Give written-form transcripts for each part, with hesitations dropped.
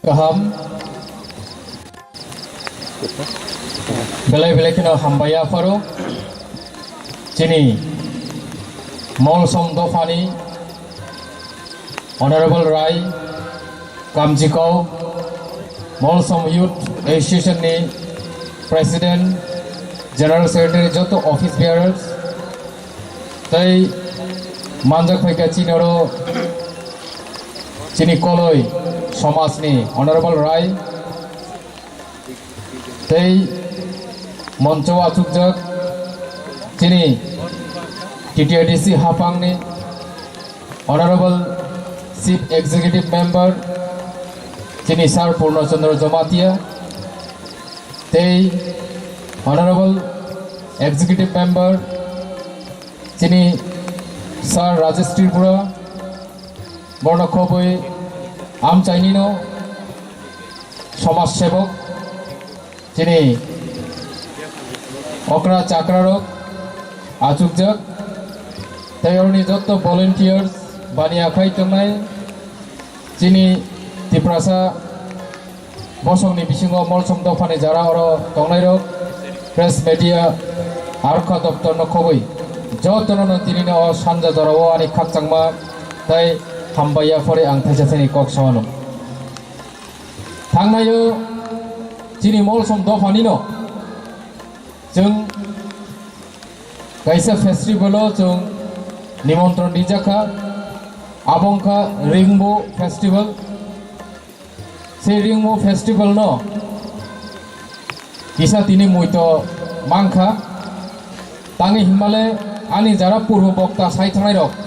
गाहाम बेलाय बेलाय खिनो हामबाया फारो चिनी मौलसम दफानी ऑनरेबल राय कामजिकाव मौलसम यूथ एसोसिएशन नि प्रेसिडेंट जनरल सेक्रेटरी जत ऑफिस बेयरर्स तै मानजक फैका चिनरो चिनी कलय समाजनि ऑनरेबल राय तै मंचो आचुकजक चिनी टीटीआईडीसी हापांगनि ऑनरेबल चीफ एग्जीक्यूटिव मेंबर चिनी सार पूर्णचंद्र जमातिया तै ऑनरेबल एग्जीक्यूटिव मेंबर चिनी सार राजेश त्रिपुरा बर्णखबै आम चाइनिनो समाज सेवक चिनी अक्रा चाक्रारक आचुकजक तैरनी जत भलेंटियर्स बानी आखाई तंनाय चिनी तिप्रासा बसंनि बिसिङाव मलसम दफानि जारा अर तंनायरक प्रेस मीडिया आरखा दफ्तर नखबै जतननो तिनिनो सानजा जराव आनि खाकचांमा तै हामबाया फरे आं थाइसाथाइनि कक सावानो थांनायो चिनी मलसम दफानिनो जों गाइसा फेस्टिवलो जों निमंत्रण दिजाखा आबंखा रेइनबो फेस्टिवल से रेइनबो फेस्टिवल न किसा तिनी मुइतो मांखा तांगे हिमालय आनी जारा पूर्व बक्ता साइ थांनाय रक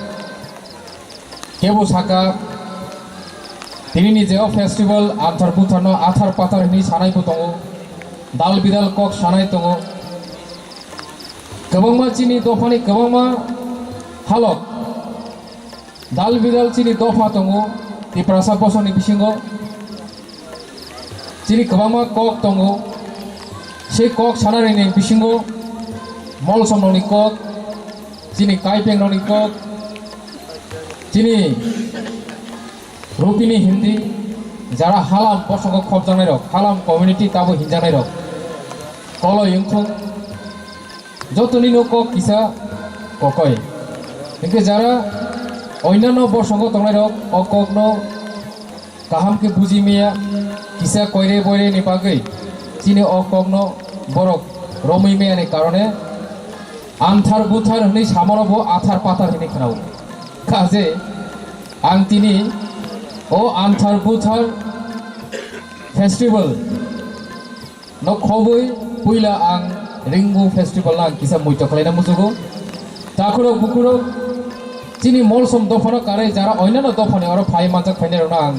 केबो साका तिनी जेव फेस्टिवल आथार बुथारनो आथार पाथार नि सानायबो दङ दाल बिदाल कक सानाय दङ गोबांमा चिनी दफानि गोबांमा हालक दाल बिदाल चिनी दफा दङ तिप्रासा बसनि बिसिङाव चिनी गोबांमा कक दङ से कक सानायनि बिसिङाव मलसमनि कक चिनी काइपेंनि कक चिनी रुपिनी हिंदी जारा हालाम बसंग खबजानाय रक हालाम कम्युनिटी ताबो हिंजानाय रक कल यंखं जतनि नो कक किसा ककय इनके जारा अन्यान्य बसंग तंनाय रक अककनो काहाम के बुझि मिया किसा कयरे बयरे नि बागै चिनी अककनो बरक रमै मियानि कारणे आन्थार बुथार हनै सामरबो आथार पाथार हनै खनाव काजे आं तिनी ओ आन्थार बुथार फेस्टिवल न खबै पुइला आं रेइनबो फेस्टिवल ना किसा मुइतो खालायना मुजुगो ताखुरो बुकुरो चिनी मलसम दफानो कारे जारा अन्यान्य दफानि आरो फाइ मानजाक फाइनाय ना आं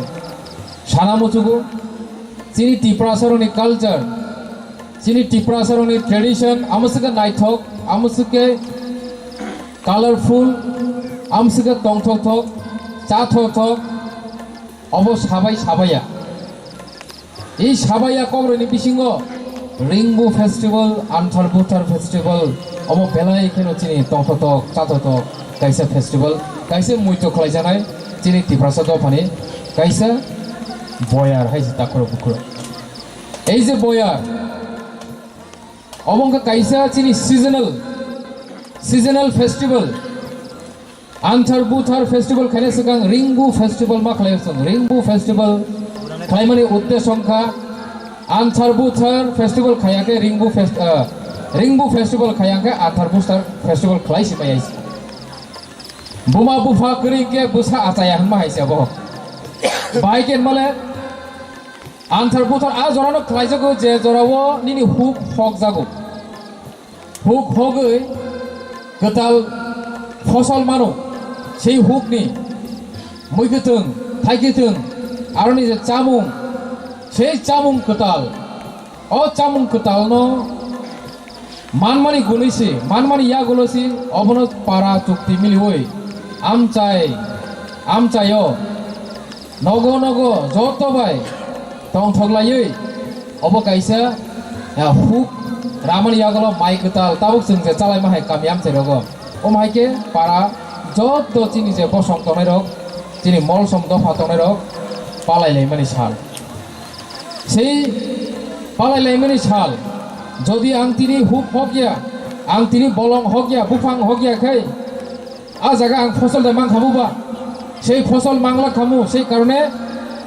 साना मुजुगो चिनी तिप्रासारनि कालचार चिनी तिप्रासारनि ट्रेडिशन आमुसके नाइथक आमुसके कालारफुल आमुसके तंथक थक चाथक थक अब साबाय साबाया এই সাবাইয়া কবরনি বিসিঙ্গ রেইনবো ফেস্টিভ্যাল আনথার বুথার ফেস্টিভ্যাল অব বেলাই কেন চিনি তংথতক চাততক কাইসা ফেস্টিভ্যাল কাইসা মুইতো খলাই জানাই চিনি তিপ্রাসা দফানি কাইসা বয়ার হাইছে তাকর বুকুর এই যে বয়ার অবঙ্কা কাইসা চিনি সিজনাল ফেস্টিভ্যাল आन्थार बुथार फेस्टिवल खाने सिगां रेइनबो फेस्टिवल मा खालायसों रेइनबो फेस्टिवल खालायमानि उद्देश्यखा आन्थार बुथार फेस्टिवल खायाखै रेइनबो फेस्टिवल खायाखै आन्थार बुथार फेस्टिवल खालायसि बायसि बुमा बुफा करिके बुसा आचाया हनमा हाइसे बह बाइकेन माले आन्थार बुथार आ जरानो खालायजगो जे जरावो निनि हुक हक जागो हुक हगै गताल फसल मानो সেই হুকনি মুইগেতং থাইগেতং আরনি যে চামুং সেই চামুং কতাল অ চামুং কতাল ন মানমানি গুলিছি মানমানি ইয়া গুলছি অবন পারা চুক্তি মিলি হই আমচায় নগ নগ যত by Tang থগলাयै of কাইসা hook Ramani ইয়া গলো মাই কতাল তাবুক जों जे चालाय माहाय कामि আমচাय रग ও মাইকে পারা যত চিনি যে বসং তনাই রক চিনি মলসম দফা তনাই রক পালাইলাই মানে সাল সেই পালাইলাইমানি সাল যদি আং তিনি হুক হকিয়া আং তিনি বলং হকিয়া বুফাং হকিয়া খাই আ জায়গা আং ফসল দাই মাং খামুবা সেই ফসল মাংলা খামু সেই কারণে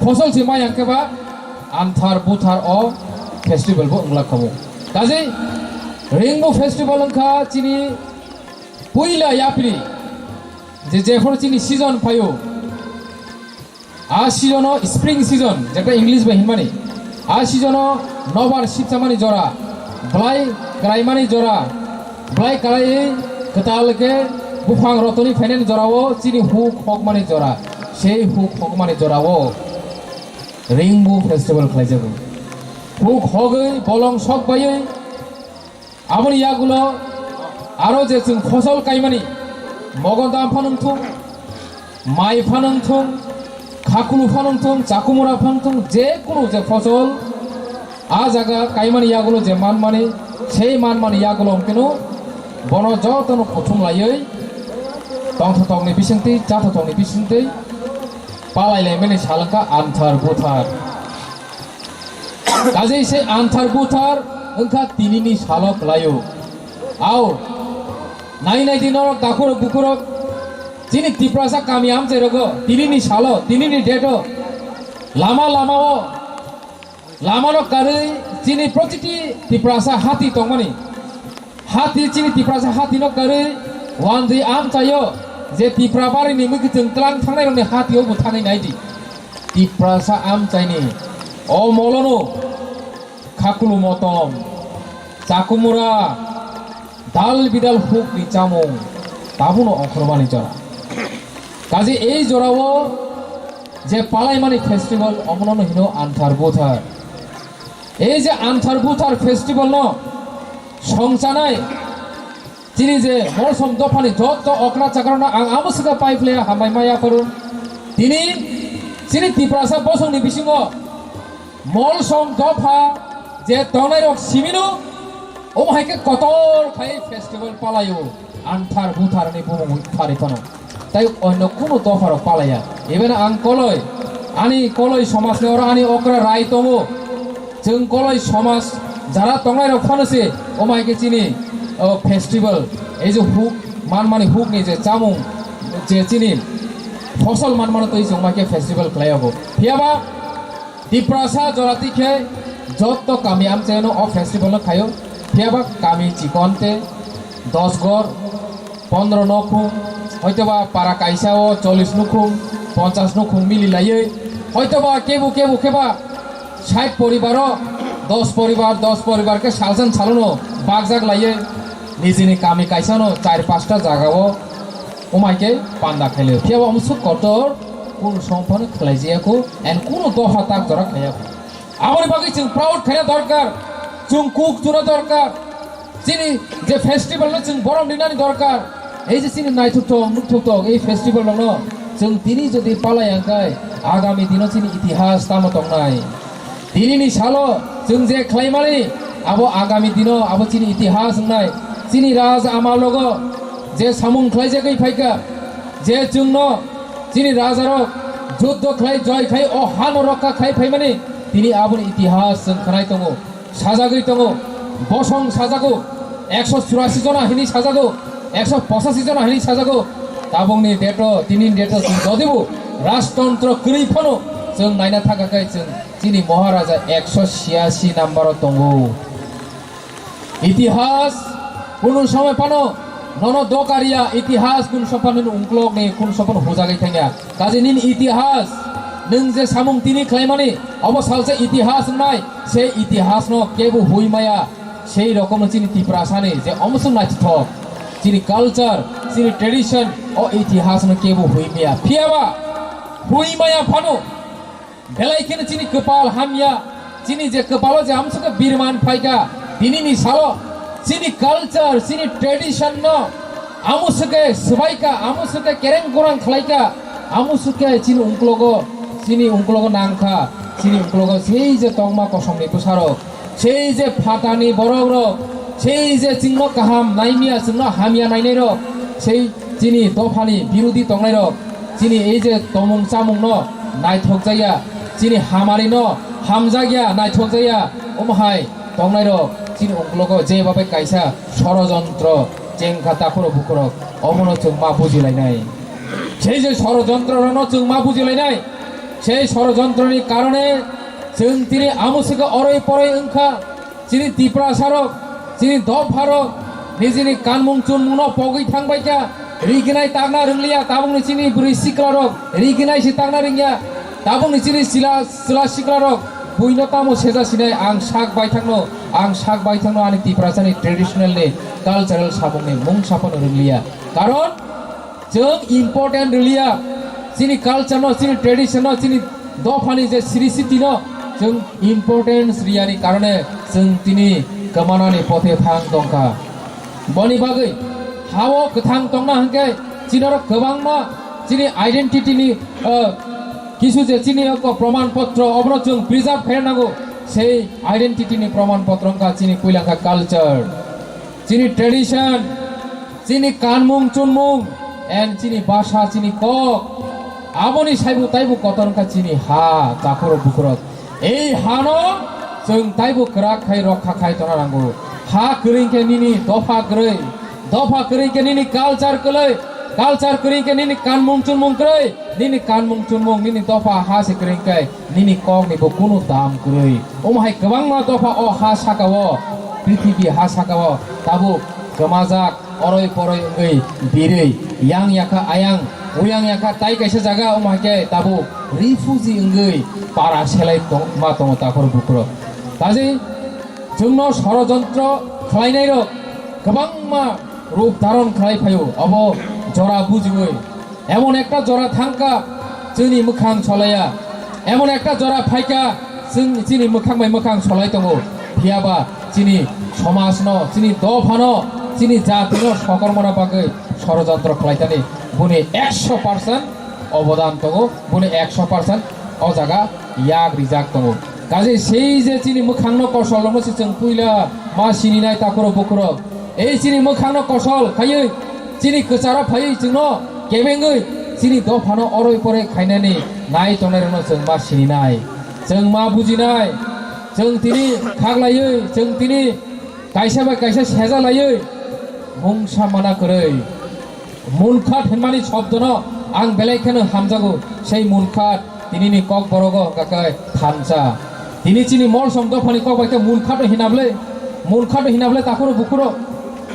ফসল সে মাই আংকেবা আন্থার বুথার অ ফেস্টিভ্যাল বো উংলা খামু কাজে রেইনবো ফেস্টিভ্যাল ওংখা চিনি পইলা ইয়াপ্রি যে যেখন চিনি সিজন ফাইও আ সিজন স্প্রিং সিজন যেটা ইংলিশ বা হিমানি আ সিজন নবার শিবসামানি জরা ব্লাই গ্রাইমানি জরা ব্লাই কালাই কতালকে বুফাং রতনি ফাইনেন জরাও চিনি হুক হকমানি জরা সেই হুক হকমানি জরাও রেইনবো ফেস্টিভ্যাল খাইজাবো হুক হগৈ বলং সক বাইयै আবনি ইয়াগুলো আরো যে जों ফসল কাইমানি মগদাম ফানংথুং মাই ফানংথুং খাকুলু ফানংথুং চাকুমুরা ফানংথুং যে কোনো যে ফসল আ জায়গা কাইমানি ইয়াগুলো যে মানমানি সেই মানমানি ইয়াগুলো কেন বন যতন প্রথম লাयै তংথ তংনি বিসংতি চাথ তংনি বিসংতি পালাইলাইমানি সালকা আন্থার বুথার কাজেই সেই আন্থার বুথার ওংখা তিনিনি সালক লায়ো আও নাই নাই দিনর দাখুর বুকুরক যিনি তিপ্রাসা কামি আমছে রগো তিনিনি সালো তিনিনি ডেটো লামা লামাও লামানো কারে যিনি প্রতিটি তিপ্রাসা হাতি তংমানি হাতি যিনি তিপ্রাসা হাতি ন কারে ওয়ান দি আম চাইও যে তিপ্রাবারি নি মিকি जों ক্লাং थांनाय रंनि हातियाव बुथानाय नायदि तिप्रासा आम चाइनि अ मलनो खाकुलु मतम चाकुमुरा दाल बिदाल हुक नि चामुं ताबुनो अखरमानि जरा काजे এই জরাও যে পালাইমানি ফেস্টিভ্যাল অমনন হিনো আন্থার বুথার এই যে আন্থার বুথার ফেস্টিভ্যাল ন সংসানাই তিনি যে মরসম দফানি যত অকরা চাকরনা আং আমসুকা পাইফলে হামাই মায়া করুন তিনি তিপ্রাসা বসংনি বিসিङ মলসম দফা যে তনাই রক সিমিনো ও মাইকে কতর খাই ফেস্টিভ্যাল পালায়ো আন্থার বুথার নি বুমু ফারি ফানো তাই অন্য কোনো দফার পালায়া এবেন আং কলয় সমাজ নেওয়ার আনি অকরা রায় তমো जों কলয় সমাজ যারা তংনাই রক ফানছে ও মাইকে চিনি ফেস্টিভ্যাল এই যে হুক মানমানি হুক নি যে চামুং যে চিনি ফসল মানমানো তৈ जों মাইকে ফেস্টিভ্যাল খাইয়াবো ফিয়াবা তিপ্রাসা জরাতিখে যত কামি আমচেনো অ ফেস্টিভ্যাল খায়ো ফিয়াবা কামি চিকনতে 10 গড় 15 নখুং হয়তোবা পারা কাইসাও 40 নখুং 50 নখুং মিলি লাইয়ে হয়তোবা কেবু খেবা 60 পরিবারও 10 পরিবারকে সালসান সালনো বাগজাগ লাইয়ে নিজেনি কামি কাইসানো 4-5টা জায়গাও ওমাইকে পান্ডা খেলে ফিয়াবা আমসু কতর কোন সম্পন্ন খেলাইজিয়াকো এন কোন দফা তাক জরা খাইয়াকো আমার বাকি जों প্রাউড খাইয়া দরকার जों কুক জুনা দরকার চিনি যে ফেস্টিভ্যাল না जों বরম দিনানি দরকার এই যে চিনি নাইথুক এই ফেস্টিভ্যাল ন जों তিনি যদি পালাই আঙ্কাই আগামী দিন চিনি ইতিহাস তামতং নাই তিনিনি সালো जों যে খাইমানি আবো আগামী দিন আবো চিনি ইতিহাস নাই চিনি রাজ আমার লগ যে সামুং খাইজাগৈ ফাইকা যে जों যিনি রাজারক যুদ্ধ খাই জয় খাই ও হান রক্ষা খাই ফাইমানি তিনি আবুন ইতিহাস जों খানাই দङ সাজাগৈ দङ বসং সাজাগো 184 জন হিনি সাজাগো 185 জন হিনি সাজাগো তাবংনি ডেটো তিনি ডেটো যদিবো রাজতন্ত্র করি ফনো जों নাইনা থাকাকাই जों যিনি মহারাজা 186 নাম্বার দङ ইতিহাস কোন সময় পানো নন দকারিয়া ইতিহাস কোন সপানিন উংক্লক নে কোন সপন হোজাগৈ থাঙ্গা কাজে নিন ইতিহাস नों जे सामुं तिनि खाइमानि अबसालसे इतिहास নাই সেই ইতিহাস ন কেবু হুইমায়া সেই রকম চিনি তিপ্রাসানি যে অমসুং নাইথক চিনি কালচার চিনি ট্রেডিশন ও ইতিহাস ন কেবু হুইমায়া ফিয়াবা হুইমায়া ফানো বেলাইকেন চিনি কপাল হামিয়া চিনি যে কপালো যে আমসুকে বীরমান ফাইকা তিনিনি সালো চিনি কালচার চিনি ট্রেডিশন ন আমসুকে সবাইকা আমসুকে কেরেং গোরাং খালাইকা আমসুকে চিনি উংক্লগ নাংখা চিনি উংক্লগ সেই যে তংমা কসমনি পুসারক সেই যে ফাটানি বরগ সেই যে চিহ্ন কাহাম নাইমিয়া চিহ্ন হামিয়া নাইনাই রক সেই চিনি দফানি বিরোধী তংনাই রক চিনি এই যে তমুং চামুং ন নাইথক জায়গা চিনি হামারি ন হামজাগিয়া নাইথকজাইয়া ওমহাই তংনাই রক চিনি অংলগ যেভাবে কাইসা ষড়যন্ত্র চেংখা তাখরো বুকরক অমন जों मा বুঝিলাইনাই সেই যে ষড়যন্ত্ররনো जों मा বুঝিলাইনাই সেই ষড়যন্ত্রनि কারণে जों তিনি আমুসিকে অরই পরই ওংখা চিনি তিপ্রা সারক চিনি দফারক निजिनि कानमुं चुनमुं पगै थांबायका रिगिनाय तागना रोंलिया ताबुंनि चिनि बुरै सिख्लारक रिगिनाय सि तागना रोंगिया ताबुंनि चिनि सिला सिख्लारक बुइनतामो सेजासिनाय आं साक बायथांनो आंनि तिप्रासानि ट्रेडिशनेलनि कालचारेल साबुंनि मुं साफानो रोंलिया कारण जों इम्पोर्टेन्ट रोंलिया चिनि कालचारनो चिनि ट्रेडिशनो चिनि दफानि जे सिरिसिटिनो जों इम्पोर्टेन्स रियानि कारणे जों तिनि गोमानानै पथे थां दंखा बनि बागै हावो गोथां दंना हंके चिनर गोबांमा चिनि आइडेन्टिटिनि किछु जे चिनि प्रमाण पत्र अब्र जों प्रिजार्भ खालामनांगौ সেই आइडेन्टिटिनि प्रमाण पत्रंका चिनि कुइलांका कालचार चिनि ट्रेडिशन चिनि कानमुं चुनमुं एन्ड चिनि भाषा चिनि कक आबनि साइबु ताइबु कतनका चिनि हा ताखर बुखरत এই हानो जों ताइबु कराक खाय रखा खाय तना नांगौ हा करिंके निनि दफा करिंके निनि कालचार करिंके निनि कानमुं चुनमुं करै निनि कानमुं चुनमुं निनि दफा हा से करिंके निनि कक निबो कुनु दाम करै ओमहाय गोबां मा दफा अ हा साकावो पृथ्वी हा साकावो ताबु गमाजाक अरय परय ओंगै बिरै यां याखा आयां उयां याखा ताइ काइसे जागा ओमहायके ताबु रिफुजी ओंगै पारा सेलाय दं मा दङ ताखर बुक्र काजै जोंनो षड़यंत्र खालायनाय रक गोबां मा रूप धारण खालायफायो अब जरा बुजिबै एमन एकटा जरा थांका जोंनि मोखां सलाया एमन एकटा जरा फायका जों चिनि मोखां बाय मोखां सलाय दङ फियाबा चिनि समाजनो चिनि दफानो चिनि जातिनो सकर्मना बागै षड़यंत्र खालायतानि बुनि 100% अबदान दङ बुनि 100% अ जागा याग रिजाक दङ काजे সেই যে চিনি মোখাংনো কৌশল নমসি जों पुइला मा सिनिनाय ताखरो बखरो এই চিনি মোখাংনো कौशल खायै चिनि गोचारा फायै जोंनो केबेङै चिनि दफानो अरय परे खायनानि नाय तंनायनो जों मा सिनिनाय जों मा बुजिनाय जों तिनि खागलायै जों तिनि कायसा बा कायसा सेजा लायै मुंसा माना करै मुनखात हेनमानि शब्दनो आं बेलायखेनो हामजागौ সেই मुनखात तिनिनि कक बरग काकाय थानसा তিনি চিনি মল শব্দ ফানি কক বাইকে মুনখাটো হিনাবলে তাকর বুকুর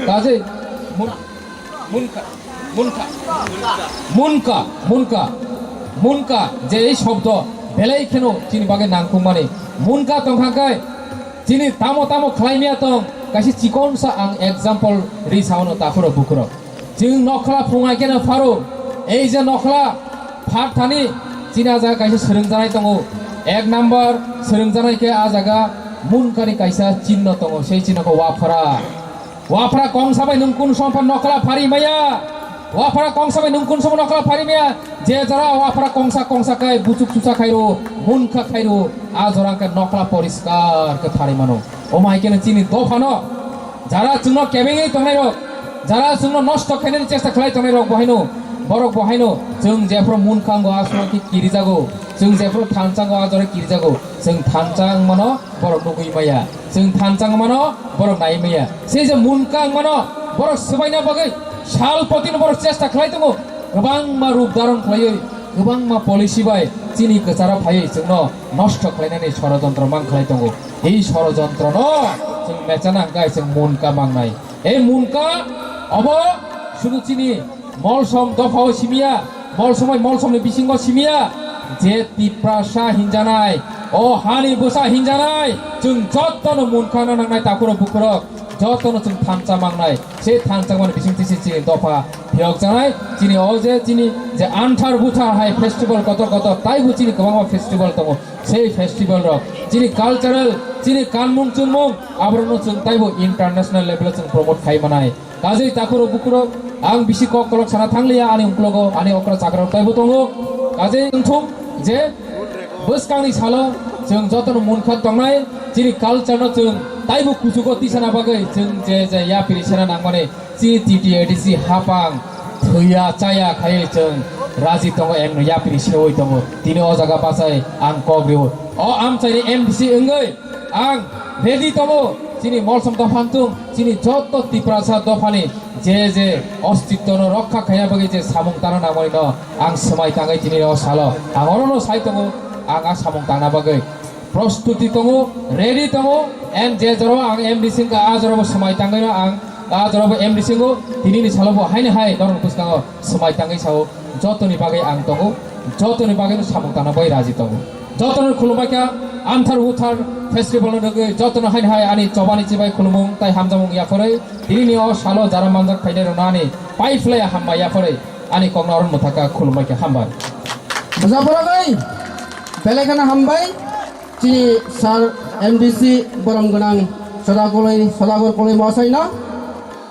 কাজে মুনকা যে এই শব্দ বেলাই কেন চিনি বাগে নাংকুম মানে মুনকা তংখাকায় চিনি তামো খালাইমিয়া তং কাছে চিকনসা আং एग्जांपल রিসাউনো তাকর বুকুর जों नखला फुङाय केन फारो এই যে नखला फाट थानि चिना जा कायसे सोलोंजानाय दङ एक नम्बर सोलोंजानाय के आ जागा मुनकानि कायसा चिन्ह दङ সেই चिन्हखौ वाफरा कंसाबाय नोंकुन सम्पन नखला फारि माया वाफरा कंसाबाय नोंकुन सम्पन नखला फारि माया जे जरा वाफरा कंसा काय बुचुक सुसा खाइरो मुनखा खाइरो आ जरांका नखला परिष्कार के फारि मानो ओ माइकेन चिनि दफानो যারা जोंनो केबेङै तंनाय रक যারা जोंनो नष्ट खायनायनि चेष्टा खालाय तंनाय रक बहायनो बरक बहायनो जों जेफ्रो मुनखांगो आसमानखि किरिजागो जों जेफ्रो थानचांगो आजरे किरिजागो जों थानचां मानो बरक नुगै माया जों थानचां मानो बरक नाय माया से जे मुनखां मानो बरक सबायना बागै साल पतिन बरक चेष्टा खालाय दङ गोबां मा रूप धारण खालायो गोबां मा पलिसि बाय चिनि गोचारा फायै जोंनो नष्ट खालायनानै षड़यंत्र मान खालाय दङ এই षड़यंत्र न जों मेचाना गाय जों मुनका मांनाय এই मुनका अब শুধু চিনি मलसम दफाव सिमिया मलसमनि बिसिंग सिमिया जे तिप्रासा हिंजानाय ओ हानि बोसा हिंजानाय जों जत्तनो मुनखानो नांनाय ताखरो बुखरक जत्तनो जों थानचा मांनाय से थानचा माने बिसिं तिसि चिनि दफा फियक जानाय चिनि अजे चिनि जे आन्थार बुथार हाय फेस्टिवल कत ताइबु चिनि गोबां फेस्टिवल दङ সেই फेस्टिवल रक चिनि कालचारेल चिनि कानमुं चुनमुं आब्रनो जों ताइबु इन्टारनेशनल लेभेल जों प्रमोट खायमानाय काजै ताखरो बुखरक आं बिसि कक कलक साना थांलिया आनि उंक्लगो आनि अक्रा जाग्रा ताइबो दङ काजै जों जे बोसकांनि सालो जों जतन मुनखा दंनाय चिनि कालचारनो जों ताइबु कुचुको तिसाना बागै जों जे या पिरिसेना नांमाने चिनि टिटि एडिसि हापां थैया चाया खायै जों রাজি দङ एम यापिरि सेवै दङ तिनी अ जागा बासाय आं कग्रियो अ आमचाइनि एमडिसि ओंगै आं रेडि दङ चिनी मलसम दफानतुं चिनी जत्त तिप्रासा दफानि जे अस्तित्व रक्षा खाया बगे जे सामुं ताना नामै न आं समाय ताङै तिनी अ सालो आं अरनो साइ दङ आं सामुं ताना बगे प्रस्तुति दङ रेडि दङ एन जे जरो आं एमडिसि का आ जरो समाय ताङै न आं आ जरो एमडिसि को तिनी सालो हायने हाय दरन पुस्काङो समाय ताङै साव जतनि बागै आं दङ जतनि बागै सामुं ताना बै राजि दङ जतन खुलुमबायका आमथार उथार फेस्टिवल नगै जतन हायने हाय आनि चबानि चिबाय खुलुमुं ताइ हामजामुं याफोरै तिनी अ सालो जारा मानजाक फाइने रनानि पाइफ्लाय हामबाय याफोरै आनि कगनरन मुथाका खुलुमबायका हामबाय मुजाफरगै बेलेखाना हामबाय चिनी सार एमडिसि बरम गोनां सदागर कलै महाशय न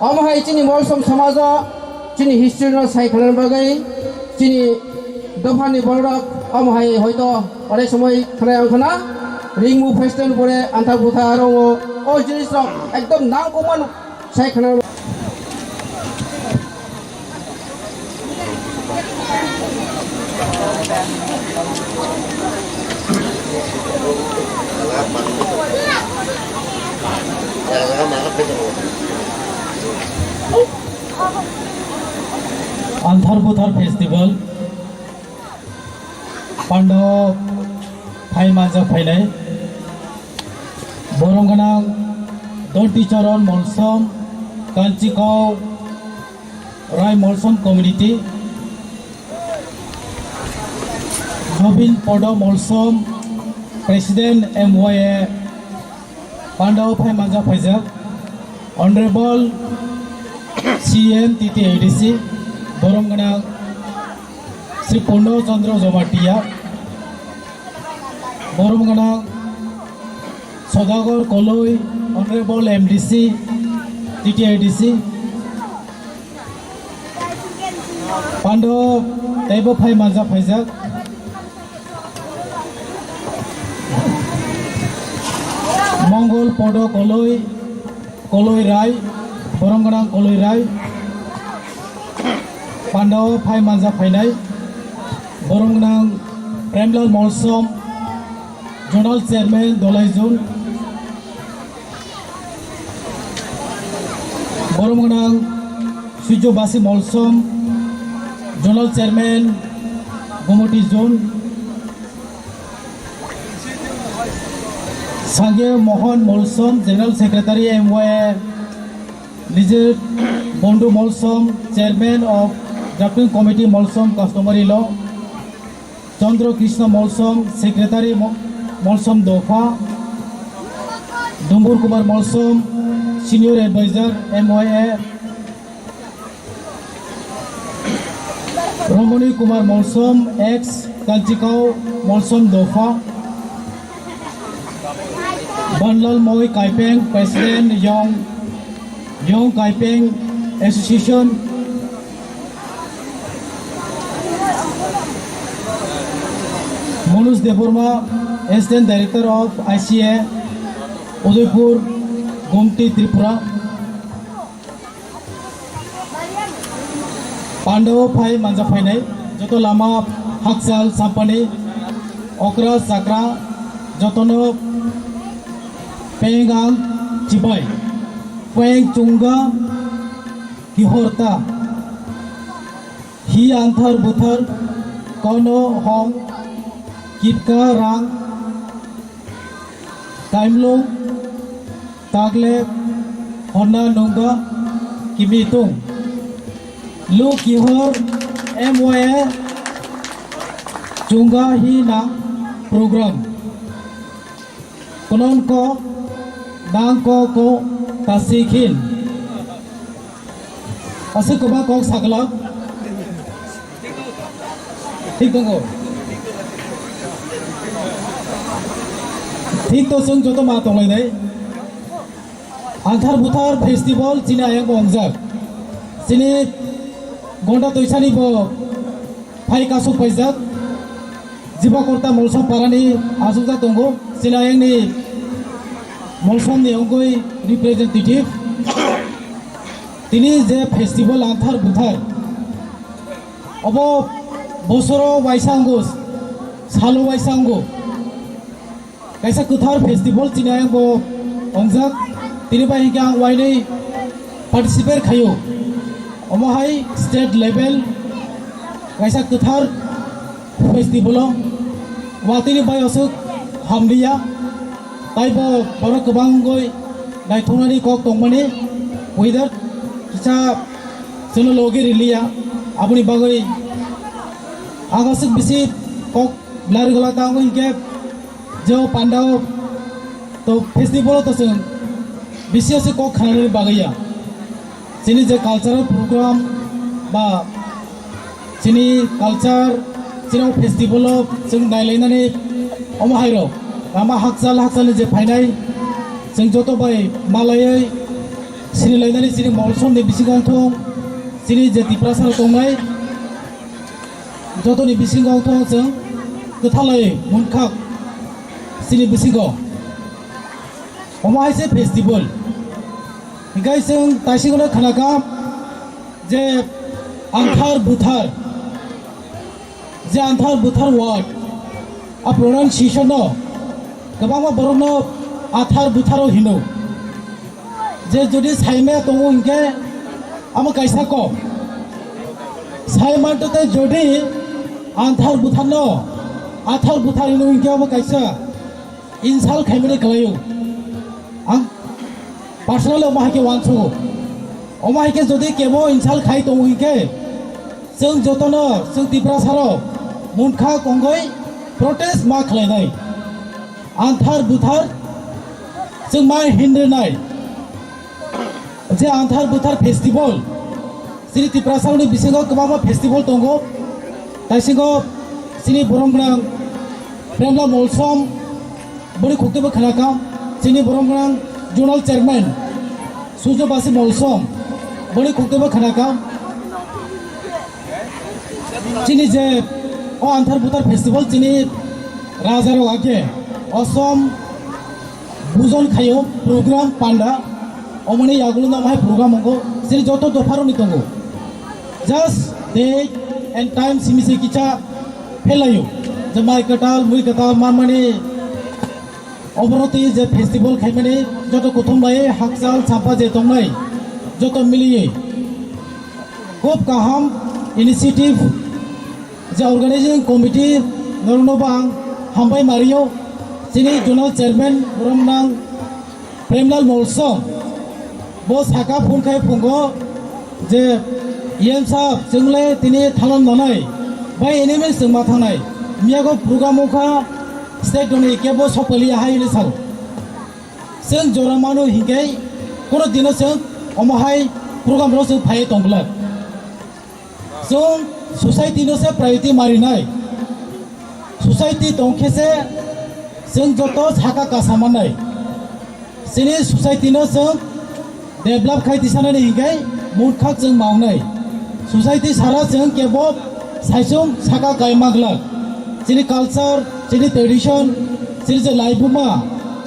अमहाय चिनी मलसम समाज चिनी हिस्ट्री न साइखलान बागै चिनी दफानि बलरक अमहाय हयतो अनेक समय खोनाय आंखना रिंगमु फेस्टिवल परे आन्था बुथा रङ ओ जिनिस रक एकदम नांगौमान साइखलान आंथार फेस्टिवल पांडव फाइ माजा फाइनाय बरं गोनां दन्तिचरण मलसम कान्चिकाव राय मलसम कमिउनिटी नवीन पद मलसम प्रेसिडेंट MYA पांडव फाइ माजा फाइजाक ऑनरेबल CM TTADC बरं गोनां श्री पूर्ण चंद्र जमाटिया बरं गोनां Sadagar Koloi honourable MDC TTADC पांडव तैबो फाइ माजा फाइजाक मंगल पद कलई राय बरं गोनां कलई राय पांडव फाइ माजा फाइनाय बरं गोनां प्रेमलाल मलसम जनरल चेयरमैन दलाइजुन बरं गोनां Suryabasi Malsom general chairman Gumti zone सांगे Mohan Malsom general secretary MYA लिजिट Bandu Malsom chairman of drafting committee Malsom customary law Chandra Krishna Malsom secretary Malsom दोफा Dumbur Kumar Malsom senior adviser MYA Ramani Kumar मलसम x कांचिकाव मलसम दोफा बनलाल मोई Kaipeng president Yong Kaipeng association Manoj Debbarma assistant director of ICA Udaipur Gomati Tripura पांडव फाइ मांजा फाइनाय जत लामा हाकसाल साम्पानी अक्रा चाक्रा जतनो पेंगांग चिबाय पेंग चुंगा किहरता ही आंथार बुथार कौनो हम किपका रांग टाइमलो तागले होना नोंगा किमितुं लु किहर MYA चुंगा ही ना प्रोग्राम कोनों को नांग को तासिखिन असे कबा कौक सागला ठीक दंगो ठीक तो जों जत मा दंलायनाय आंथार बुथार फेस्टिवल चिना आयं अंजाक चिनि गंडा तैसानि बो फाइ कासु फाइजाक जिबाकर्ता मलसम पारानि आजुजा दंगो चिना आयंनि मलसम नि अंगै रिप्रेजेंटेटिव तिनी जे फेस्टिवल आंथार बुथार अब बोसोराव बायसांगो सालो बायसांगो कायसा गोथार फेस्टिवल चिनाय बो अंजाक तिनि बाय हिंगा वाइनै पार्टिसिपेट खायो अमहाय स्टेट लेवल कायसा गोथार फेस्टिवल वातिनि बाय असुक हामदिया ताइबो बर गोबां गय नायथंनानै कक दंमाने वेदार किसा जोंनो लगे रिलिया आबुनि बागै आगासुक बिसि कक लारगला तांगो हिंगे जो पांडाव तो फेस्टिवल तो जों बिसि से कक खानानै बागैया जोंनि जे कालचारेल प्रग्राम बा जोंनि कालचार जोंनाव फेस्टिवल जों नायलायनानै अमहायराव मा हाकसालनि जे फायनाय जों जत बाय मालायै सिनायलायनानै जोंनि मलसमनि बिसिङावथं जोंनि जे दिप्रासाराव दंनाय जतनि बिसिङावथं जों गोथालै मोनखाक जोंनि बिसिङाव अमाहायसे फेस्टिवल हिंगाय जों दासिमखौनो खोनागा जे आंथार बुथार वार्ड आ प्रनाउन्सिएसन गोबां बर'नो आथार बुथाराव हिनो जे जुदि साइमे दङ हिंगे आम कायसा को साइमानते जुदि आंथार बुथारनो आथार बुथार हिनो हिंगे आम कायसा इनसाल खायमने गलायो आं पार्सनल अमाहायके वानसो अमाहायके जुदि केबो इनसाल खाय दङ हिंगे जों जतनो जों दिप्रासाराव मुनखा कंगै प्रोटेस्ट मा खालायनाय आंथार बुथार जों मा हिंद्रनाय जे आंथार बुथार फेस्टिवल जोंनि दिप्रासारनि बिसिङाव गोबां फेस्टिवल दङ दासिङाव जोंनि बरमगोनां प्रेमला मलसम बनि खक्तेबो खोनागा जोंनि बरमगोनां जनाल चेयारमेन सुजबासि मलसम बनि खक्तेबो खोनागा जोंनि जे आंथार बुथार फेस्टिवल जोंनि राजाराव आगे असम बुजन खायो प्रोग्राम पांडा अमने यागुलो नामाय प्रोग्राम होगो जेरै जत दफारनि दङ जास्ट डेट एंड टाइम सिमिसे किचा फेलायो जे माइ कटाल मुइ कटाल मानमाने अबरति जे फेस्टिवल खायमाने जत कथम लाये हाकसाल साफा जे दंनाय जत मिलिये खूब गाहाम इनिशिएटिव जे अर्गानाइजिंग कमिटी नरनोबां हामबाय मारियो जोंनि जनरल चेयारमेन बरमनां प्रेमलाल मलसम बो साका फुंखाय फुंगो जे येम साहब जोंले दिनै थालन लानाय बाय एनिमेल जों मा थांनाय मियागो प्रोग्रामखा स्टेट दनि केबो सपलि हायले साल जों जरामानो हिंगाय कोनो दिन जों अमहाय प्रोग्राम रो जों फाय दंब्ला जों सोसाइटी नो से प्रायोरिटी मारिनाय सोसाइटी दंखेसे जों जत साका कासामानाय जोंनि सोसाइटीनो जों डेभलप खाय दिसानानै हिंगाय मुलखाक जों मावनाय सोसाइटी सारा जों केबो साइसम साका गायमाग्ला जोंनि कालचार जोंनि ट्रेडिशन जोंनि जे लाइफमा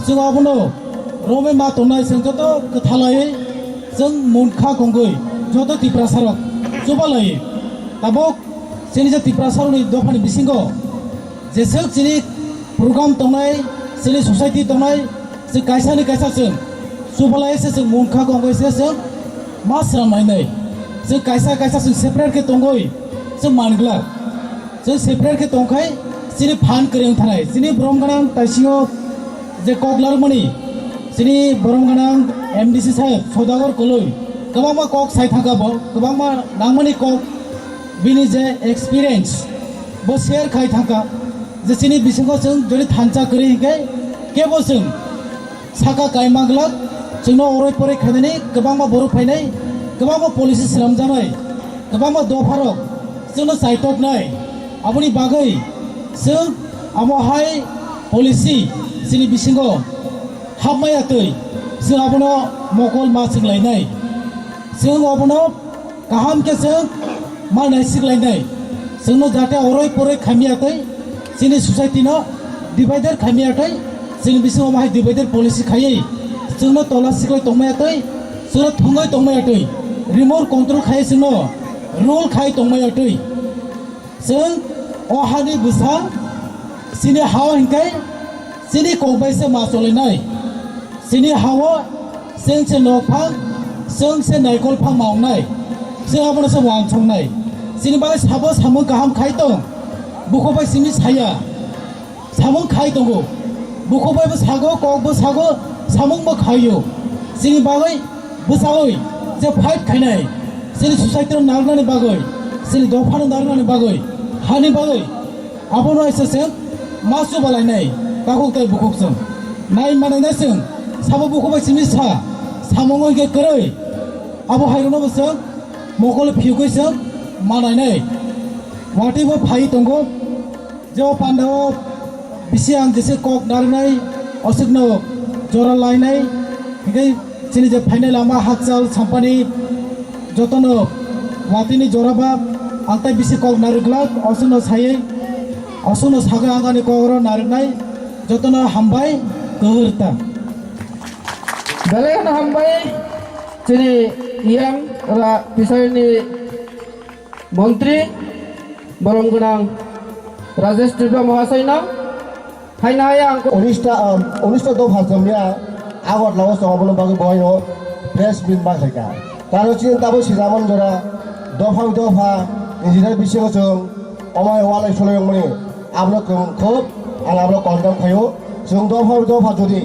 जों आबनो रमे मा तनाय जों जत गोथालायै जों मुलखा गंगै जत दिप्रासाराव जबालायै ताबक जोंनि जे दिप्रासारनि दफानि बिसिङाव जेसे जोंनि प्रोग्राम दंनाय जोंनि सोसाइटी दंनाय जों कायसानि कायसा जों जबालायैसो जों मुलखा गंगैसो जों मा स्रांनाय जों कायसा कायसा जों सेपारेट के दंगै जों मानग्ला जों सेपारेट के दंखाय जोंनि फान करें थानाय जोंनि बरमगोनां ताइसिङाव जे ककलारमनि जोंनि बरमगोनां एमडीसी साहेब सदागर कलै गोबां कक साइ थांगाबो गोबां नांमानि कक बिनि जे एक्सपीरियंस बो शेयर खाय थांगा जेसेनि बिसिङाव जों जुदि थानचा करि हिंगाय केबो जों साका गायमाग्ला जोंनो अराय परै खायनानै गोबां बर' फायनाय गोबां पलिसि सिरामजानाय गोबां दफाराव जोंनो सायटकनाय आबुनि बागै जों आमहाय पलिसि जोंनि बिसिङाव हाबमायाखै जों आबनो मगल मा सोंलायनाय जों आबनो गाहामके जों मा नायसिगलायनाय जोंनो जाहाथे अराय परै खामियाखै जोंनि सोसाइटीनो डिवाइडार खामियाखै जोंनि बिसिङाव माहाय डिवाइडार पलिसि खायै जोंनो तला सिगलाय दंमायाखै जोंनो थुङै दंमायाखै रिमोट कंट्रोल खायै जोंनो रुल खायै दंमायाखै जों अहानि बुसा सिनि हावा हिंखाय सिनि कबायसे मासलायनाय सिनि हावा जोंसे न'फां जोंसे नायखल फां मावनाय जों आबोनसो वांसंनाय सिनि बागै साबो सामो गाहाम खाय दं बुखबाय सिनि साया सामों खाय दङ बुखबायबो सागो ककबो सागो सामोंबो खायो सिनि बागै बुसावै जे फाइट खायनाय सिनि ससाइटियाव नारनानै बागै सिनि दफानो नारनानै बागै हानि बागै आबोनो एसेसे मासु बालायनाय काकुक ताय बुकुकजों नाय मानायनाय जों साबो बुखबाय सिनि सा सामोंङै गे करै आबो हायरनो बसों मगल फिउगैसों मानायनाय वाटिबो फाइ दंगो जो पान्डाव बिसिआं जेसे कक नारनाय असिगनो जरा लायनाय हिगै सिनि जे फाइनाल लामा हाकचाल साम्पानि जतनो वाटिनि जराबा आंताय बिसि कक नारग्ला असुनो सायै असुनो सागा आंगानि कगरो नारनाय जतनो हामबाय गहरता Belekana hambai sini yang pisahini Menteri Borom Gunang Rajesh Tribha Mahasayna Haina yang उनिष्टा दफा जमिया आगत लाव सङाबोनो बागै बहायनो प्रेस मिट बाखायका कारण चिन ताबो सिजामन जरा दफा इन्जिनियार बिसिङो जों अमाय वालाय सलायमनि आबनो खोब आं आबनो कन्डेम खायो जों दफा जुदि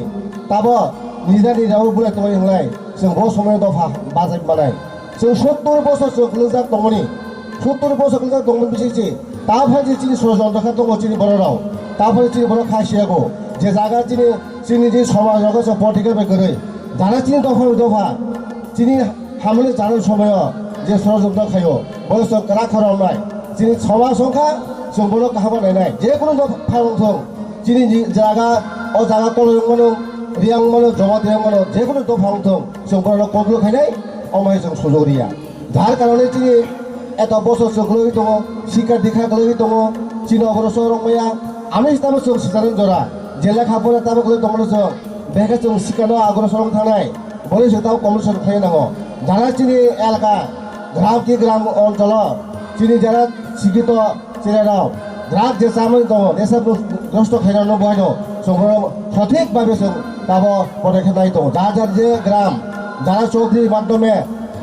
ताबो निजानि राव बुलाय तबाय हंलाय जों ब समय दफा बाजाय बानाय जों 70 বছর जों लोजा दंगनि 70 বছর लोजा दंगन बिसिसि ता फाजि चिनि सजन्दखा दङ चिनि बर राव ता फाजि चिनि बर खासियागो जे जागा चिनि जे समाजगो जों पटिकल बेकरै दाना चिनि दफा चिनि हामले जानो समय जे सजन्द खायो बय जों करा खरमनाय चिनि समाज संखा जों बर काहाबा नायनाय जे कोनो दफा थं चिनि जागा अ जागा कलयमनो रियां मानो जमा दियां मानो जेखुनु दफां थं जों बर कबल खायनाय अमाय जों सुजरिया যার কারণে চিনি এত বছর চোখলই দङ শিক্ষা দীক্ষা গলই দङ চিনি অবরস রংমাया আমি তাবো जों सिजारन जरा जेला खाबोना ताबो गलई दङ जों बेखा जों शिक्षानो आग्रह सरं थानाय बले जों कमिसन खाय नांगौ যারা চিনি এলাকা গ্রাম অঞ্চল চিনি যারা শিক্ষিত চিরারাव গ্রাম যে সামনে দङ দেশাব গ্রস্ত খায়नो বहायनो जों সঠিকভাবে जों তাবো পদক্ষেপ নাই দङ যার যে গ্রাম যারা চৌধুরীর মাধ্যমে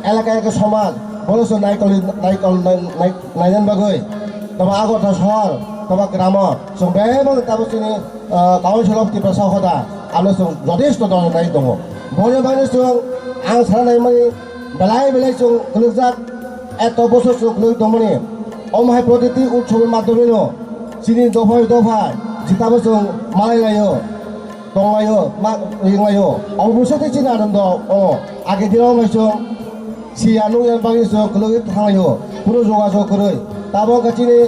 এলাকায় সমাজ বলেছ নাইজন বাগৈ তোমার আগতা শহর তোমার গ্রাম जों बेबो ताबो जोंनि काउन्सिल अफ टिप्रा सावखदा आरो जों जथेस्थ दंनाय दङ बने बायनो जों आं साननाय माने बेलाय जों गलजाक एत बছর जों गलय दंमोन अमहाय प्रतिति उत्सवनि माध्यमेनो चिनि दफा जिताबो जों मालायलायो दंलायो मा रिंलायो अबसथे चिनि आनन्द आगे दिनाव जों सियानु बागै जों गलय थांलायो पुरो जगाजग करै ताबो गाचिनि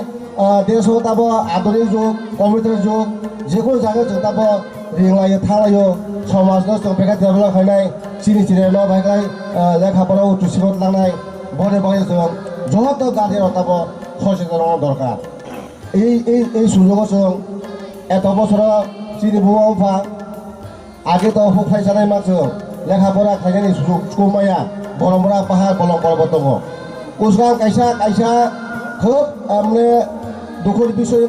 देश ताबो आधुनिक जुग कम्पिउटार जुग जेखुनु जागा जों ताबो रिंलायो थांलायो समाजनो जों बेगा डेभेलप खायनाय चिनि चिरायनो बायगाय लेखा पढ़ा उच्चशिक्षायाव लांनाय बने बागै जों जत गार्जेन ताबो सचेतन दरकार এই সুযোগ जों एत बছर चिनि बुवा उफा आगे तो हुखाय जानाय मानसि लेखा पढ़ा खायनायनि सुकुमाया बरमरा पाहार बलं पर्बत दङ उसगां कायसा खोब माने दुखुनि बिसय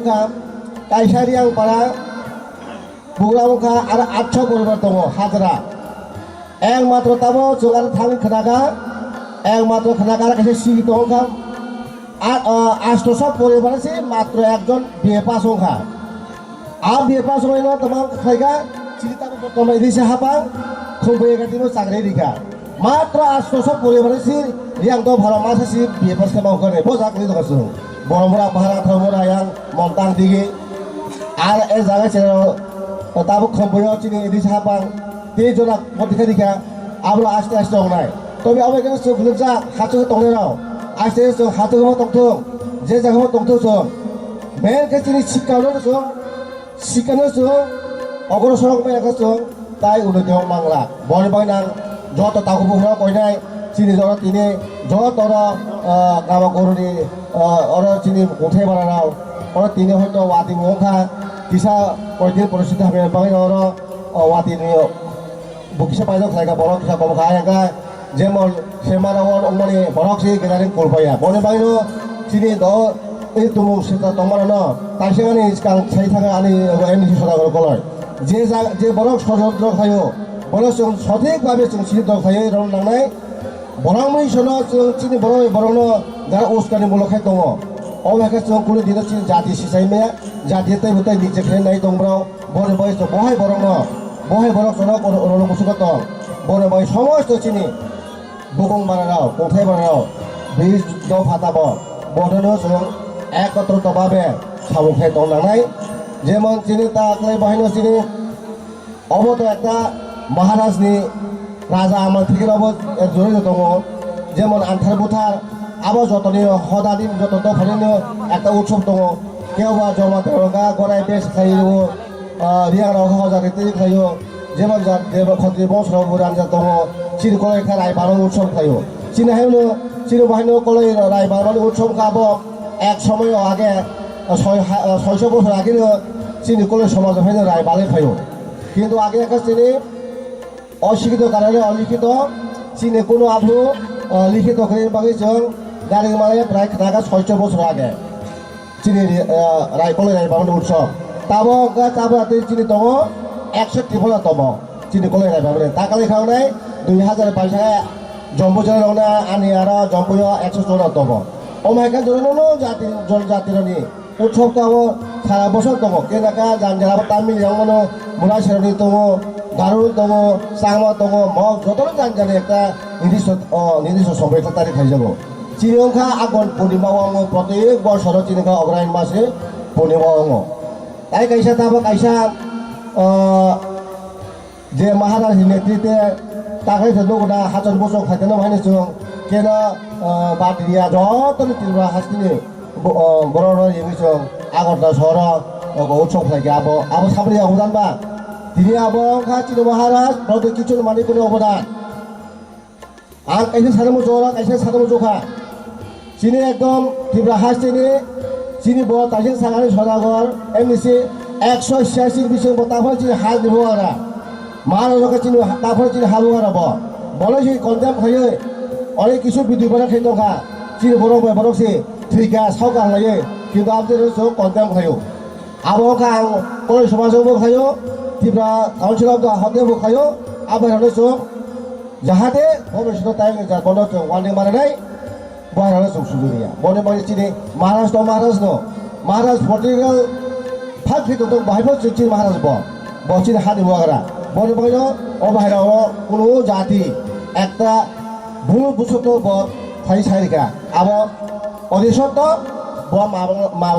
कायसा रियां पारा बुग्रामुखा आरो 800 परिबार दङ हाजरा एकमात्र ताबो जों आरो थाङि खोनागा एकमात्र खोनागा कायसा सिगि दङ আর 800 পরিবার আছে মাত্র একজন বিএ পাস সংখ্যা আর বিএ পাস হইল তোমার খাইগা চিন্তা বর্তমানে দিছে হাপা খুবই গাতিনো চাকরি দিকা মাত্র 800 পরিবার আছে রিয়াং তো ভালো মাছ আছে বিএ পাস কামাও করে বজাকলি দকাছ বড়মরা ভাড়া থামরা ইয়াং মন্তাং দিগে আর এই জায়গা ছেড়ে তাবো খুবই চিনি দিছে হাপা তে জনা পরীক্ষা দিকা আবলো আস্তে আস্তে অংনাই তবে আবার কেন সুখলুক যা হাতে তংনে নাও आस्ते जों हाथोगो दंथों जे जायगायाव दंथों जों बे गेजेरनि सिखानो जों अग्रसर बायगा जों ताय उन्नतियाव मांला बने बायनां जत ताखौ बुहरा कयनाय चिनि जरा तिनि जत अरा गाबा गरुनि अरा चिनि गथाय बारानाव अरा तिनि हयतो वाति मुखा दिसा कयदिन परिस्थिति हाबे बाय अरा वातिनि बुकिसा पाइदो खायगा बर किसा कम खायगा जेमन सेमारावन उमनि बरकसि गेदारिं कलपाया बने बायनो चिनि द এই তুমুল সেটা তোমার ন তাই সেখানে সেই থাকে আনি এমনি সদাগর কলয় যে বড় ষড়যন্ত্র খাইও বড় সঠিকভাবে সিদ্ধ খাইও রং নাंनाय বরং মহিষনো চিনি বরং যারা উস্কানিমূলক খাই দङ अबेखा जों कुनु दिना चिनि जाति सिसाइमे जाति तै बतै निजे खेल नाय दंब्राव बरे बय तो बहाय बरं जनो रनो कुसुका दं बरे बय समस्त चिनि बुगं बाराव गंथाय बाराव बे द फाताब बदनो जों एकत्रताभाबे साबुखाय दं नांनाय जेमन चिनि ताक्लाय बाहायनो चिनि अबतो एकटा महाराजनि राजा आमाल थिगेरावबो जरै दङ जेमन आन्थार बुथार আবার যতদিন সদাদিন যত দফাদিন একটা উৎসব দङ কেউবা জমা দেওয়া গড়াই বেশ খাইব রিয়ারাव হজারে তৈরি খাইও যেমন দেব ক্ষত্রিয় বংশরাव আনজাদ দङ চিনি কলাই খা রায় বারো উৎসব খাইও চিনি হাইনো চিনি বাহিনী কলাই রায় বারো উৎসব খাব এক সময় আগে 600 বছর আগে চিনি কলাই সমাজ হাইনো রায় বালে খাইও কিন্তু আগে একটা চিনি অশিক্ষিত কারণে অলিখিত চিনি কোনো আধু লিখিত করে বাকি जों গাড়ি মানে প্রায় ঢাকা 600 বছর আগে চিনি রায়কলে রায়বামনি উৎসব তাবো চিনি দङ 61 ফলা দङ চিনি কলে রায়বামনি তাকালে খাওনাय 2022 জম্বুজা রওনা আনি আর জম্বুয় 100 জন দङ অমাইকা জননো জাতি জনজাতিরনি উৎসব কাবো সারা বছর দङ কেনাকা জানজারা তামিল জামনো মুরা সেরনি দङ গারু দङ সাংমা দङ মগ যতন জানজানে একটা নির্দিষ্ট সময় তারিখ খাই যাব চিনিংখা আগুন পূর্ণিমা অঙ্গ প্রত্যেক বছর চিনিংখা অগ্রায়ণ মাসে পূর্ণিমা অঙ্গ তাই কাইসা তাবো কাইসা যে মহারাজের নেতৃত্বে তাকাই নগদা হাজার বছর খাইতেন মানে जों কেন বাটিয়া যতন ত্রিপুরা হাসিনি বড় जों আগরতলা শহর উৎসব খাই আবো সাবরি অবদান বা তিনি আবো চিনি মহারাজ প্রত্যেক কিছু মানিকুনি অবদান আর কাইসা সাদমু জরা কাইসা সাদমু জখা চিনি একদম ত্রিপুরা হাসিনি চিনি ব তাজিং সাগানি সদাগর এমনিসি 186 বিশং তারপর চিনি হাল দিব আর মহারাজকে চিনি তারপর চিনি হালু আর বলে সেই কন্টেম খাইয়ে অনেক কিছু বিদ্যুৎ খাই দখা চিনি বরংসি থ্রিকা সাউকা লাগে কিন্তু আপনাদের কন্টেম খাইও আবহাওয়া আং কলেজ সমাজবো খাইও ত্রিপুরা কাউন্সিলর হাতেবো খাইও আবার जाहाथे भविष्य टाइम बनो जों वार्निं मारिनाय बाहेराव जों सुजुरिया बने बने चिनि महाराज पलिटिकल फाइट फिट दं बाहायबो चिनि महाराज बचिनि हानि मुआगरा बने बने बाहेराव कोनो जाति একটা ভুল বুঝত थाई सारिका आबो अदिसत मा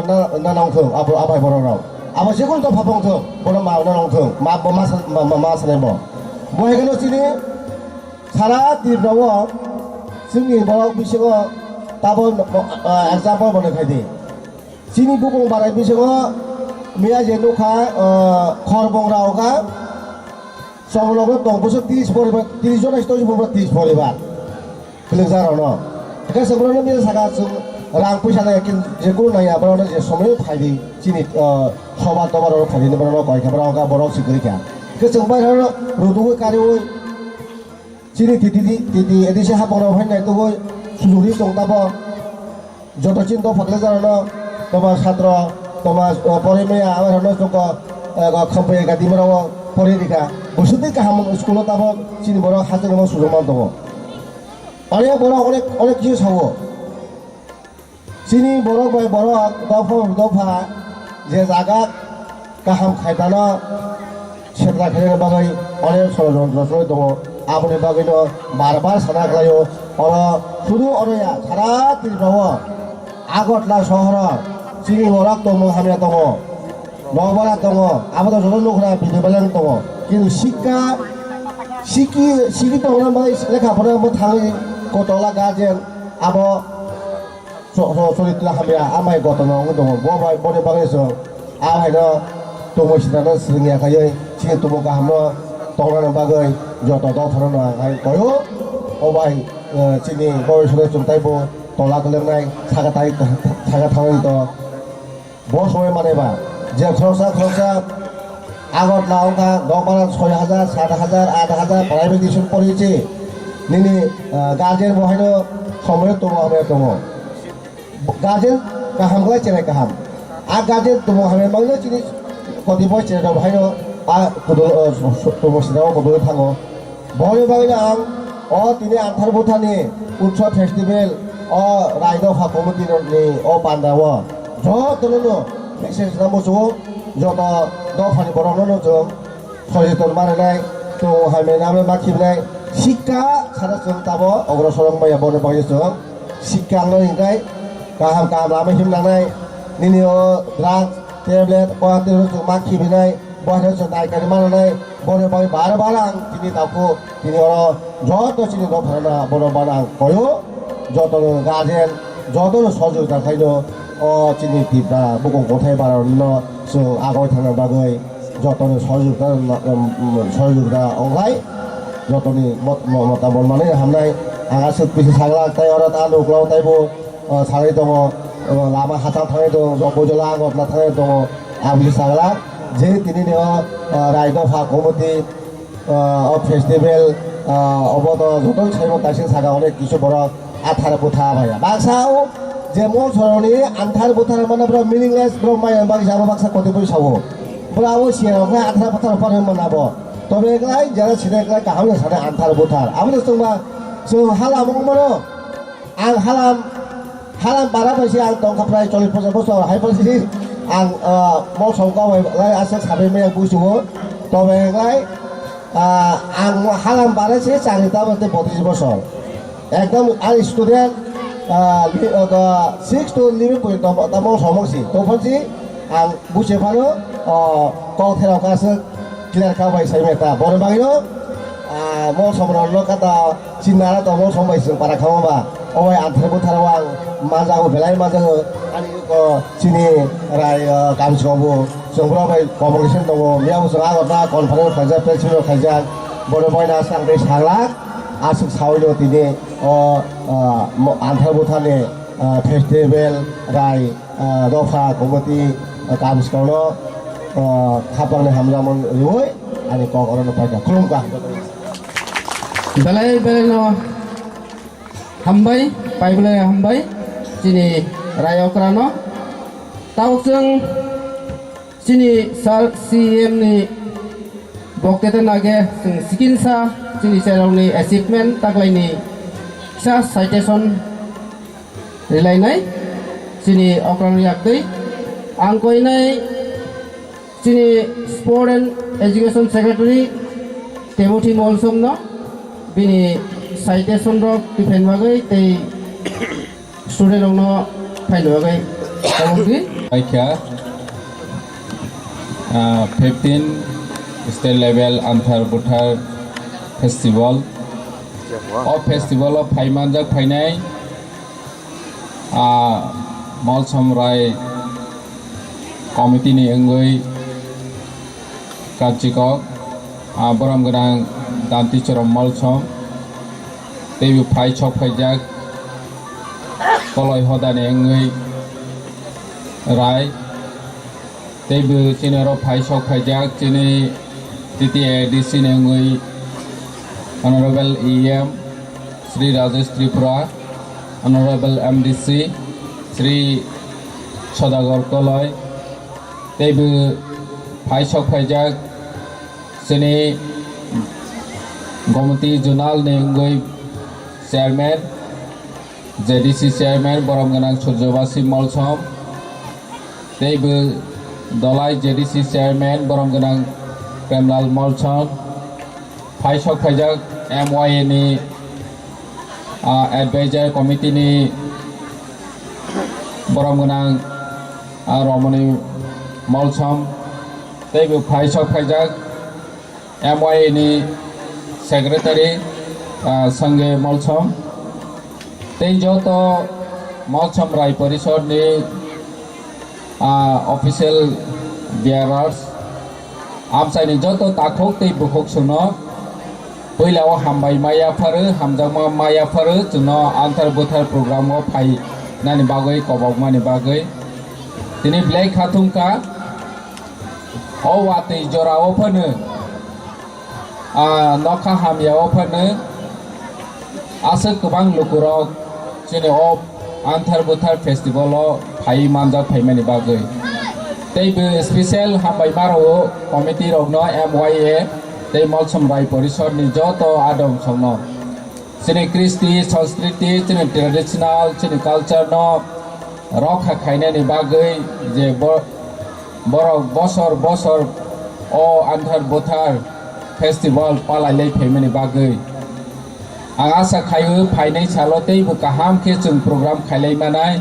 नांथों आबो आबाय बरराव आबो जेखुनु तो फाफंथों बनो मा नांथों मा सानायबो बहायगोनो चिनि सारा ত্রিপুরাও जोंनि बर' बिसोरो दाबो एग्जाम्पल बनायखायदि चिनि बुगं बाराय बिसोरो मिया जेनुखा खरबंग्रा अखा समलबो दं बोसोर 30 জন আসতো 30 পরিবার लोगजाराव न एका सगळ्यांना मी सागा रां पैसा नाय जेको नाया बरनो जे समय फायदि चिनि सभा दबार फायदिनि बरनो कयखाबरा अखा बर' सिगरिका के जों बायराव रुदुगो कारियो চিনি তিতি এদিকে হাপন ভাইনাই তো সুজুরি দংতাবো যত চিন্তা ফাকলে জানো তোমার ছাত্র তোমার পরে মেয়ে আমার হলো তোকে খম্পে গাদি মারাও পরে দিকা বসুতে কাহাম স্কুলত তাবো চিনি বড় হাতে নেব সুযোগ মান দব অনেক বড় অনেক কিছু সাবো চিনি বড় দফা যে জায়গা কাহাম খাইতানো সেটা খেলে বাগাই অনেক ষড়যন্ত্র দङ आबोनि बागैनो बार साना खालायो शुरु अरया सारा ত্রিপুরাও আগরতলা শহর চিনি বরাক दङ हामिया दङ नबारा दङ आबाद जन नखरा बिदिबालां दङ কিন্তু শিক্ষিত লেখাপড়া थाङै गथ'ला गार्जेन आबो चरित्र हामिया आमाय गथ'नो दङ बने बागैसो आहायनो दङसिनानो सिङियाखायै चिनि तुमु गाहामनो तंनानै बागै যত দফানো আই কয়ো অবাই চিনি বয়সরে চুমতাইবো তলা গলেনাই সাগা থাঙै তো বসময় মানেবা যে খরচা আগরতলা অঙ্কা দবারা 6000 7000 8000 প্রাইভেট টিউশন পড়িয়েছে নিনি গার্জেন বহাইনো সময় তো আমি তো গার্জেন गाहामखौलाय चेनाय गाहाम आरो गार्जेन दङ हामनाय माने दिनै कतिपय चेनाव बाहायनो दमसिनाव गदों थाङो बहरै बागैनो आं दिनै आन्थार भुटाननि उत्सव फेस्टिभेल रायदफा कमिटिनि बान्दाव जतनो मेसेज नांगौ जत दफानि बर'नो जों सचेतन बानायनाय तो हायमेनाबो माखिनाय शिक्षा सारा जों दाबो अग्रसर माया बनो बायो जों शिक्षा नोंनिफ्राय गाहाम गाहाम लामा हिमलांनाय निनियो ड्राग टेब्लेट बाहादुर जों माखिनाय बाहादुर जों नायगारि मानाय बनो बायो बार बार आं दिनै दाखौ दिनै जत सिनि दफाना बनो बार आं कयो जतनो गार्जेन जतनो सहयोग जाखायनो दिनै दिब्रा बुगं गथाय बारनो जों आगाव थांनो बागै जतनो सहयोग अंलाय जतनि मतामत माने हामनाय आंहा सोरबिसे साग्ला ताय ता लुग्लाव तायबो सानै दङ लामा हाथाव थांनाय दं जगजला गदला थांनाय दङ आबुलि साग्ला जे दिनै रायदफा कमिटि फेस्टिभेल अबद जतन साइब दासिम सागा अनेक किसु बर' आथार बुथा भाया बाक्साव जे मल सरनि आन्थार बुथार माने ब्र मिनिंलेस ब्र माय बाक्सा बाक्सा कतिपय सावो ब्रावो सियाव आन्थार बुथार पर मोनाबो तबे ग्लाय जरा सिनायग्लाय गाहामनो साने आन्थार बुथार आबो जोंबा जों हालाम मनो आं हालाम बारा फैसे आं दंखाफ्राय 40 बोसोर हायफोरसि आं मल संगावलाय आसे साबे मे बुजुवो तबे ग्लाय आं हालाम बारासे चारिता बते 32 बोसोर एकदम आं स्टुडेन्ट 6 to 11 point मल समसि तफनसि आं बुसेफानो कलथेराव गासो क्लियर खाबाय साइमेता बर बागिनो मल समरनो काता चिनारा त मल समबायसो पारा खामाबा अय आन्थार बुथाराव आं माजागो बेलाय माजागो आनि चिनि राय गामसगावबो जोंब्रा बाय कमिउनिकेशन दङ बेयाव जों आगरना कनफारेन्स खाजा प्रेसिडेन्ट खाजा बर बायना सांदे सागला आसुक सावैनो दिनै आन्थार भुटाननि फेस्टिभेल राय दफा कमिटि गामसगावनो खापांनि हामजामोन रिवै आनि ककरनो फायदा खुलुमगा बेलाय बेलायनो हामबाय पाइबलाय हामबाय दिनै रायकरानो तावजों दिनै सार CM नि बक्तेते नागे जों सिकिनसा दिनै जेरावनि एचिभमेन्ट ताग्लायनि फिसा साइटेसन रिलायनाय दिनै अक्रानि आगदै आं कयनाय दिनै स्पर्ट एन्ड एजुकेशन सेक्रेटारि टेमोथी मलसमनो बिनि साइटेसन रक डिफेन्ड बागै तै स्टुडेन्टनो फाइन बागै कमि आइखा 15 स्टेट लेवल आन्थार बुथार फेस्टिवल फेस्टिवल फाइमानजाक फाइनाय मलसम राय कमिटिनि अंगै काचिकक बरम गोनां दान्तिचरम मलसम तेबो फाइ छक फाइजाक कलय हदानि अंगै राय तेबो चिनेरो फाइ छक फाइजाक चिनि TTADC नि अंगै Honorable EM Sri Rajesh Tripura Honorable MDC Sri Sodagar Koloi तेबो फाइ छक फाइजाक चिनि गमती जुनाल ने अंगै चेयरमैन JDC चेयरमैन बरम गोनां सूर्यबासी मलसम तेबो दलाय JDC चेयरमैन बरम गोनां प्रेमलाल मलसम फाइ छक फाइजाक MYA नि एडवाइजर कमिटि नि बरम गोनां रमणी मलसम तेबो फाइ छक फाइजाक MYA नि सेक्रेटारि संगे मलसम तेई जत मलसम राय परिषद नि ऑफिशियल बियारार्स आमसाइनि जत ताखोक तै बुखोक सुनो पहिलाव हामबाय मायाफार हामजामा मायाफार जुनो आन्थार बुथार प्रोग्राम फाइ नानि बागै कबागमानि बागै दिनै ब्लेक खाथुमका वातै जराव फनो नखा हामियाव फनो आसो गोबां लुकुरक जेने आन्थार बुथार फेस्टिवल फाइ मानजाब फाइमानि बागै तैबो स्पेशल हामबाय मारो कमिटि रगनो MYA तै मलसम राय परिषद नि जत आदम संनो चिनि कृष्टि संस्कृति चिनि ट्रेडिशनल चिनि कल्चर न रखा खाइनानि बागै जे बरक बसर बसर अ आन्थार बोथार फेस्टिवल पालायलै फैमानि बागै आं आसा खायो फाइनाय सालतैबो गाहाम के जों प्रग्राम खाइलाय मानाय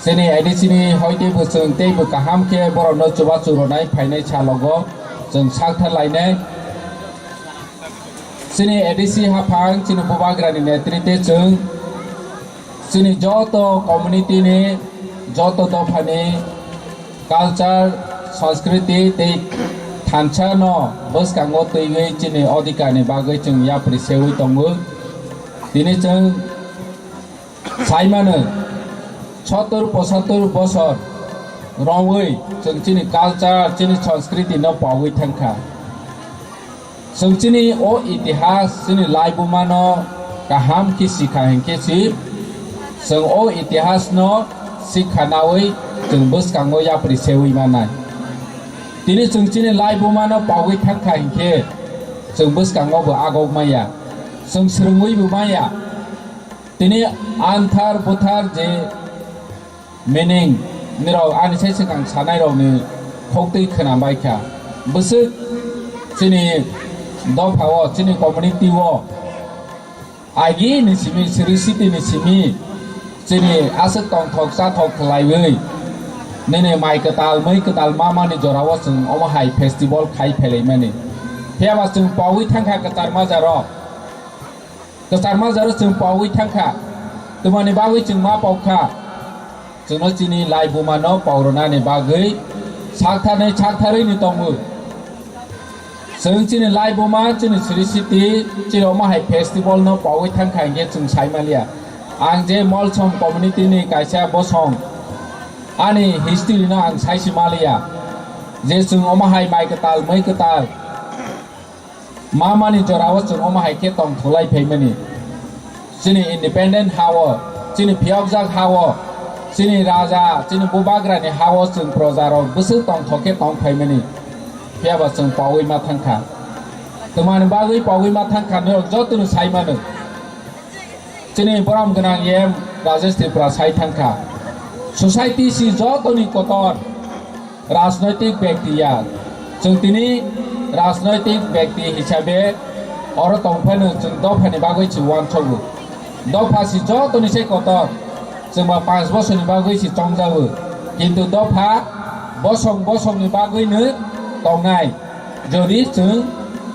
जोंनि एडिसिनि हयतेबो जों तैबो गाहाम के बरनो चुबा चुरनाय फाइनाय सालगो जों सागथार लायनाय जोंनि एडिसि हाफां जोंनि बबाग्रानि नेतृत्वे जोंनि जत कम्युनिटिनि जत दफानि कल्चर संस्कृति तै थानसा न बसकांगो तैगै जोंनि अधिकारनि बागै जों याफ्रि सेवै दङो दिनै जों साइमानो 70-75 बसर रङै जों जोंनि कालचार जोंनि संस्कृति न पावै थांखा जों जोंनि अ इतिहास जोंनि लाइबुमा न गाहाम कि सिखा हेंखे सिप जों अ इतिहास न सिखानावै जों बसकांगो याफ्रि सेवै मानाय दिनै जों जोंनि लाइबुमा न पावै थांखा हेंखे जों बसकांगोबो आगौ माया जों सोलोंवैबो माया दिनै आन्थार बोथार जे meaning niro ani sai sekang sanai rok ni khoktai khonambai kha busuk chini dophawo chini community wo agi ni simi city ni simi chini asuk tong thok sa thok khlaiwei nene mai katal mama ni jorawo chung omo hai festival khai phelai mani pheba chung pawi thangkha katar majaro chung pawi thangkha tumani bawi chung ma paukha जोंनो चिनि लाइबुमा न पावरनानि बागै सागथारै नि दङो जों चिनि लाइबुमा चिनि Shri city Cheraw माहाय festival न पावै थांखा इंगे जों साइमालिया आं जे मलसम कम्युनिटि नि कायसा बसं आनि हिस्ट्री न आं साइसिमालिया जे जों अमाहाय माइकताल मैकताल मामानि जराव जों अमाहाय के तंग थलाय फैमानि चिनि इंडिपेंडेंट हावो चिनि फियावजाक हावो चिनि राजा चिनि बुबाग्रानि हावो जों प्रजाराव गोसो तंग थके तंग फैमानि फेबा जों पावै मा थांखा तमानि बागै पावै मा थांखा न जतनु साइमानो चिनि बराम गोनां एम राजेश त्रिपुरा साइ थांखा सोसाइटी सि जतनि कतर राजनैतिक व्यक्तिया जों दिनै राजनैतिक व्यक्ति हिसाबै अर तंफानो जों दफानि बागै चिवान छगु दफासि जतनि से कतर जोंबा 5 बोसोरनि बागैसो तंजावो किन्तु दफा बसंनि बागैनो तंनाय जदि जों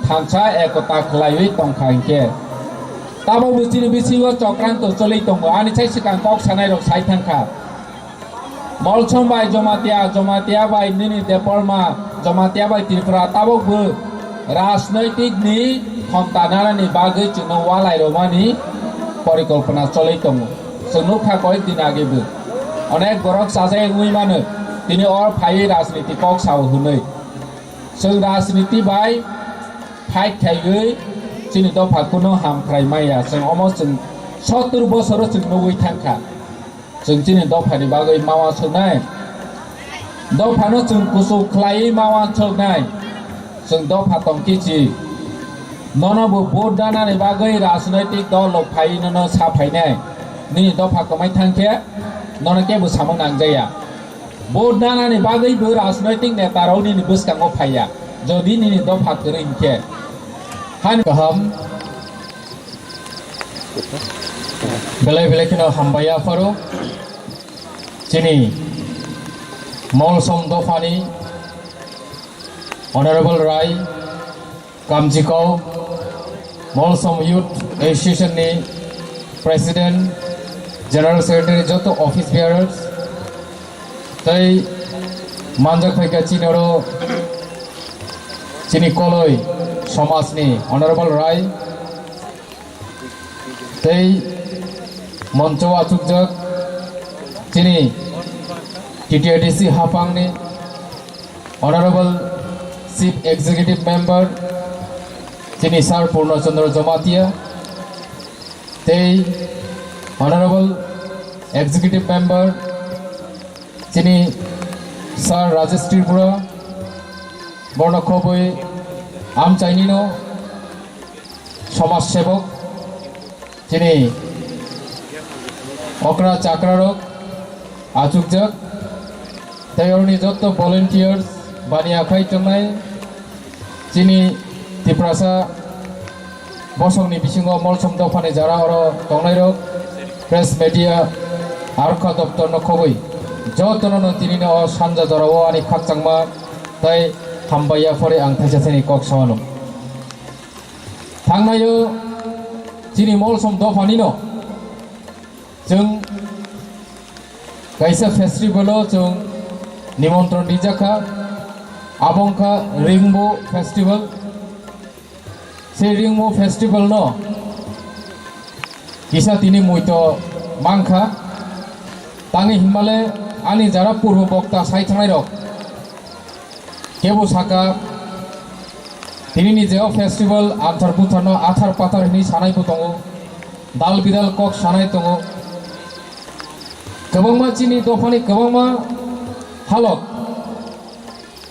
थानसा एकता खलायै तंखांके ताबो बुजिनो बिसिव चक्रान्त चलै दङ आनि साइ सिगां कक सानाय रक साइ थांखा मलसम बाय जमातिया बाय निनि देपरमा जमातिया बाय त्रिपुरा ताबोबो राजनैतिक नि खमतानानि बागै जों वालाय रमानि परिकल्पना चलै दङ जों खा कय दिन आगेबो अनेक गरक साजाय मुइ मानो दिनै अर फायै राजनीति कक साव हुनै जों राजनीति बाय फाइट थाइगै जोंनि दफाखौनो हामख्राय माया जों अमस जों 70 बोसोर जों नवै थांखा जों दिनै दफानि बागै मावा सोनाय दफानो जों गुसु ख्लायै मावा सोनाय जों दफा तंकिजि ननबो भोट दानानि बागै राजनैतिक दल फायैनो साफायनाय निनि दफा कमाय थांखे ननकेबो सामोन नांजाया भोट दानानि बागैबो राजनैतिक नेताराव निनि बसकांगो फाया जदि निनि दफा करिनखे हान गाहाम बेले खिनो हामबाया फारो चिनि मलसम दफानि ऑनरेबल राय कामजिकाव मलसम यूथ एसोसिएशन नि प्रेसिडेंट जनरल सेक्रेटरी जत ऑफिस बेयरर्स तै मानजक फैका चिनरो चिनि कलय समाजनि ऑनरेबल राय तै मंचो आचुकजक चिनि टीटीआईडीसी हाफांनि ऑनरेबल चीफ एग्जीक्यूटिव मेंबर चिनि सार पूर्णचंद्र जमातिया तै ऑनरेबल एग्जीक्यूटिव मेंबर যিনি স্যার রাজেশ ত্রিপুরা বর্ণক্ষবই আমচাইনিনো সমাজসেবক যিনি অকরা চাকরারক আচুকজাক তাইরনি যত ভলেন্টিয়ার্স বানি আখাই টंनाय যিনি ত্রিপুরাসা বসংনি বিসিङाव मलसम दफानि जारा अर टंनाय रक प्रेस मिडिया आरखा दप्तर नखबै जतननो तिनिनो सानजा जराव आनि खाकचांमा ताइ हामबाया फरे आं थाइसासानि कक सावानो थांनायो যিনি मलसम दफानिनो जों गाइसा फेस्टिवलो जों निमंत्रण दिजाखा आबंखा रेइनबो फेस्टिवल से रेइनबो फेस्टिवल न किसा तिनी मुइतो मांखा तांनि हिमाले आनि जारा पूर्व बक्ता साइथांनाय रक केबो साका तिनिनि जेव फेस्टिवल आथार बुथारनो आथार पाथार हिनि सानायबो दङ दाल बिदाल कक सानाय दङ गोबांमा चिनि दफानि गोबांमा हालत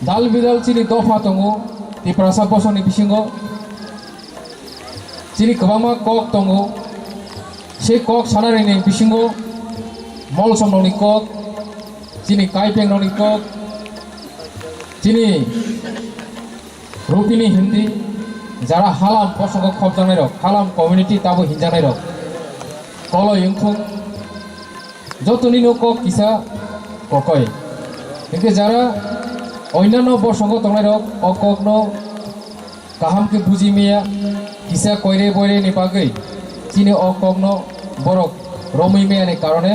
दाल बिदाल चिनि दफा दङ ত্রিপুরাসা बसंनि बिसिङाव चिनि गोबांमा कक दङ से कक सानायनि बिसिङाव मलसम ननि कक चिनि काइपें ननि कक चिनि रुपिनी हिंदी যারা হালাম প্রসঙ্গ খবজানাই রক হালাম কমিউনিটি তাবো হিনজানাই রক কল ইংথুং যতনি কক কিসা ককয় কিন্তু যারা অন্যান্য প্রসঙ্গ তংনাই রক অকগ্ন কাহামকে বুঝি মিয়া কিসা কয়রে বয়রে নিপাগৈ চিনি অকগ্ন বরক রমি মেয়ানি কারণে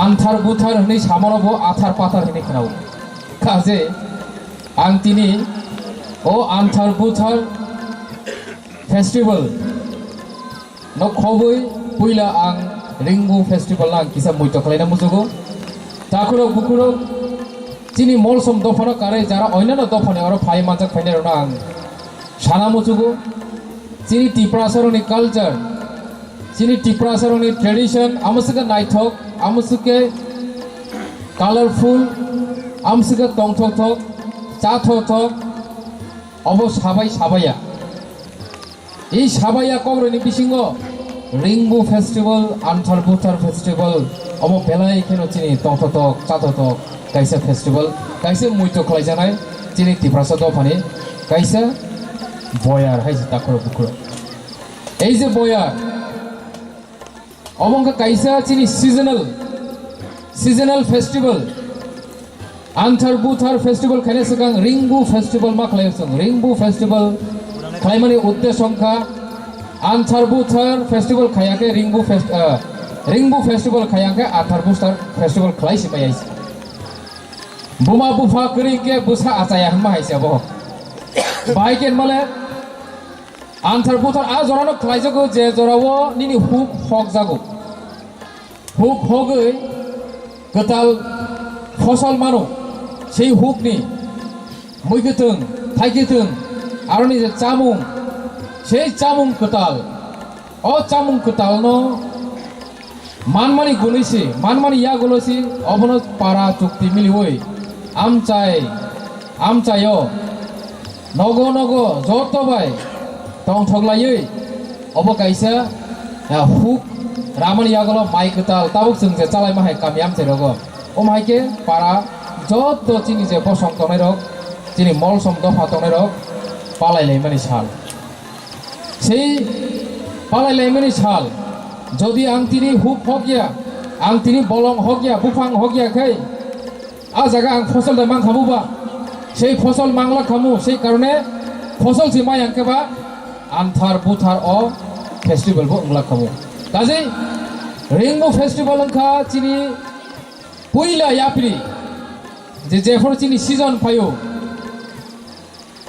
আন্থার বুথার হনি সামরবো আথার পাথার হনি খানাও কাজে आं तिनी ओ आन्थार बुथार फेस्टिवल न खबै पुइला आं रिंगबो फेस्टिवल आं किसा मुइतो खालायना मुजुगो ताखुरो बुकुरो चिनि मलसम दफानो कारे जारा अन्यान्य दफाने आरो फाइ मानजाक फाइने रना आं साना मुजुगो चिनि टिप्रासरनि कालचार चिनि टिप्रासरनि ट्रेडिशन आमुसुके नाइथक आमुसुके कालारफुल आमुसुके टंथक थक চাথক অব সাবাই সাবাইয়া এই সাবাইয়া কবরনি বিসিङ রিংবো फेस्टिवल आन्थार बुथार फेस्टिवल অব বেলাই কেন চিনি টংথক চাথক কাইসা फेस्टिवल কাইসা মুইতো খলাই জানাই চিনি ত্রিপুরাসা দফানি কাইসা বয়ার হাইছে তাকর বুকুর এই যে বয়ার অবঙ্কা কাইসা চিনি সিজনাল फेस्टिवल आन्थार बुथार फेस्टिवल खाने सिगां रिंगबो फेस्टिवल मा खालायसों रिंगबो फेस्टिवल खालायमानि उद्देश्यखा आन्थार बुथार फेस्टिवल खायाके रिंगबो फेस्टिवल खायाके आन्थार बुथार फेस्टिवल खालायसि मायाइस बुमा बुफा करिके बुसा आचाया हमा हाइसे बो बाइकेन माले आन्थार बुथार आ जरानो खालायजगो जे जरावो निनि हुक हक जागो हुक हगै गताल फसल मानो সেই হুকনি মুইগেতং থাইগেতং আরনি যে চামুং সেই চামুং কতাল অ চামুং কতাল ন মানমানি গুনিসি মানমানি ইয়া গুলোসি অবন পারা চুক্তি মিলি হই আমচায় নগ যত বাই টং ঠগলাयै অবকাইসা হুক রামানি ইয়া গুলো মাই কতাল তাবুক जों যে চালাই মাহাই কামি আমচাই রগ ও মাইকে পারা যত চিনি যে বসং তংনাই রক চিনি মলসম দফা তংনাই রক পালাইলাইমানি সাল সেই পালাইলাইমানি সাল যদি आं तिनी हुक हगिया आं तिनी बलं हगिया बुफां हगिया खाय आ जागा आं फसल दा मां खामुबा সেই फसल मांगला खामु সেই কারণে फसल সি মাই आंकेबा आन्थार बुथार अ फेस्टिवल बो उंगला खामु काजे रिंगबो फेस्टिवल अंखा चिनी पुइला याप्रि যে যেফর চিনি সিজন পাইও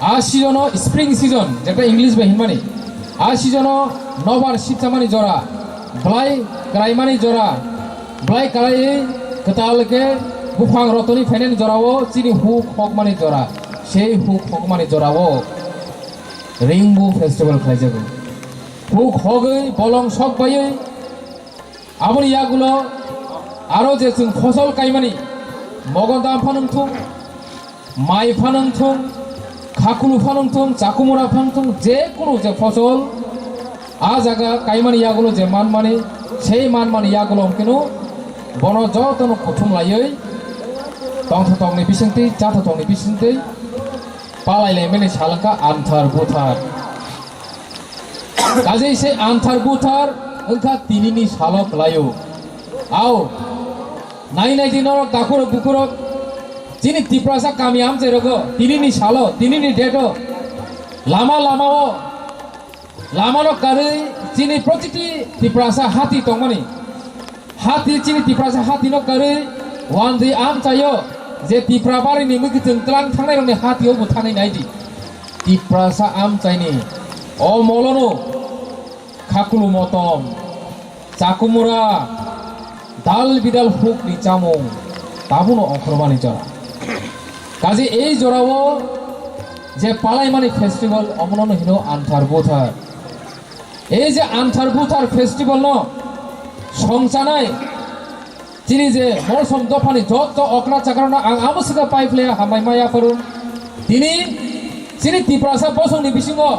আ সিজন স্প্রিং সিজন যেটা ইংলিশ বে হিমানি আ সিজন নবার শিবচামানি জরা ব্লাই ক্রাইমানি জরা ব্লাই কালাই কতালকে বুফাং রতনি ফাইনেন জরাও চিনি হুক হকমানি জরা সেই হুক হকমানি জরাও রিংবো फेस्टिवल খাইজাগো হুক হগৈ বলং সক বাইयै আমনি ইয়াগুলো আরো যে ফসল কাইমানি মগদাম ফানংথুং মাই ফানংথুং খাকুলু ফানংথুং চাকুমুরা ফানংথুং যে কোনো যে ফসল আ জায়গা কাইমানি ইয়াগুলো যে মানমানি সেই মানমানি ইয়াগুলো কিন্তু বন যতন কুথুম লাयै tong tongni bisingti jatuh tongni bisingti palai lemeni salangka antar butar kaji se antar butar engka tinini salok layu au nai nai dinorok dakurok bukurok jini tiprasa kami amce rogo tinini salo tinini deto lama lama o lama lo kari jini protiti tiprasa hati tongmani hati jini tiprasa hati no kari wandi amcayo যে টিপ্রাবারি Nimi king তলাং থাংনাই রংনি হাতিও বুথানাই নাইদি Tiprasa আম চাইনি অ মলনো খাকুলু মতম চাকুমুরা দাল বিদাল hook নি চামং তাবুনো অখরমানি জরা কাজে এই জরাও যে পালাইমানি festival অমননো Hino আন্থার বুথার এই যে আন্থার বুথার ফেস্টিভ্যাল ন সংসানাই Cini je molsom dopani jot okra cakarana ang amusika paiple hamai maya perun. Tini cini tiprasa bosong ni bisingo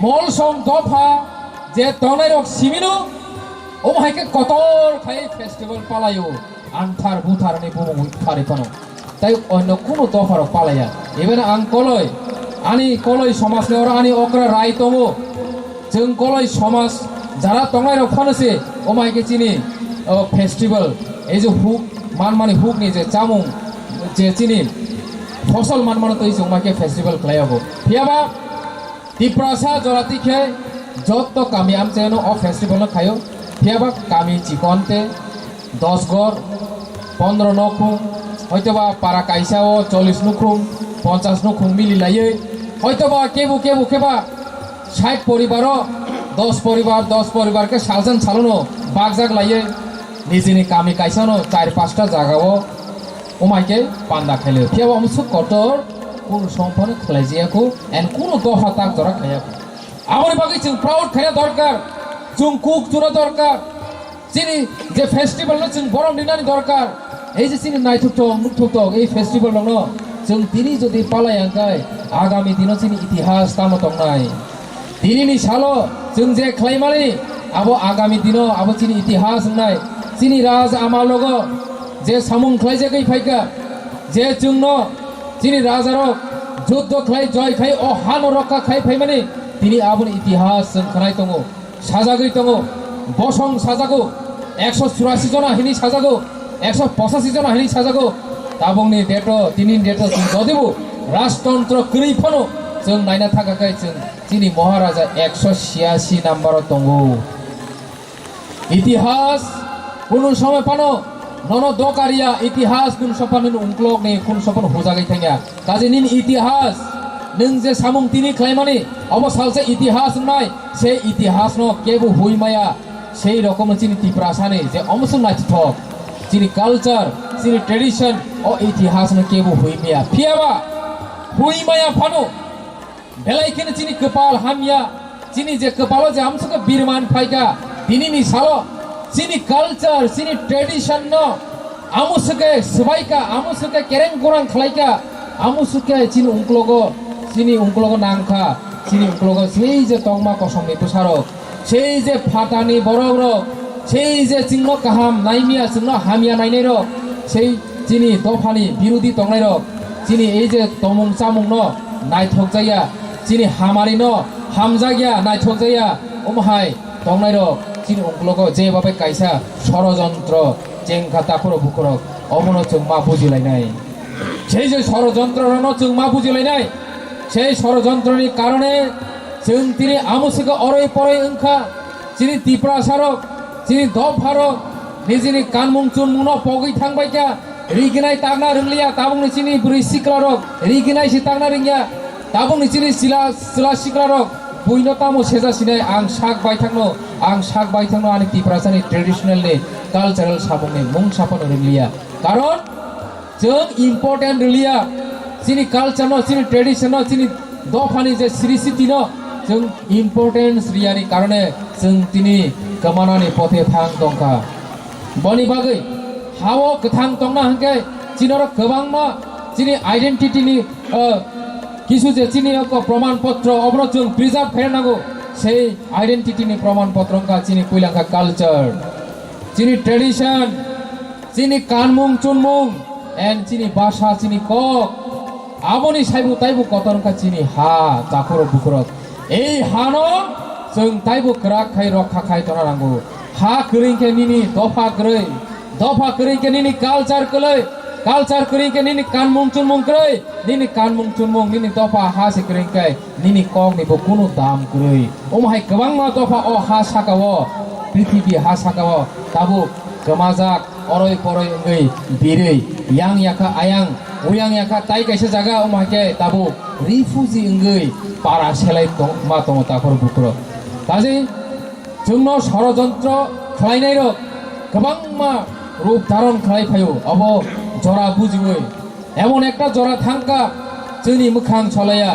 molsom dopa je tonai rok simino omahai ke kotor khai festival palayo antar buthar ni bumung thari pano. Tai onno kuno dopa rok palaya. Even ang koloi somas ne ora ani okra rai tongo jeng koloi somas jara tongai rok phanase omahai ke cini festival এই যে hook মানমানি hook নি যে চামুং যে চিনি ফসল মানমানো তো এই জমাকে festival খাইয়াবো ফিয়াবা Tiprasa জরাতি খে যত কামি আমছে নো অ ফেস্টিভ্যাল খাইও ফিয়াবা কামি চিকনতে 10 গড় 15 নখুম হয়তোবা পারা কাইসাও 40 নখুম 50 নখুম মিলি লাইয়ে হয়তোবা কেবু কেবা 60 পরিবারও 10 পরিবারকে সালজন সালনো বাগজাগ লাইয়ে নিজেনি কামি কাইসানো 4-5টা জায়গাও ওমাইকে পান্ডা খেলে ফিয়াবা আমসু কটর কোন সম্পন্ন খেলাইজিয়াকো এন্ড কোন দফা তাক জরা খাইয়াকো আমার বাকি जों প্রাউড খাইয়া দরকার जों কুক জুরা দরকার চিনি যে ফেস্টিভ্যাল जों বরম দিনানি দরকার এই যে চিনি নাইথুক মুথুক এই ফেস্টিভ্যাল ন जों তিনি যদি পালায়াঙ্কাই আগামী দিন চিনি ইতিহাস তামতং নাই দিনিনি সালো जों যে খাইমালি আবো আগামী দিন আবো চিনি ইতিহাস নাই চিনি রাজ আমার লগ যে সামুং খাইজাগৈ ফাইকা যে जोंन চিনি রাজারক যুদ্ধ খাই জয় খাই ও হান রক্ষা খাই ফাইমানি তিনি আবুন ইতিহাস जों খানাই দङ সাজাগৈ দङ বসং সাজাগো 184 জন হিনি সাজাগো 185 জন হিনি সাজাগো তাবংনি ডেট তিনি ডেট যদিবো রাজতন্ত্র কৃই ফনো जों नायना थाखाय जों চিনি মহারাজা 186 নাম্বার দङ ইতিহাস কোন সময় পানো নন দকারিয়া ইতিহাস কোন সপানিন উংক্লক নে কোন সপন হোজাগৈ থাঙ্গা কাজে নিন ইতিহাস নং যে সামুং তিনি খাইমানি অবসালসে ইতিহাস নাই সেই ইতিহাস ন কেবু হুইমায়া সেই রকম চিনি তিপ্রাসানে যে অমসং নাইথক চিনি কালচার চিনি ট্রেডিশন ও ইতিহাস ন কেবু হুইমায়া ফিয়াবা হুইমায়া ফানো বেলাইকেন চিনি কপাল হামিয়া চিনি যে কপাল যে আমসকে বীরমান ফাইকা দিনিনি সালো চিনি কালচার চিনি ট্রেডিশন ন আমসকে সবাইকা আমসকে কেরেং কোরাং খালাইকা আমসকে চিনি উংক্লগ নাংখা চিনি উংক্লগ সেই যে তংমা কসমনি প্রসারক সেই যে ফাটানি বরং রক সেই যে চিহ্ন কাহাম নাইমিয়া চিহ্ন হামিয়া নাইনাই রক সেই চিনি দফানি বিরোধী তংনাই রক চিনি এই যে তমুং চামুং ন নাইথক যাইয়া চিনি হামারি ন হামজাগিয়া নাইথক যাইয়া ওমহাই তংনাই রক চিনি উংক্লগ যেভাবে কাইসা ষড়যন্ত্র চেংখা তাখর বুখরক অমন जों मा বুঝিলাইনাই সেই যে ষড়যন্ত্র जों मा বুঝিলাইনাই সেই ষড়যন্ত্রনি কারণে जों তিনি আমসকে অরই পরই ওংখা চিনি তিপ্রাসারক চিনি দফারক নিজেনি কানমুং চুনমুং ন পগৈ থাংবাইকা রিগিনাই তাগনা রংলিয়া তাবুংনি চিনি বুড়ি সিকলারক রিগিনাই সি তাগনা রিংয়া তাবুংनि চিনি सिला सिकलारक बुइनतामो सेजासिनाय आं साग बायथांनो आनि तिप्रासानि ट्रेडिशनेलनि कालचारेल साबुंनि मुं साफानो रोंलिया कारण जों इम्पोर्टेन्ट रोंलिया चिनि कालचार न चिनि ट्रेडिशन न चिनि दफानि जे सिरिसिटि न जों इम्पोर्टेन्स रियानि कारणे जों तिनि गोमानानि पथे थां दंखा बनि बागै हाव गोथां दंना हंके চিনর গোबांमा চিনি আইডেন্টিটিনি কিছু যে চিনি প্রমাণপত্র অবনো जों প্রিজার্ভ খাইনাंगौ সেই আইডেন্টিটিনি প্রমাণপত্রঙ্কা চিনি কুইলাঙ্কা কালচার চিনি ট্রেডিশন চিনি কানमुं चुनमुं एंड चिनी भाषा चिनी কক आबनि साइबु ताइबु कतनका चिनी हा जाखर बुखरक এই हानो जों ताइबु क्राक खाइ रखा खाइ तनांगौ हा करिंके निनि दफा करिंके निनि कालचार करिंके निनि कानमुं चुनमुं करै निनि कानमुं चुनमुं निनि दफा हा से करिंके निनि কক निबो कुनु दाम करै ओमहाय गोबांमा दफा अ हा साकाव पृथ्वी हा साकाव ताबु गोमाजाक अरय परय ओंगै बिरै yang yaka ayang uyang yaka tai kaisa jaga omake tabu refugee ओंगै पारा सेलाय दं मा दङ ताखर बुखर काजै जोंनो षড়যন্ত্র खालायनाय र गोबांमा रूप धारण खालायफायो अब जरा बुजिबै एमन एकटा जरा थांका जोंनि मोखां सलाया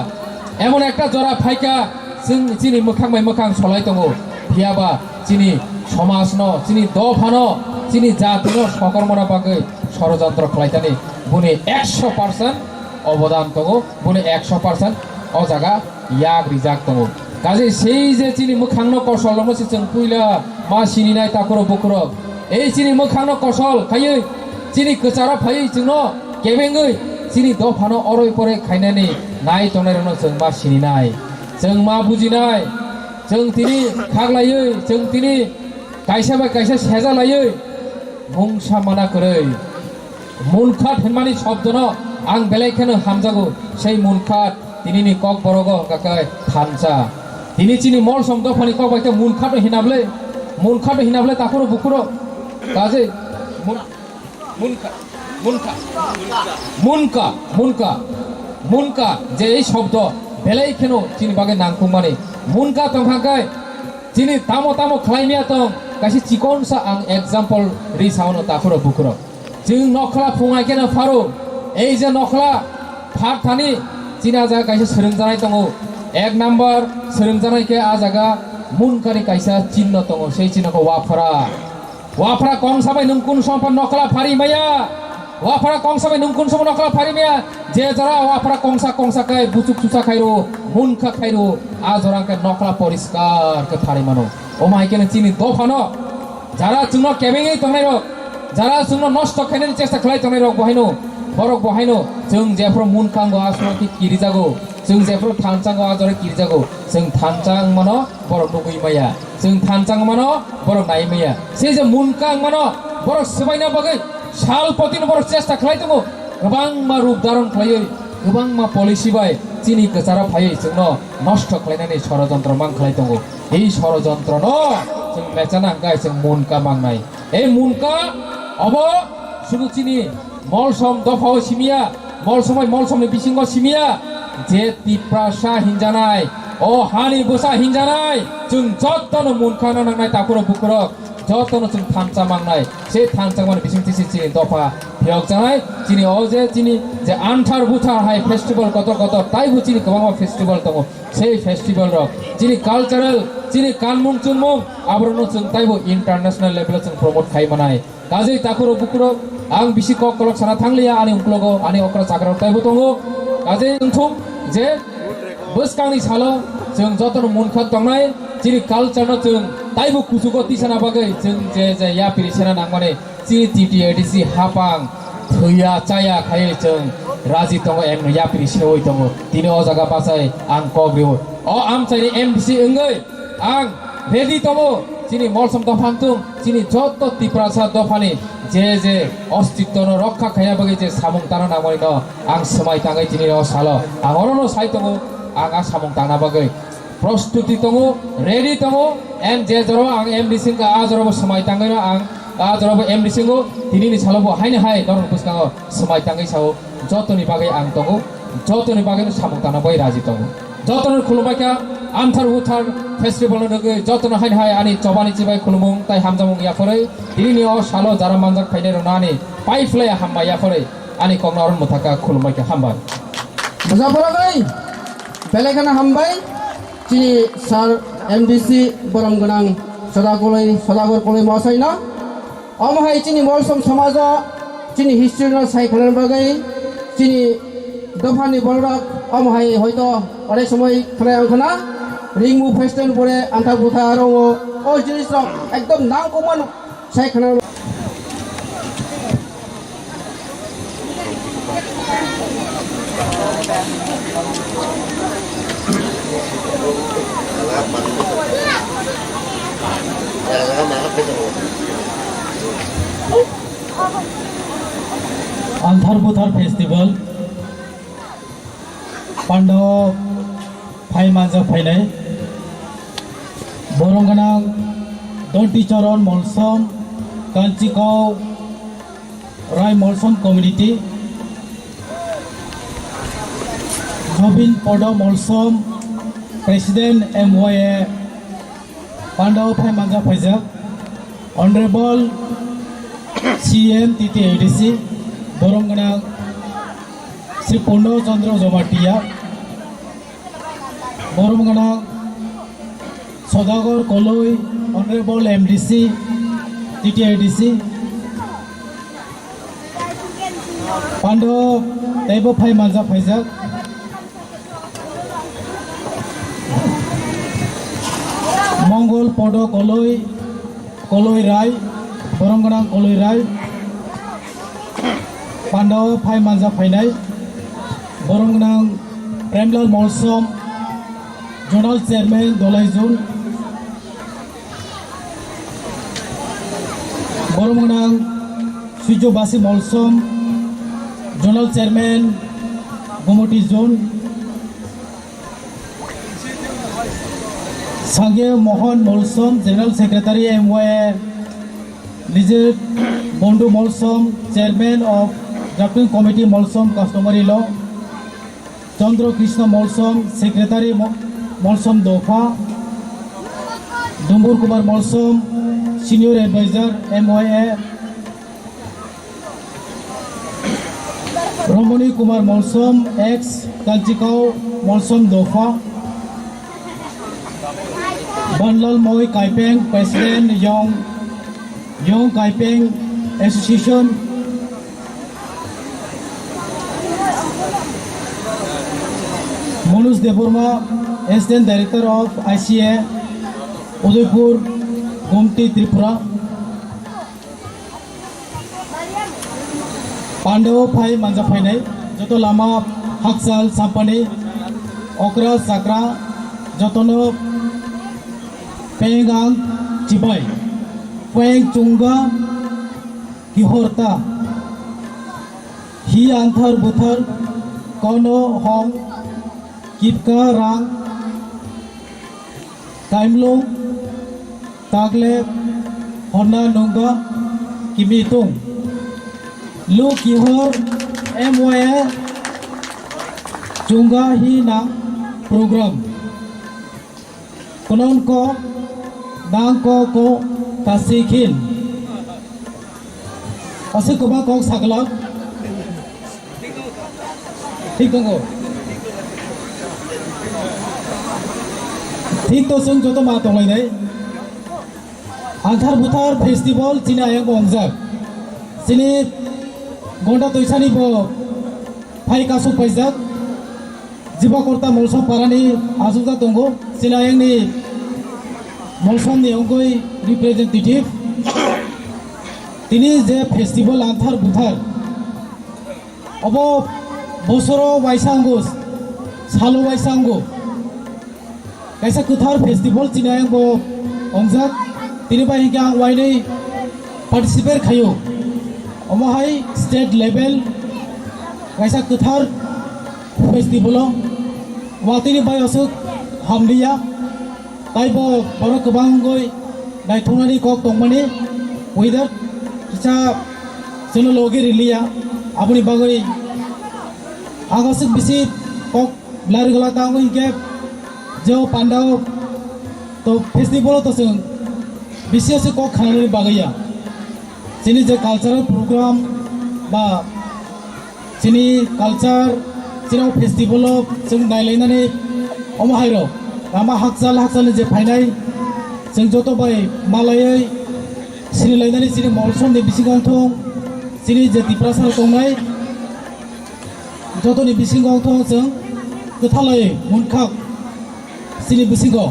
एमन एकटा जरा फायका जों जोंनि मोखां बाय मोखां सलाय दङ बियाबा जोंनि समाज न जोंनि दफानो जोंनि जातिनो सकर्मना बागै षড়যন্ত্র खालायतानि बुनि 100% अबदान दङ बुनि 100% अ जागा याग रिजाक दङ काजै सेई जे जोंनि मोखांनो कौशल मोनसे जों पुइला मा सिनिनाय ताखर बुखर এই চিনি মোখানো কৌশল খাইयै চিনি गोचारा फायै जोंनो केबेङै चिनी दफानो अरय परे खायनानै नाय तंनायनो जों मा सिनिनाय जों मा बुजिनाय जों तिनि खागलायै जों तिनि गायसा बा गायसा सेजा लायै मुंसा माना करै मुनखात होनमानि शब्दनो आं बेलायखेनो हामजागौ সেই मुनखात तिनिनि কক बरग काकाय थानसा तिनि चिनि मल सम दफानि কক बायते मुनखात हिनाबले ताखर बुखुरो काजै मुनका जे এই শব্দ बेलायखेनो चिनि बागै नांखुमानि मुनका तंखाखाय चिनि तामो खालायमिया तं कासे चिकनसा आं एग्जाम्पल रिसावनो ताखर बुखुरो जों नखला फुङायखेनो फारो এই যে नखला फारथानि चिना जा कासे सोलोंजानाय दङ एक नाम्बार सोलोंजानायखे आ जागा मुनकानि कायसा चिन्ह दङ সেই चिन्हखौ वाफरा कंसाबाय नोंकुन सम्पन नखला फारिमाया वाफरा कंसाबाय नोंकुन सम्पन नखला फारिमाया जे जरा वाफरा कंसा काय बुचुक सुसा खाइरो मुनखा खाइरो आ जरांके नखला परिष्कार के फारिमानो ओ माइकेन चिनि दफानो যারা जोंनो केबेङै तंनाय रक যারা जोंनो नष्ट खायनायनि चेष्टा खालाय तंनाय रक बहायनो जों जेफ्रो मुनखांगो आसरखि किरिजागो जों जेफ्रो थानचांगो आजरे किरिजागो जों थानचां मानो बर नुगैमाया जों थानचां मानो बर नायमाया से जे मुनखां मानो बर सबायना बागै सालपतिनो बर चेष्टा खालाय दङ गोबां मा रूप धारण खालायै गोबां मा पलिसि बाय चिनि गोचारा फायै जोंनो नष्ट खालायनानै षড়যন্ত্র मान खालाय दङ এই षড়যন্ত্র न जों मेचाना गाय जों मुनका मांनाय এই मुनका अब শুধু চিনি मलसम दफाव सिमिया मलसमनि बिसिङाव सिमिया जे तिप्रासा हिनजानाय अ हानि बोसा हिनजानाय जों जत्तनो मुनखानो नांनाय ताखर बुखर जत्तनो जों थानचा मांनाय से थानचा मान बिसिं तिसि चिनि दफा फियक जानाय चिनि अ जे आन्थार बुथार हाय फेस्टिवल कत ताइबो चिनि गोबां फेस्टिवल दङ সেই फेस्टिवल र चिनि कालचारेल चिनि कानमुं चुनमुं आबरनो जों ताइबो इन्टारनेशनल लेभेल जों प्रमोट खायमानाय काजै ताखर बुखर आं बिसि কক कलक साना थांलिया आनि उक्लगो आनि अक्रा जाग्रा ताइबो दङ काजै जोंथुम जे बोसकांनि सालो जों जतन मुनखा तंनाय चिनि कालचारनो जों ताइबो कुसुगो तिसाना बागै जों जे या पिरिसेना नांमाने चिनि टिटिएडिसि हापां थैया चाया खायै जों राजि दङ एम या पिरिसेवै दङ तिनि अ जागा बासाय आं कग्रिव अ आमचाइनि एमबिसि ओंगै आं रेडि दङ चिनि मलसम दफांतुं चिनि जत्त तिप्रासा दफानि जे अस्तित्वनो रक्षा खाया बागै जे सामुं ताना नांमानि न आं समाय ताङै दिनै अ सालो आं अरनो साइ दङ आं सामुं ताना बागै प्रस्तुति दङ रेडि दङ एम जे जरो आं एमबिसिं का आ जरो समाय ताङै न आं आ जरो एमबिसिंगो दिनैनि सालोबो हायनो हाय दरन पुस्काङो समाय ताङै साव जतनि बागै आं दङ जतनि बागै सामुं ताना बागै राजि दङ जतन खुलुमबायका आमथार उथार फेस्टिवल नगै जतन हाय हाय आनि चबानि चिबाय खुलुमुं ताइ हामजामुं याफोरै दिनैनि अ सालो जारा मानजाक फायनाय रनानि पाइफ्लाय हामबाय याफोरै आनि कग्नारन मुथाका खुलुमबायका हामबाय जाफोरागै बेलेखाना हामबाय चिनि सार एमडिसि बरम गोनां सदागर कलै महाशय न अमहाय चिनि मलसम समाज chini history no sai khanar bagai chini dofani bolrak amhai hoito অনেক সময় খানায় আনখানা রিংমু ফেস্টেন পরে আন্থা বুথা আরো ও জিনিস একদম নাম কমান সাই খানার आंधार बुधार फेस्टिवल पांडव फाइ मांजा फाइनाय बरंगानां दंटिचरण मलसम कांचिकाव राय मलसम कम्युनिटी जबिन पद मलसम प्रेसिडेंट MYA पांडव फाइ मांजा फाइजाक ऑनरेबल CM TTADC बरंगानां श्री पूर्ण चंद्र जमाटिया बरमगाना Sadagar Koloi honourable MDC TTADC पांडव तैब फाइ मांजा फाइजाक मंगल पद कलई राय बरमगाना कलई राय पांडव फाइ मांजा फाइनाय बरंगानां प्रेमलाल मलसम जोनल चेयरमैन दलाइजुन बरंगानां सुजबासी Malsom zonal chairman Gumti zone सांगे Mohan Malsom general secretary MYA निजे बंडू Malsom chairman of drafting committee Malsom customary law Chandra Krishna Malsom secretary Malsom दोफा Dumbur Kumar Malsom senior adviser MYA Ramani Kumar मलसम x कांचिकाव मलसम दोफा बनलाल मोई Kaipeng president Yong Kaipeng association Manoj Debbarma assistant director of ICA Udaipur Gomati Tripura पांडव फाइ मांजा फाइनाय जतो लामा हाकसाल सापानी अक्रा साकरा जतनो पेंगां चिबाय पेंग चुंगा हिहरता ही आंथार बुथार कोनो हम किपका रांग टाइमलों तागले हन्ना नोंगा किमितुं लु किहर MYA चुंगा ही ना प्रोग्राम कोनों को नांग को तासिखिन असे कबा कौक सागला ठीक दंगो ठीक तो जों जतो मा दंलायनाय आंधार बुथार फेस्टिवल चिनि आयं बंजाक चिनि गंडा तैसानि बो फाइ कासु फाइजाक जिबाकर्ता मलसम पारानि आजुजा दंगो चिनि आयंनि मलसमनि अंगै रिप्रेजेंटेटिभ तिनि जे फेस्टिवल आंधार बुथार अब बोसोरो वाइसांगो सालो वाइसांगो कैसा कुथार फेस्टिवल चिनायं बो अंजाक तिनि बाय हिगा वाइनै पार्टिसिपेट खायो अमहाय स्टेट लेवल कैसा कुथार फेस्टिवल वा तिनि बाय असुक हामदिया ताइबो बरो गोबांगै नायथंनानै कक दंमानि वेदार किसा जोंनो लगे रिलिया आबुनि बागै आगासुक बिसि कक लारिगला तांगो हिगे जो पांडव तो फेस्टिवल तो जों बिसियासो कक खानानै बागैया जोंनि जे कालचारेल प्रग्राम बा जोंनि कालचार जोंनाव फेस्टिवल जों नायलायनानै अमहायरो लामा हाकसाल जे फायनाय जों जत बाय मालायै सिनिलायनानै जोंनि मलसमनि बिसिगांथं sini je tiprasar tongnai jotoni bisingo thong जों गोथालै मुनखाक sini bisingo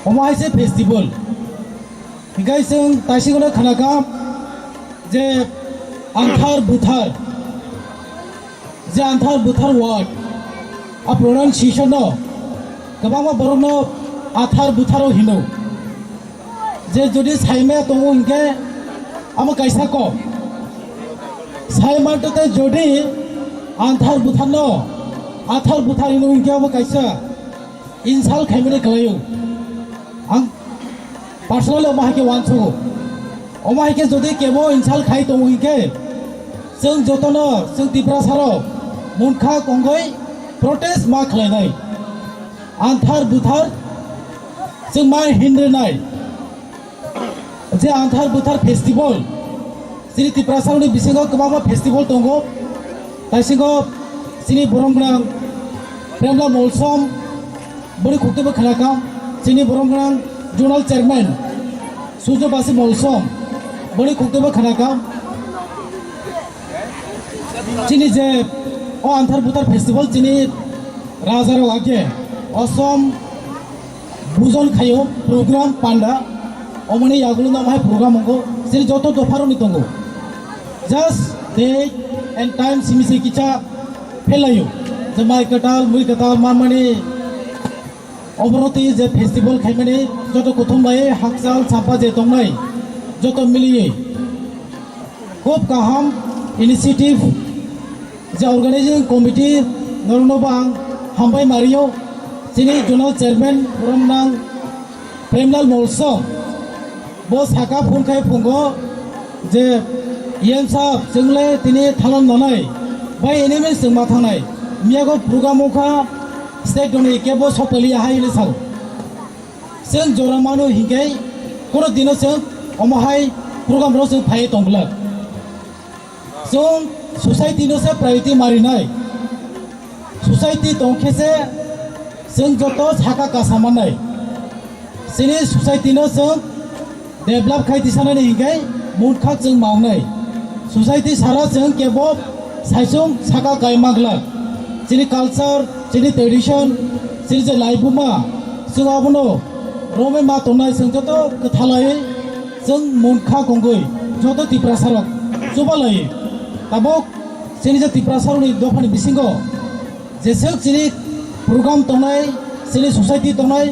अमाहायसे फेस्टिवल हिगाय जों ताइसिंगनो खानागा जे आंथार बुथार वार्ड आ प्रोनाउंसिएशन नो गोबां बरनो आथार बुथारो हिनो जे जुदि साइमे दङो हिंके आम काइसाको साइमानते जुदि आंथार बुथार हिनो हिंके आम काइसा इनसाल खाइमेने गलायो आं पार्सनली अमाहायके वानसो अमाहायके जुदि केबो इनसाल खाइ दङो हिंके जों जतनो जों तिप्रासारो मुनखा कंगै प्रोटेस्ट मा खालायनाय आंथार बुथार जों मा हिंद्रनाय जे आंथार बुथार फेस्टिवल सिनि तिप्रासारनि बिसिङाव गोबां फेस्टिवल दङ ताइसिङाव सिनि बरमगोनां प्रेमला मलसम बरि खुक्तबो खालाका सिनि बरमगोनां जोनाल चेयरमैन सुजबासि मलसम बरि खुक्तबो खालाका चिनी जे ओ आंथार बुथार फेस्टिवल चिनी राजाराव आगे असम बुजन खायो प्रोग्राम पांडा अमनि यागुलो नामाय प्रोग्राम अंगो सिनि जतो दफारो नि दंगो जस्ट डे एंड टाइम सिमिसे किचा फेलायो जे माय कटाल मुइ कटाल मामानि अबरति जे फेस्टिवल खाइमाने जतो कोथमबाय हाकसाल सापा जे दंनाय जतो मिलियै खूब गाहाम इनिशिएटिव जे अर्गानाइजिंग कमिटी नरनबां हामबाय मारियो सिनि जोनाल चेयरमैन बरमनां प्रेमलाल मलसम बो साका फुनखाय फुंगो जे इएम साहब जोंले तिनि थालन नानाय बाय एनिमेस जों माथानाय मियागो प्रोग्रामखा स्टेट दनि केबो सपलि हायले साल जों जरामानो हिंगाय कोनो दिनो जों अमाहाय प्रोग्राम रो जों फाय दंब्ला जों सोसाइटी नो से प्रायोरिटी मारिनाय सोसाइटी दंखेसे जों जतो साका कासामानाय सिनि सोसाइटी नो जों डेभलप खाय दिसानानै हिंगाय मुनखाक जों मावनाय सोसाइटी सारा जों केबो साइसुं साका गायमागला जोंनि कालचार जोंनि ट्रेडिशन जोंनि जे लाइफुमा जों आबनो रमे मा तनाय जों जत गोथालायै जों मुनखा गंगै जत तिप्रासारक जुबालायै ताबक जोंनि जे तिप्रासारनि दफानि बिसिंगो जेसेक जोंनि प्रोग्राम तनाय जोंनि सोसाइटी तनाय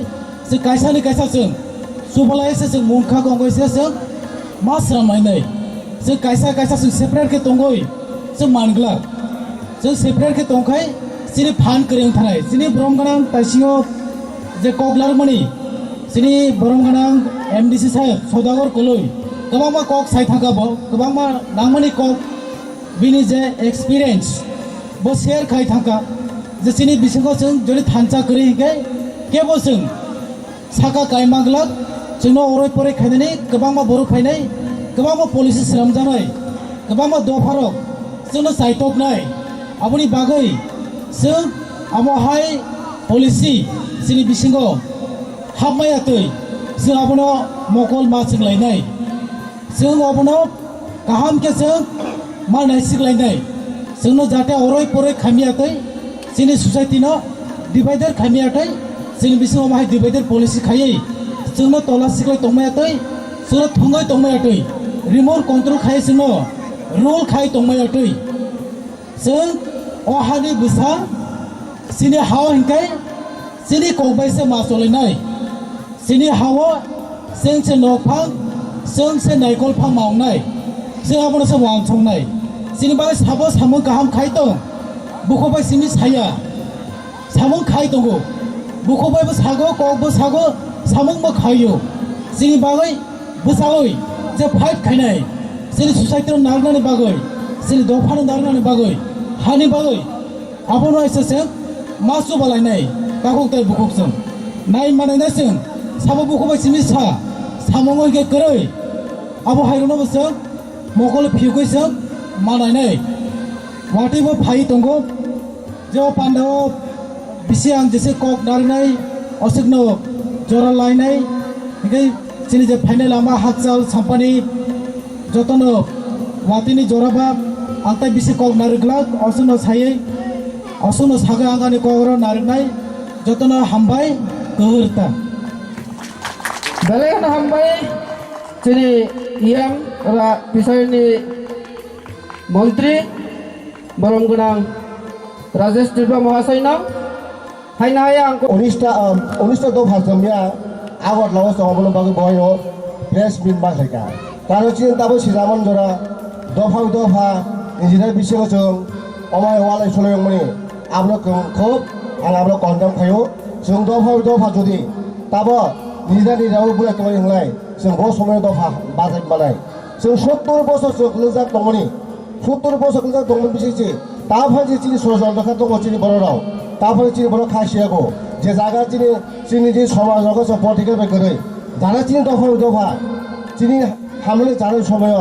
जों कायसानि कायसा जों जुबालायैसो जों मुनखा गंगैसो जों मा स्रामायनाय जों कायसा जों सेपारेट के दंगै जों मानग्ला जों सेपारेट के दंखाय जोंनि फान करें थानाय जोंनि बरमगोनां ताइसिङो जे ककलारमनि जोंनि बरमगोनां एमडीसी साहेब सदागर कलै गोबां कक साइ थांगाबो गोबां नांमनि कक बिनि जे एक्सपीरियंस बो शेयर खाय थांगा जे जोंनि बिसिङो जों जदि थानचा करै हिंगे केबो जों साका गायमागला जोंनो अराय परै खायनानै गोबां बर' फायनाय गोबां पलिसि स्रामजानाय गोबां दफारक जोंनो साइटकनाय आबनि बागै जों आमहाय पलिसि जोंनि बिसिङो हाबमायातै जों आबनो मकल मा सिंलायनाय जों आबनो गाहाम के जों मा नायसिगलायनाय जोंनो जाहाथे अराय परै खामियातै जोंनि सोसाइटिनो डिवाइडर खामियातै जोंनि बिसिङो माहाय डिवाइडर पलिसि खायै जोंनो तला सिगलाय तंमायातै जोंनो थंगाय तंमायातै रिमोट कंट्रोल खायै जोंनो रोल खाय तंमायातै जों अहानि बिसा सिनि हाव हिंखाय सिनि कबायसे मा सलायनाय सिनि हाव जों से नफां जों से नायकलफां मावनाय जों आबनो से वानसंनाय सिनि बागै साबो सामो गाहाम खाय दं बुखबाय सिनि साया सामो खाय दंगो बुखबायबो सागो ककबो सागो सामोंबो खायो जोंनि बागै बोसागै जे फाइट खायनाय जोंनि सोसाइटियाव नारनानै बागै जोंनि दफानो नारनानै बागै हानि बागै आबनो एसेसे मासु बालायनाय काकताय बुखकजों नाय मानायनायजों साबो बुखबाय सिनि सा सामोंगै के करै आबो हायरनो बसों मकल फिउगैजों मानायनाय वाटिबो फाइ दंगो जे पान्डाव बिसि आं जेसे कक नारनाय असिगनो जरा लायनाय हिंगाय जोंनि जे फाइनाल लामा हाकजाल साम्पानि जतनो watini joraba altai bisi kok nariklak osuno sayai osuno saga angani kogro nariknai jotono hambai gehurta Balayan hambai sini yang pisau ini Menteri Barom Gunang Rajesh Tirba Mahasayna Hai Nayang 19টা দফা জমিয়া আগত লাও সবল বাগে বয়নো প্রেস মিট বাখাইকা কারণ চিন তাবো সিজামান জরা দফা engineer বিশেষ जों অমায় ওয়ালাই সলয়মনি আবলো খুব আর আবলো কন্ডাম খায়ো जों দফা যদি তাবো নিজাও বুলে তোমায় হলাই जों ব সময় দফা বাজাই বানাই जों 70 বছর লোকজাক দমনি 70 বছর লোকজাক দমন বিশেষে তাফাজি চিনি সরজন্দখা দङ চিনি বড়রাও তারপরে চিনি বড় খাসিয়াগো যে জায়গা চিনি যে সমাজ রকম পলিটিক্যাল বেকারে যারা চিনি দফা চিনি হামলে জানার সময়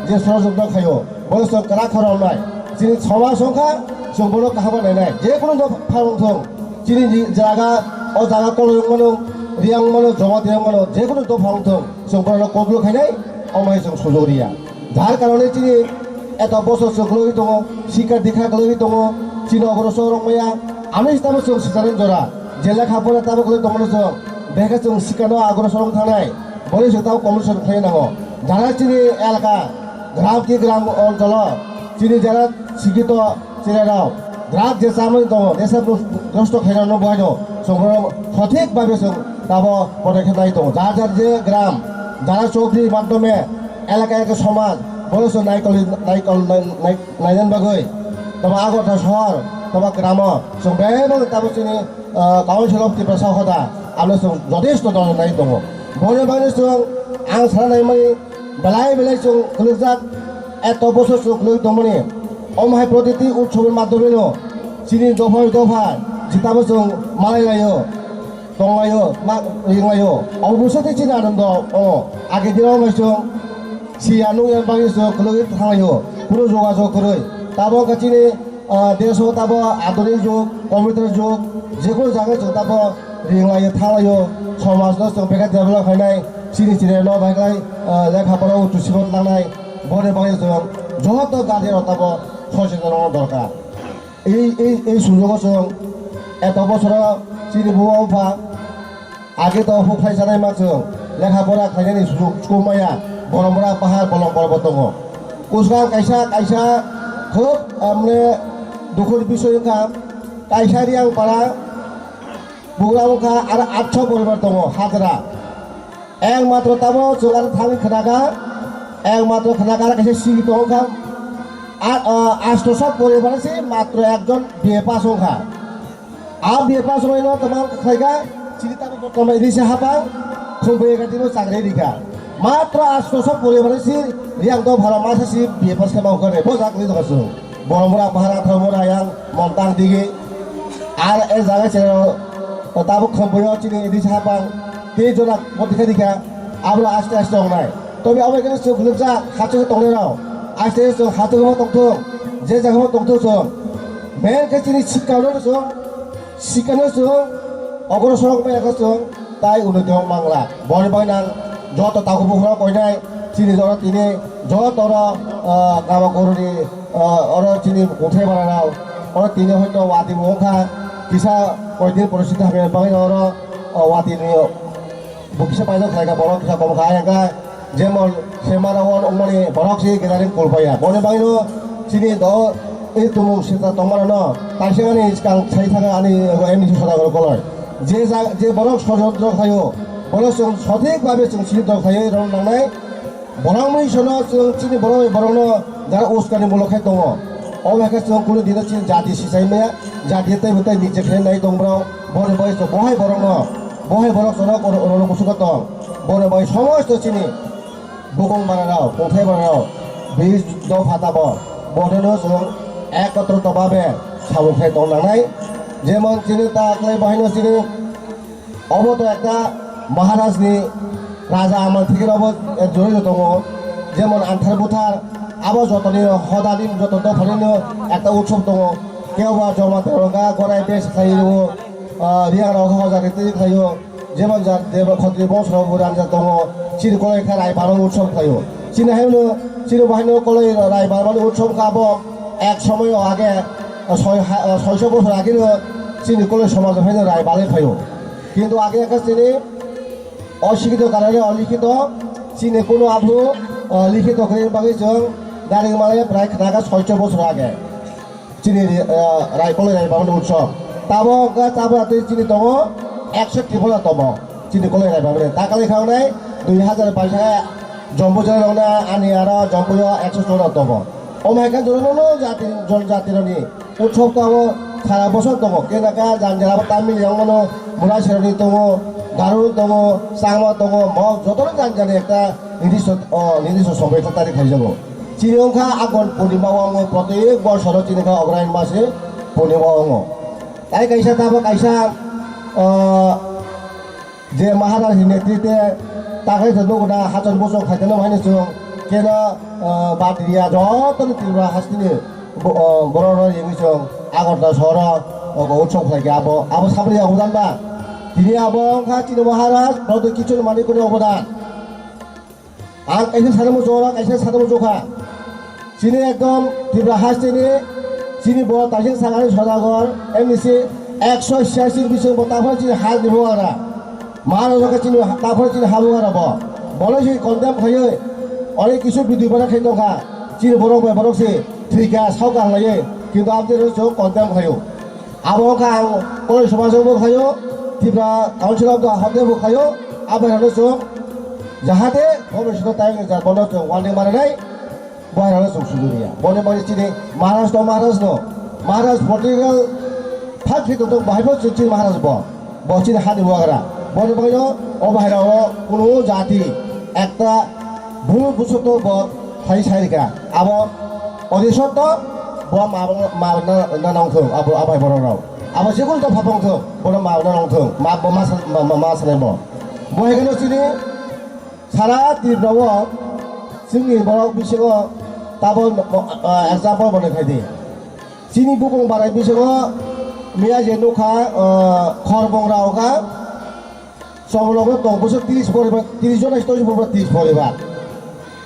যে ষড়যন্ত্র খাইও বলে সব কারা খরাও নাই চিনি সমাজ সংখ্যা जों বড় কাহাবা নাই যে কোনো দফা অংথং চিনি জায়গা ও জায়গা কলমানো রিয়াং মানো জমা দিয়াং মানো যে কোনো দফা অংথং जों বড় কবল খাইনাই অমাই जों সুযোগ রিয়া যার কারণে চিনি এত বছর চোখলই দङ শিক্ষার দীক্ষা গলই দङ চিনি অগ্রস রংমায়া আমি তাবো जों সিজারেন জরা জেলা খাপরে তাবো গলই দङनो जों বেকা जों শিকানো অগ্রস রং থানাই বলে সেটাও কমিশন খাই নাও যারা চিনি এলাকা গ্রাম অঞ্চল চিনি যারা শিক্ষিত চিরারাও গ্রাম যে চামনি দङ দেশগ্রস্ত খাইনানো বহাইনো जों সঠিকভাবে जों তাবো পদক্ষেপ নাই দङ যার যে গ্রাম যারা চৌধুরীর মাধ্যমে এলাকায় সমাজ বলে নাইজান বাগৈ তবে আগরতলা শহর তবে গ্রাম जों बेबायदि তাবো চিনি কাউন্সিল অফ ত্রিপুরা सावखदा आरो जों যথেষ্ট দরনাই दङ বনেবানি जों आं साननाय माने बेलाय जों खुलुजाक এত বছর जों खुलुग दङमनि অমাय প্রতিটি উৎসবের মাধ্যমেनो চিনি দফা जिताबो जों मालायलायो दंलायो रिंलायो অবশ্যই চিনি আনন্দ আগে দিনাव जों সিয়ানো বাকি जों खुलुग थांलायो পুরো যোগাযোগ করে তাবো চিনি দেশ তাবো আধুনিক যুগ কম্পিউটার যুগ যে কোনো জায়গায় जों তাবো रिंलायो थांलायो समाजनो जों बेका डेभेलप खालामनाय চিনি চিরাनो बायलाय लेखापড়া उच्चशिक्षायाव लांनाय बने बायजों যত গার্ডিয়ান তাবো সচেতন দরকার এই সুযোগও जों এত বছর চিনি বুয়া আগে তো হুফাই জানাই মাছों लेखापড়া खालामनायनि सुजुग सुकुमाया बरमरा पाहाड़ बलम पर्वत दङ कुसगाव कायसा খুব মানে দুঃখের বিষয় কাইসা রিয়াংপাড়া বুগরামখা আর 800 পরিবার দङ হাজরা একমাত্র তাবো जों आरो थाङै खोनागा একমাত্র खोनागा কাছে সিগি দङखा আর 800 পরিবারসে মাত্র একজন বিএ পাস সংখ্যা আর বিএ পাস হইলো তোমার খাইগা চিন্তাবো বর্তমানে দিছে হাবা খুবই গাদিনো চাকরি দিকা মাত্র 800 পরিবারসে রিয়াং দ ভাড়া মাসে বিএ পাস খামাও করে বজাকলি দছো বড়মরা ভাড়া থমরা yang মন্তাং দিগে আর এ জায়গা ছেড়ে তাবো খম্বয় চিনি দিছে হাবা তে জনা পতিকা দিকা আবলা আস্তে অংনাই তবে আবেখানে जों খুলজা খাচো তংলেরাও আস্তে जों হাতগো তংথো যে জায়গা তংথো जों মেন কাচিনি শিক্ষানো जों শিক্ষানো जों অগ্রসর পাইকা जों তাই উন্নতি মাংলা বড় বাইনা যত তাকো বুহরা কইনাই চিনি জরা তিনি যত গাবা গরুনি অর চিনি কোথায় বানাও অর তিনি হয়তো ওয়াতি মুখা কিসা কয়দিন পরিস্থিতি হবে বাই অর ওয়াতি নি বুকিসা পাইতো খাইকা বড় কিসা কম খায়কা যেমন সেমারাওন অমনি বড়কসি গেদারিন কলপায়া বনে বাইনো চিনি দ এই তুমু সেটা তোমারনো তাইসেগানি কাং ছাই থাকা আনি এমনি সদাগর কলয় যে বড়ক ষড়যন্ত্র খায়ো বড় जों সঠিকভাবে जों চিনি দরখায় রং নাংনাই বড়াংমই সনো जों চিনি বড়নো যারা উস্কানি মুলখাই দङ অবাকে जों কোনো দিন চিনি জাতি সিসাইমায়া জাতিতে হতে নিজে খেলাই দংব্রাও বড় বয়স বহাই বড়নো বহাই বড় সনো অরনো কুসুকা দং বড় বয়স সমস্ত চিনি বগং বানাও কোথায় বানাও বীজ দ ফাতাবো বড়নো जों একত্রিতভাবে সাবখাই দং নাংনাই যেমন চিনি তাকলাই বাহিনো চিনি অবত একটা মহারাজনি রাজা আমার থেকে জড়িত দङ যেমন আন্থার বুথার আবার যতনি হদাদিন যত দফানিনো একটা উৎসব দङ কেউবা জমাতে রঙা গড়াই বেশ খাইব রিয়াং রাখা হজারিতে খাইও যেমন দেব ক্ষত্রিয় বংশ রাঞ্জা দङ চির গড়াই খারাই বারো উৎসব খাইও চিনি হাইনো চিনি বাহিনী কলে রায়বারমানি উৎসব কাব এক সময় আগে 600 বছর আগে চিনি কলে সমাজ হয় রায়বালে ফাইও কিন্তু আগে একটা চিনি অশিক্ষিত কারণে অলিখিত চিনি কোনো আবু লিখিত করে বাকি जों গাড়ি মানে প্রায় নাগা 600 বছর আগে চিনি রায়কলে রায়বারমানি উৎসব তাবো চিনি দङ 61 বছর দङ চিনি কলে রায়বারমানি তাকালে খাওয়াই 2022 জম্বুজারনা আনি আর জম্বুজ 114 দङ অমাইকা জননো জাতি জনজাতিরনি উৎসব কাবো সারা বছর দङ কেনাকা জানজারা তামিল জঙ্গনো মুরা সেরনি দङ গারু দङ সাংমা দङ ম যতন জানজানি একটা নির্দিষ্ট সময় তারিখ হয়ে যাব চিনিংখা আগুন পূর্ণিমা অঙ্গ প্রত্যেক বছর চিনিখা অগ্রায়ণ মাসে পূর্ণিমা অঙ্গ তাই কাইসা তাবো কাইসা যে মহারাজের নেতৃত্বে তাকে নগদা হাজার বছর খাইতে মাইনে जों কেন বাদিয়া যতন ত্রিপুরা হাসতিনি বড় ইংলিশং আগরতলা শহর উৎসব খাইকে আবো সাবরি অবদানবা তিনি আবো চিনি মহারাজ প্রদ কিছু মানিকনি অবদান आं कैसे सानमु जरा कैसे सानमु जखा चिनि एकदम ত্রিপুরা हासतिनि चिनि बर ताजिं सागारि सदागर एमनिसि 186 बिसों बताफोर चिनि हाल दिबो आरा महाराजके चिनि ताफोर चिनि हाबो आरा बले जि कन्डेम खयो अनेक किछु बिदिबरा खैदोखा चिनि बरक बाय बरकसि थ्रिका सावगां लायो किन्तु आपदेर जो कन्डेम खयो आबोखा आं कलेज समाजबो खयो ত্রিপুরা काउन्सिलबो हाबदेबो खयो आबायनो जो जाहाथे भविष्यत टाइम बनो जों वान मारनाय बायरानो जों सुजुरिया बने बने चिनि महाराज महाराज पलिटिकल पार्टी दं बाहायबो चिनि महाराज बचिनि हानि वागरा बने बने ओ बाहेराव कोनो जाति একটা ভুল বুঝতো ব थाइ साइरिका आबो अदिसत ब माबना नंथों आबो आबाय बरराव आबो जेकुन द फाफंथों बर माबना नंथों मा सानाय बहायगोनो चिनि सारा ত্রিপুরাও जोंनि बर' बिसोरो दाबो एग्जाम्पल बनायखायदि चिनि बुबुं बाराय बिसोरो मिया जेनुखा खरबंरावखा समलबो दं बोसोर 30 परिबार 30 জন আসতো পরিবার 30 परिबार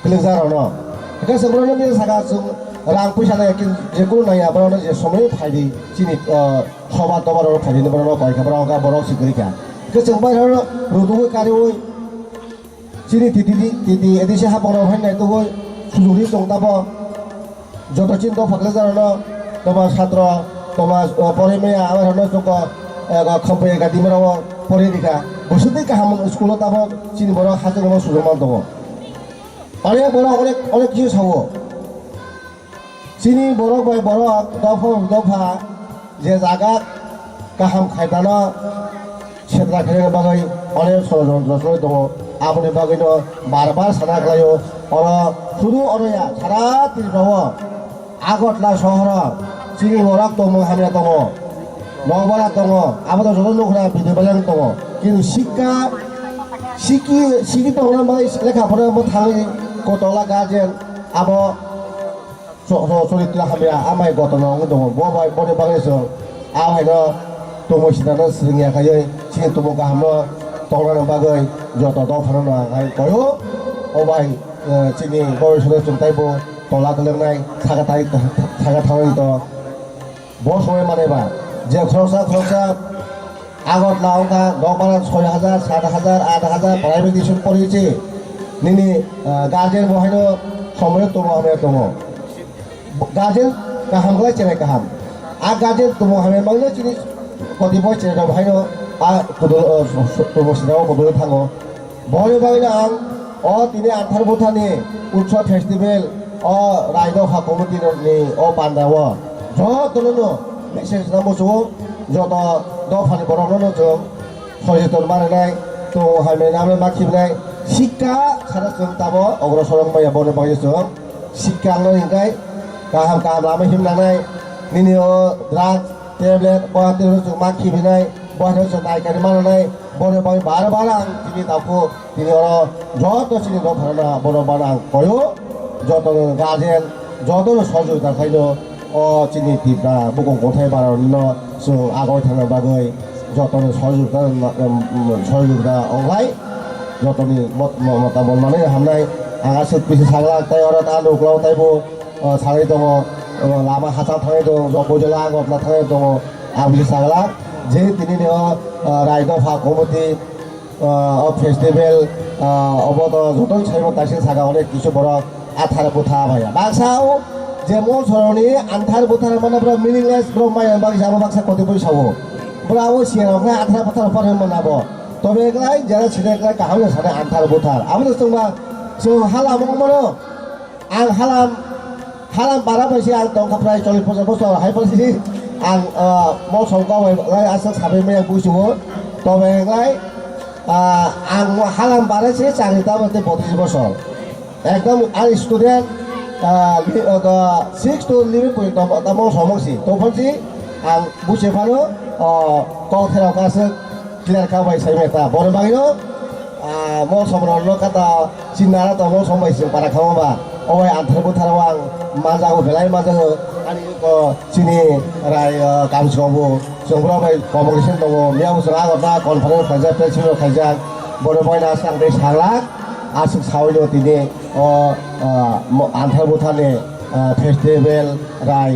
क्लिजारानो এটা সবরনে মিয়া সাগা जों रां पैसा नाय जेकुन नाया बरनो जे समय फायदि चिनि सभा दबारो फायदिनि बरनो कयखाबरावगा बर' सिगरिका के जों बायराव रुदुगै कारिवै চিনি তিতি এদিকে হাবরাव फायनाय दङ सुजुरि दं दाबो যতচিন দ ফাকলে জানো তোমার ছাত্র তোমার পরিমেয়া আমারनो जोंको खम्पे गादिमराव परिदिका बोसोरनि गाहाम स्कुलाव दाबो चिनि बर' हाजोंनो सुजुमान दङ अनेक बर' अनेक जिउ सावो चिनि बर' बाय बर' दफा जे जागा गाहाम खायदानो सेद्रा खेलेनो बागै अनेक षড়যন্ত্র दङ आबोनि बागैनो बार सानाग्लायो शुरु अरया सारा ত্রিপুরাও আগরতলা শহর চিনি বরাক दङ हामिया दङ नगबारा दङ आबो जन नखरा बिदिबालां दङ কিন্তু শিক্ষিত হলে মানে লেখাপড়া থাকি গতলা গার্জেন আবো চরিত্র হামিয়া আমায় গতনা दङ बबाय बने बागैसो आबायनो दमसिनानो सिङियाखायै चिनि तुमो गाहामनो तंनानो बागै जत दफानो आगाय गयो अबाय चिनि गवेषणा जुंतायबो तला गलेंनाय सागा थानाय तो ब समय मानेबा जे खरसा আগরতলা अंका दबारा 6000 7000 8000 प्राइवेट स्कुल पढ़िছে निनि गार्जेन बहायनो समय दङ हामिया दङ गार्जेन गाहामलाय चेनाय गाहाम आ गार्जेन दङ हामिया माने चिनि कतिपय चेनाय बहायनो आ दमसिनाव बदलै थाङो बहाय बागैनो आं दिनै आन्थार भुटाननि उत्सव फेस्टिभेल रायद' कमिटिनि बान्दाव जतनो मेसेज नामो जत दफानि बर'नो जों सचेतन बानायनाय तो हामिया नामे माखिनाय शिक्षा सारा जों दाबो अग्रसर माया बने बागै जों शिक्षा लानाय गाहाम लामा हिमलांनाय निनि ड्राग टेब्लेट बहातिर जों माखिनाय बहातिर जों नायकारि मानाय बने बागै बार आं दिनै दाखौ दिनै जत चिनि दफाना बर' बाना आं कयो जतनो गार्जेन जतनो सहयोगिता खायनो चिनि टिप्रा बुकुं गथाय बारावनो जों आगाय थांनो बागै जतनो सहयोगिता अंलाय जतनि मतामत माने हामनाय आंहा सोरबिसे साग्ला ताई अरा ता न'ग्लाव ताइबो सानै दङ लामा हासार थांनाय दं जबजला आगरना थांनाय दङ आं बिसे साग्ला जे दिनै रायदफा कमिटि फेस्टिभेल अबद जतन साइबो दासिम सागा अनेक किसु बर आथार बुथा भाया बाक्साव जे मल सरनि आन्थार बुथार माने ब्र मिनिंलेस ब्र माय बाक्सा बाक्सा कतिबो सावो ब्रावो सियाराव आथार बुथार पर मोनाबो तबे एकलाय जरा सिदेकलाय काहामनो साने आन्थार बुथार आमनो जोंबा जों हालाम मनो आं हालाम बारा बायसि आं दंखाफ्राय 40 बोसोर हायफोरसि आं मल संगावलाय आसा साबे मे बुसुवो तबे एकलाय आं हालाम बारासि चारिता बते 32 बोसोर एकदम आर स्टुडेन्ट 6 to 11 point तम समसि तफनसि आं बुसेफानो कथेराव कासे क्लियर खाबाय साइमेता बरे बागिनो म समरनो काता सिनारा तम समबायसि पारा खामबा अय आन्थार बुथाराव आं माजागो बेलाय माजागो आनि सिनि राय कामसगबो जोंब्राबाय कमिउनिकेसन दङ मियाव जों आगरना कनफारेन्स खायजा प्रेसिडेन्ट खायजा बरे बायना सांदे साग्ला आसुक सावैनो दिनै आन्थार बुथारनि फेस्टिभेल राय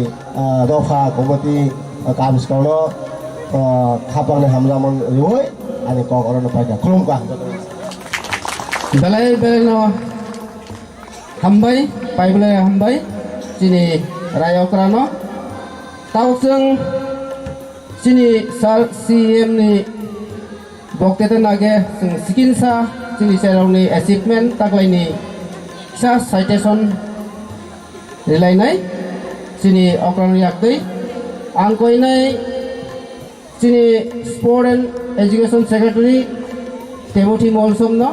दफा कमिटि कामसगावनो खाबांनि हामजामोन रिवै आनि ककरनो फायदा खुलुमका बेलाय बेलायनो हामबाय पाइबले हामबाय दिनै रायकरानो तावजों दिनै सार CM नि बक्तेता नागे जों सिकिनसा जोंनि सेरावनि एचिभमेन्ट ताग्लायनि फिसा साइटेसन रिलायनाय जोंनि अक्रानि आगदै आं कयनाय जोंनि स्पर्ट एन्ड एजुकेसन सेक्रेटारि टेबुथि मलसमनो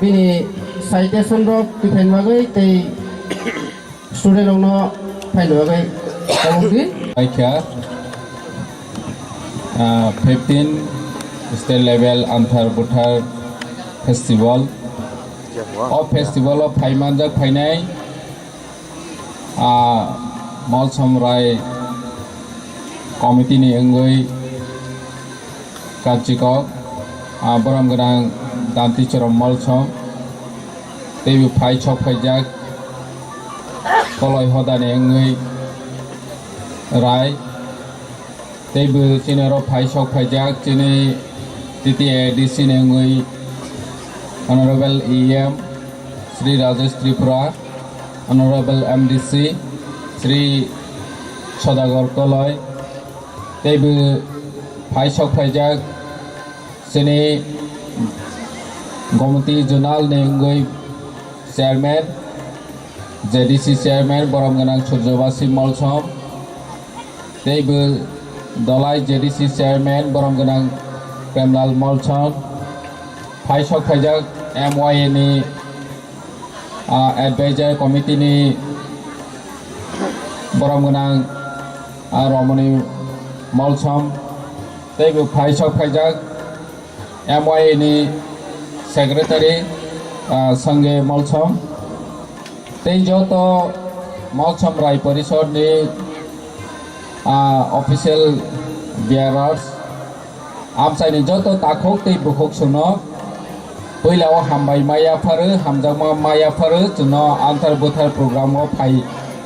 बिनि साइटेसन र डिफेन बागै तै स्टुडेन्टनो फाइन बागै कमंदि आइखा 15 स्टेट लेवल आन्थार बुथार फेस्टिवल फेस्टिवल फाइमानजाक फाइनाय मलसम राय कमिटिनि अंगै काचिकक बरम गोनां दान्तिचरम मलसम तेबो फाइ छक फाइजाक कलय हदानि अंगै राय तेबो चिनारो फाइ छक फाइजाक चिनि TTADC नि अंगै Honorable EM Sri Rajesh Tripura, Honorable MDC Sri Sodagar Koloi, Tebu Paisok Pajak, Sini Gomati Zonal Nengoi Chairman, JDC Chairman Boramganang Churjobasi Molsom, Tebu Dolai JDC Chairman Boramganang Premlal Molsom, Paisok Pajak MYA ni advisor committee ni borong gunang Romani Molsom tebu Paisok Pajak MYA ni secretary Sangge Molsom tei joto Molsom Rai Parishad ni official bearers amsai ni joto takhok tei bukhok suno पहिलाव हामबाय मायाफारो हामजामा मायाफारो जोंनो आन्थार बुथार प्रग्रामाव phi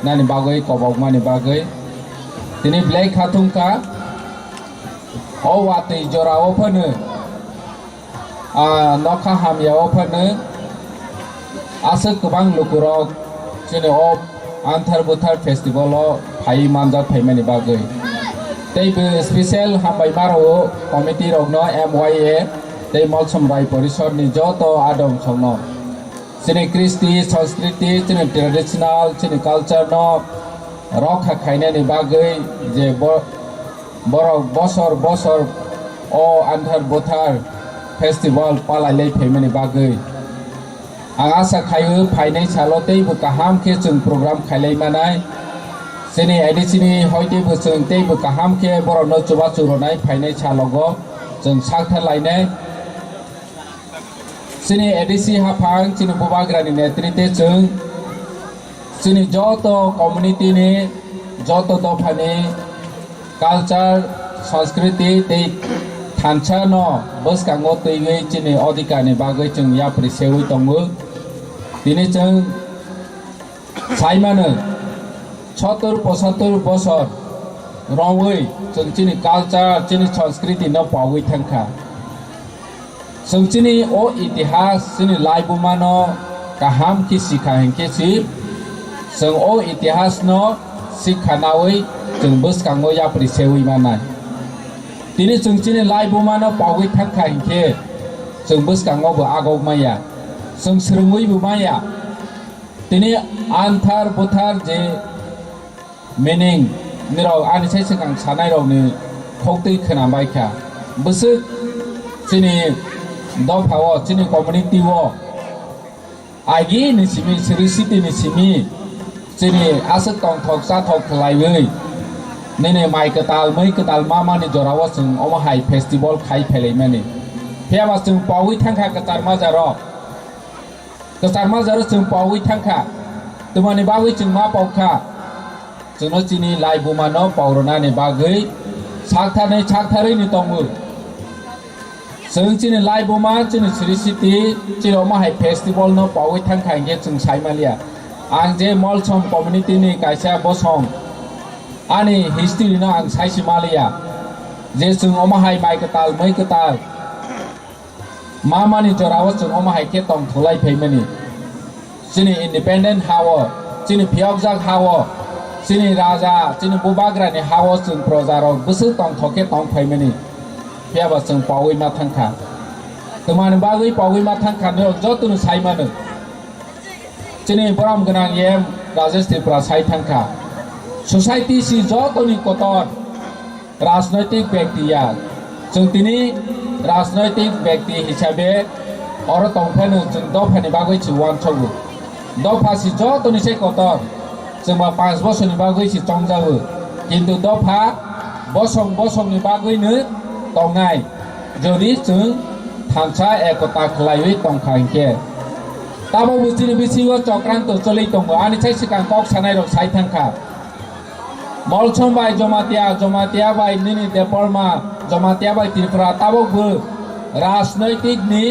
नानि बागै कबावमानि बागै दिनै black खाथुंका वातै जराव फनो नखा हामियाव फनो आसो गोबां लुकुरक जोंनि आन्थार बुथार फेस्टिभेलाव फाइ मानजा फाइमानि बागै तैबो स्पेशल हामबाय मारो कमिटि रगनो MYA तै मलसम राय परिषद नि जतो आदम संनो जोंनि कृष्टि संस्कृति जोंनि ट्रेडिशनल जोंनि कालचार न रखा खायनायनि बागै जे बसर बसर आन्थार बुथार फेस्टिवल पालायलाय फैमानि बागै आं आसा खायो फाइनाय सालो तैबो काहाम के जों प्रग्राम खायलाय मानाय जोंनि एडिसिनि हयतेबो जों तैबो काहाम के बरनो चुबा चुरनाय फाइनाय सालगो जों सागथालायनाय जोंनि एडिसि हाफां जोंनि बुबाग्रानि नेतृत्वजों जोंनि जत कमिउनिटिनि जत दफानि कालचार संस्कृति तै थानसा न बसकांगो तैयै जोंनि अधिकारनि बागै जों याप्रिसेवै दङ दिनै जों साइमानो 70-75 बছर रवै जों जोंनि कालचार जोंनि संस्कृति न पावै थांखा जों जोंनि अ इतिहास जोंनि लाइबुमा न गाहाम कि सिखा हेंखे सि जों अ इतिहास न सिखानावै जों बोसकाङो याप्रि सेवै मानाय दिनै जों जोंनि लाइबुमा न पावै थांखा हेंखे जों बोसकाङावबो आगाव माया जों सोलोंवैबो माया दिनै आन्थार बुथार जे meaning niraw ani sai sekang sanai raw ni khoktai khana baikha busuk chini do phawo chini community wo agi ni simi siri city ni simi chini asuk tong thok sa thok khlai wei nene mai katal mama ni jorawa sung oma hai festival khai phelai mani pheba sung pawi thangkha katar majaro sung pawi thangkha tumani bawi chung ma paukha जोंनो चिनि लाइबुमा न पावरनानि बागै साकथारै नि तंगु जों चिनि लाइबुमा चिनि सिरि city चिरो माहाय festival न पावै थांखांगे जों साइमालिया आं जे मलसम कम्युनिटी नि कायसा बसं आनि हिस्ट्री न आं साइसिमालिया जे जों अमाहाय माइकताल मैकताल मामानि जराव जों अमाहाय के तंग थुलाय फैमनि चिनि इंडिपेंडेंट हावो चिनि फियकजाक हावो चिनि राजा चिनि बुबाग्रानि हावो जों प्रजारक बोसो तंग थके तंग फैमनि फेबा जों पावै मा थांखा तमानि बागै पावै मा थांखा न जतुनु साइमानो चिनि बराम गनां एम राजेश त्रिपुरा साइ थांखा सोसाइटी सि जतुनि कतर राजनैतिक व्यक्तिया जों तिनि राजनैतिक व्यक्ति हिसाबै अर तंफानो जों दफानि बागै चिवान छगु दफा सि जतुनि से कतर जोंबा 5 बोसोरनि बागैसो चंजावो किन्तु दफा बसंनि बागैनो तंनाय जदि जों थांसा एकता खलायै तंखांके ताबो बुस्तिनि बिसिङाव चक्रान्त चलै दङ आनि साइ सिगां कक सानाय रं साइ थांखा मलसम बाय जमातिया बाय निनि देपरमा जमातिया बाय त्रिपुरा ताबोबो राजनैतिक नि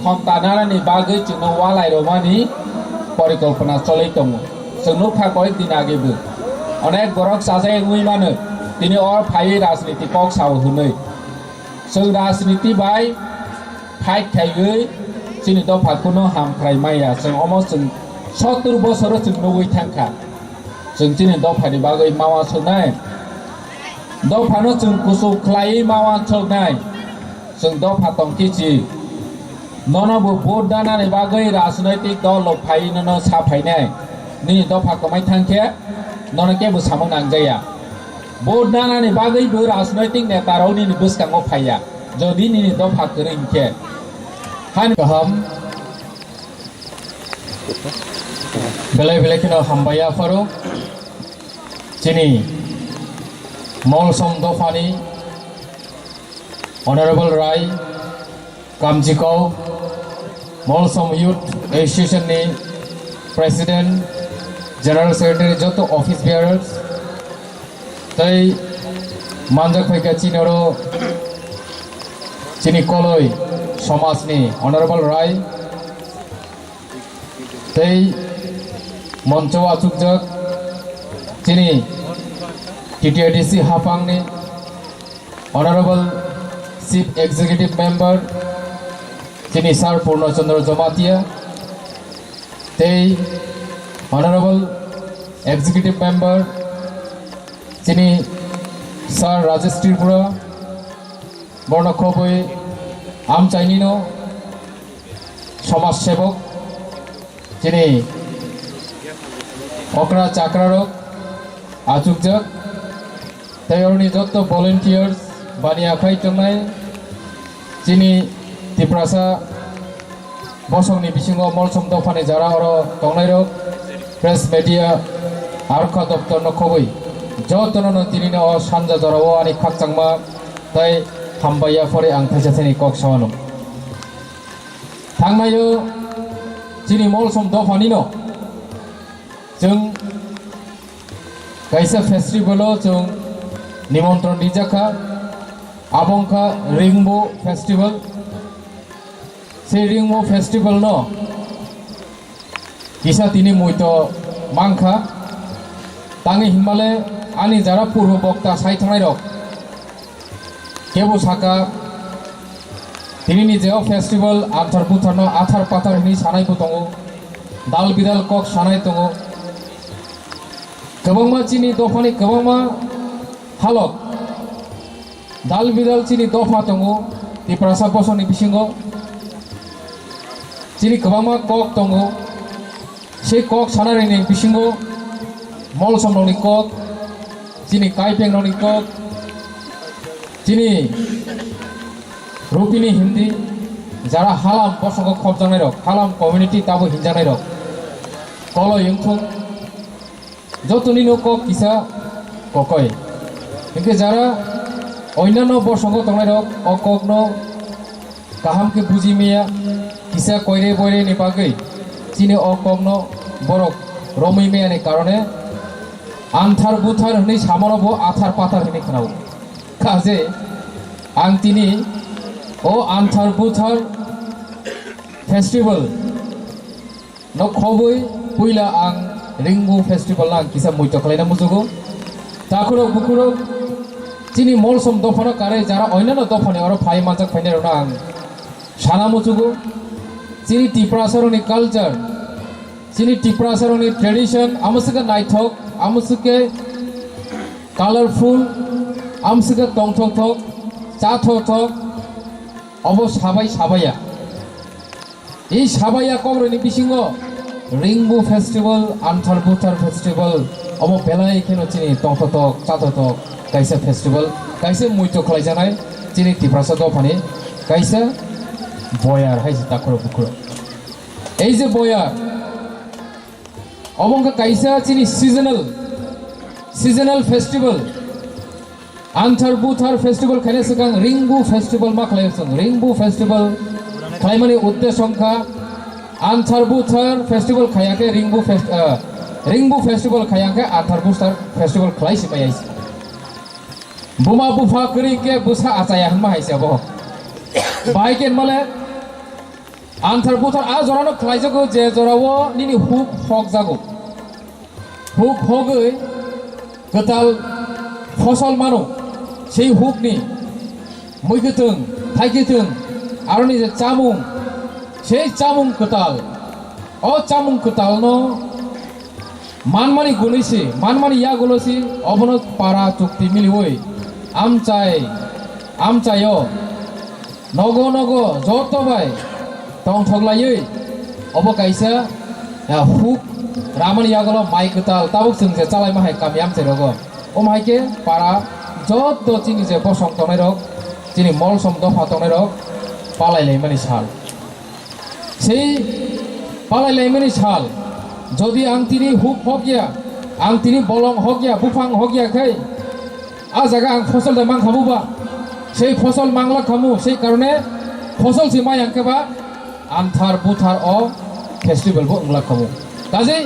खमतानानि बागै जों वालाय रमानि परिकल्पना चलै दङ जों नुखा कय दिन आगेबो अनेक बरक साजाय गुइ मानो दिनै अर फायै राजनीति कक साव हुनै जों राजनीति बाय फाइट थाइगै जोंनि दफाखौनो हामख्राय माया जों अलमस्ट जों 70 बोसोर जों नुबै थांखा जों दिनै दफानि बागै मावा सोनाय दफानो जों कुसु ख्लायै मावा सोनाय जों दफा तंकिजि ननबो भोट दानानि बागै राजनैतिक दल फायैनो साफायनाय नि दफा कमाय थांखे ननकेबो सामो नांजाया भोट दानानि बागैबो राजनैतिक नेता रावनि बोसकाङाव फाया जदि नि दफा करिंखे हान गाहाम बेले किनो हामबाया फारो चिनि मलसम दफानि ऑनरेबल राय कामजिकाव मलसम यूथ एसोसिएशन नि प्रेसिडेंट जनरल सेक्रेटरी जतो ऑफिस बेयरर्स तै मानजक फैका चिनरो चिनि कलय समाजनि ऑनरेबल राय तै मंचो आचुकजक चिनि टीटीआईडीसी हाफांनि ऑनरेबल चीफ एग्जीक्यूटिव मेंबर चिनि सार पूर्णचंद्र जमातिया तै ऑनरेबल एग्जीक्यूटिव मेंबर चिनि सार राजेश त्रिपुरा बर्णखबै आम चाइनिनो समाज सेवक चिनि अक्रा चाक्रारक आचुकजक तैरनि जत भलेंटियर्स बानि आखाइ चंनाय चिनि त्रिपुरासा बसंनि बिसिङाव मलसम दफानि जारा अर तंनायरक प्रेस मीडिया आरखा दफ्तर नखबै जतनो तिनिनो सानजा जराव आनि खाकचांमा तै हामबाया फरे आं थाइसाथानि कक सावानो थांनायो चिनि मलसम दफानिनो जों कायसा फेस्टिवल जों निमंत्रण दिजाखा आबंखा रेनबो फेस्टिवल से रेनबो फेस्टिवल न কিসা তিনি মইতো মাংখা তাঙে হিমালে আনি যারা পূর্ব বক্তা সাই থানায় রক কেবো সাকা তিনি নিজেও ফেস্টিভ্যাল আথার বুথানো আথার পাথার হিনি সানাইবো দङ दाल बिदाल कक सानाय दङ गोबांमा चिनि दफानि गोबांमा हालत दाल बिदाल चिनि दफा दङ तिप्रासा बसनि बिसिङाव चिनि गोबांमा कक दङ से कक सानायनि बिसिङाव मल समनि कक चिनि काइपेंनि कक चिनि रुपिनि हिन्दी যারা হালাম প্রসঙ্গ খব জানাই রক হালাম কমিউনিটি তাবো হিনজানাই রক কল ইংথুং যতনি কক কিসা ককয় কিন্তু যারা অন্যান্য প্রসঙ্গ তংনাই রক অকগ্ন কাহামকে বুঝি মেয়া কিসা কইরে বইরে নিপাগৈ চিনি অকগ্ন বরক রমই মেয়ানি কারণে আন্থার বুথার হনি সামরব আথার পাথার হনি খানাও কাজে আং তিনি ও আন্থার বুথার ফেস্টিভ্যাল নখবই পইলা আং রিংবু ফেস্টিভ্যাল না কিসা মইতো খালাইনা মুজুগো তাকুরক বুকুরক চিনি মলসম দফানো কারে যারা অন্যান্য দফানে আরো ফাই মাজাক ফাইনে রনা আং সানা মুজুগো চিনি টিপ্রাসারনি কালচার চিনি টিপ্রাসারনি ট্রেডিশন আমসুকে নাইথক আমসুকে কালারফুল আমসুকে টংথক থক চা থক অব সাবাই সাবাইয়া এই সাবাইয়া কবরনি বিসিঙ্গ রিংবু ফেস্টিভ্যাল আন্থার বুথার ফেস্টিভ্যাল অব বেলাই কেন চিনি টংথক চাথক কাইসা ফেস্টিভ্যাল কাইসা মুইতো খালাই জানাই চিনি টিপ্রাসা দফানি কাইসা বয়ার হাইছে তাকর বুকুর এই যে বয়ার অবঙ্কা কাইসা চিনি সিজনাল ফেস্টিভ্যাল आन्थार बुथार फेस्टिवल खाने सिगां रिंबु फेस्टिवल मा खालायसों रिंबु फेस्टिवल खालायमानि उद्देश्यंखा आन्थार बुथार फेस्टिवल खायाखै रिंबु फेस्टिवल खायाखै आन्थार बुथार फेस्टिवल खालायसि मायाइस बुमा बुफा करिके बुसा आचाया हनमा हाइसे बो बाइकेन माले आन्थार बुथार आ जरानो खालायजगो जे जरावो निनि हुक हक जागो हुक हगै गताल फसल मानो সেই হুকনি মৈগিতং থাইগিতং আর নিজে চামুং সেই চামুং কতাল ও চামুং কতাল ন মানমানি গুলিসি মানমানি ইয়া গুলোসি অবনত পারা চুক্তি মিলি ওই আমচায় নগ নগ যত বাই টং ঠগলাই অব কাইসা হুক রামানি ইয়া গুলো মাই কতাল তাবুক जों যে চালাই মাহাই কামি আমচাই রগ ও মাইকে পারা যত চিনি যে বসং তংনাই রক চিনি মল সম দফা তংনাই রক পালাইলাইমানি সাল সেই পালাইলাইমানি সাল যদি আং তিনি হুক হক গিয়া আং তিনি বলং হক গিয়া বুফাং হক গিয়াখै আ জায়গা আং ফসল দাই মাং খামুবা সেই ফসল মাংলা খামু সেই কারণে ফসল সি মাই আংকেবা আন্থার বুথার অ ফেস্টিভ্যাল বো উংলা খামু কাজেই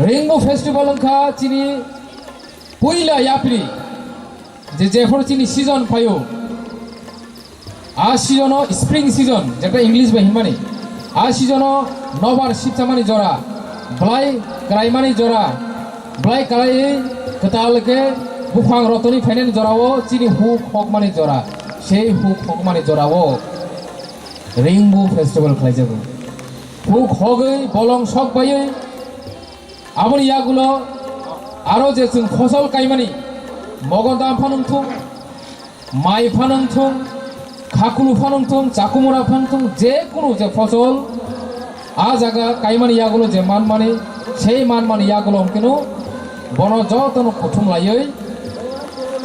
রিংবু ফেস্টিভ্যাল ওংখা চিনি পইলা ইয়াপ্রি যে যেখন চিনি সিজন পাইও আ সিজন স্প্রিং সিজন যেটা ইংলিশ বা হিমানি আ সিজন নবার শিবচামানি জরা ব্লাই ক্রাইমানি জরা ব্লাই কালাই কতালকে বুফাং রতনি ফাইনেন জরাও চিনি হুক হকমানি জরা সেই হুক হকমানি জরাও রিংবু ফেস্টিভ্যাল খালাই যাব হুক হগৈ বলং সক বাইयै আবনি ইয়াগুলো আরো যে जों ফসল কাইমানি মগদাম ফানংথুং মাই ফানংথুং খাকুলু ফানংথুং চাকুমুরা ফানংথুং যে কোনো যে ফসল আ জায়গা কাইমানি ইয়াগুলো যে মানমানি সেই মানমানি ইয়াগুলো কেন বন যতন কুথুম লাयै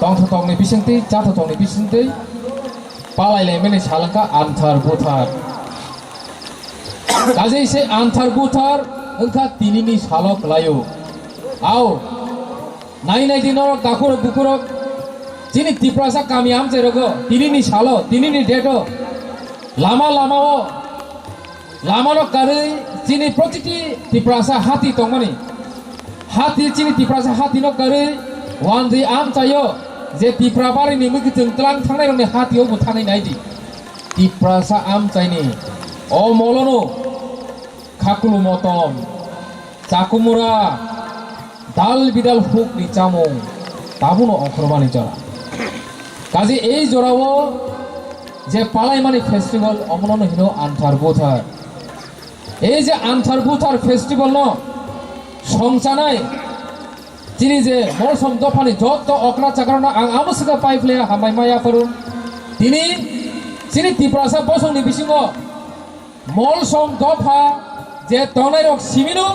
টংথংনি বিসিংতি চাথংনি বিসিংতি পালাইলাইমানি সালকা আন্থার বুথার কাজেই সেই আন্থার বুথার ओंखा तिनिनि सालक लायो आव नाई दिनर दाखुर बुकुरक जिनि तिप्रासा कामियाम जेरगो तिनिनि सालो तिनिनि डेटो लामा लामाओ लामानो कारै जिनि प्रतिटी तिप्रासा हाती तंगमनि हाती जिनि तिप्रासा हातीनो कारै वान दि आम चायो जे तिप्राबारिनि मिगिथों तलां थांनाय रंनि हातीयाव बुथानाय नायदि तिप्रासा आम चाइनि अ मलनो खाकुलु मतम চাকুমুরা ডাল বিদাল হুক নি চামং তাবুনো অখরবানি জরা কাজে এই জোড়াও যে পালাইমানি ফেস্টিভ্যাল অমনন হিনো আন্থার বুথার এই যে আন্থার বুথার ফেস্টিভ্যাল ন সংসানাই তিনি যে মরসম দফানি যত অকরা চাকরানা আং আমসিকা পাইফলে হামাই মায়া পড়ু তিনি ত্রিপুরাসা বসংনি বিসিङ মলসম দফা যে তনাই রক সিমিনো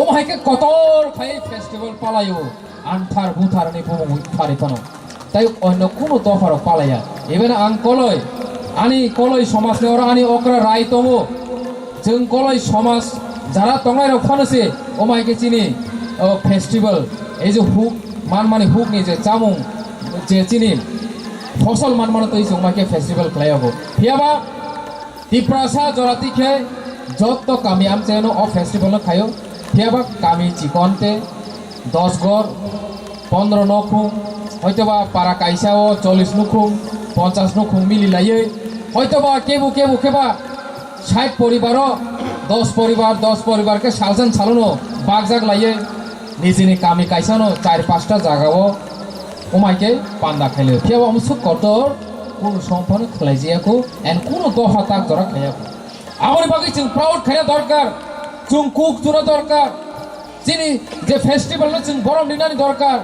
ওমাইকে কতর খাই ফেস্টিভ্যাল পালায়ো আন্থার বুথার নি বুমু ফারিফানো তাই অন্য কোনো দফার পালাইয়া এবেন আং কলয় আনি কলয় সমাজ নেওয়ার আনি অকরা রায় তমো जों কলয় সমাজ যারা তংনাই রক ফানছে ওমাইকে চিনি ফেস্টিভ্যাল এই যে হুক মানমানি হুক নি যে চামুং যে চিনি ফসল মানমানো তো এই ওমাইকে ফেস্টিভ্যাল খাইয়াবো হিয়াবা ত্রিপুরাসা জরাতিকে যত কামি আমচেনো অ ফেস্টিভ্যাল খাইও হিয়াবা কামি চিকনতে 10 গড় 15 নখুম হয়তোবা পারা কাইসাও 40 নখুম 50 নখুম মিলি লাইয়ে হয়তোবা কেবু কেবা 60 পরিবারও 10 পরিবারকে সালজন সালনো বাগজাগ লাইয়ে নিজেনি কামি কাইসানো 4-5টা জায়গাও ওমাইকে পান্ডা খাইলে হিয়াবা আমসু কতর কোন সম্পন্ন খাইজিয়াকো এন্ড কোন দফা তাক জরা খাইয়াকো আমার বাকি जों প্রাউড খাইয়া দরকার जों কুক জোরা দরকার চিনি যে ফেস্টিভ্যাল ন जों বরম দিনানি দরকার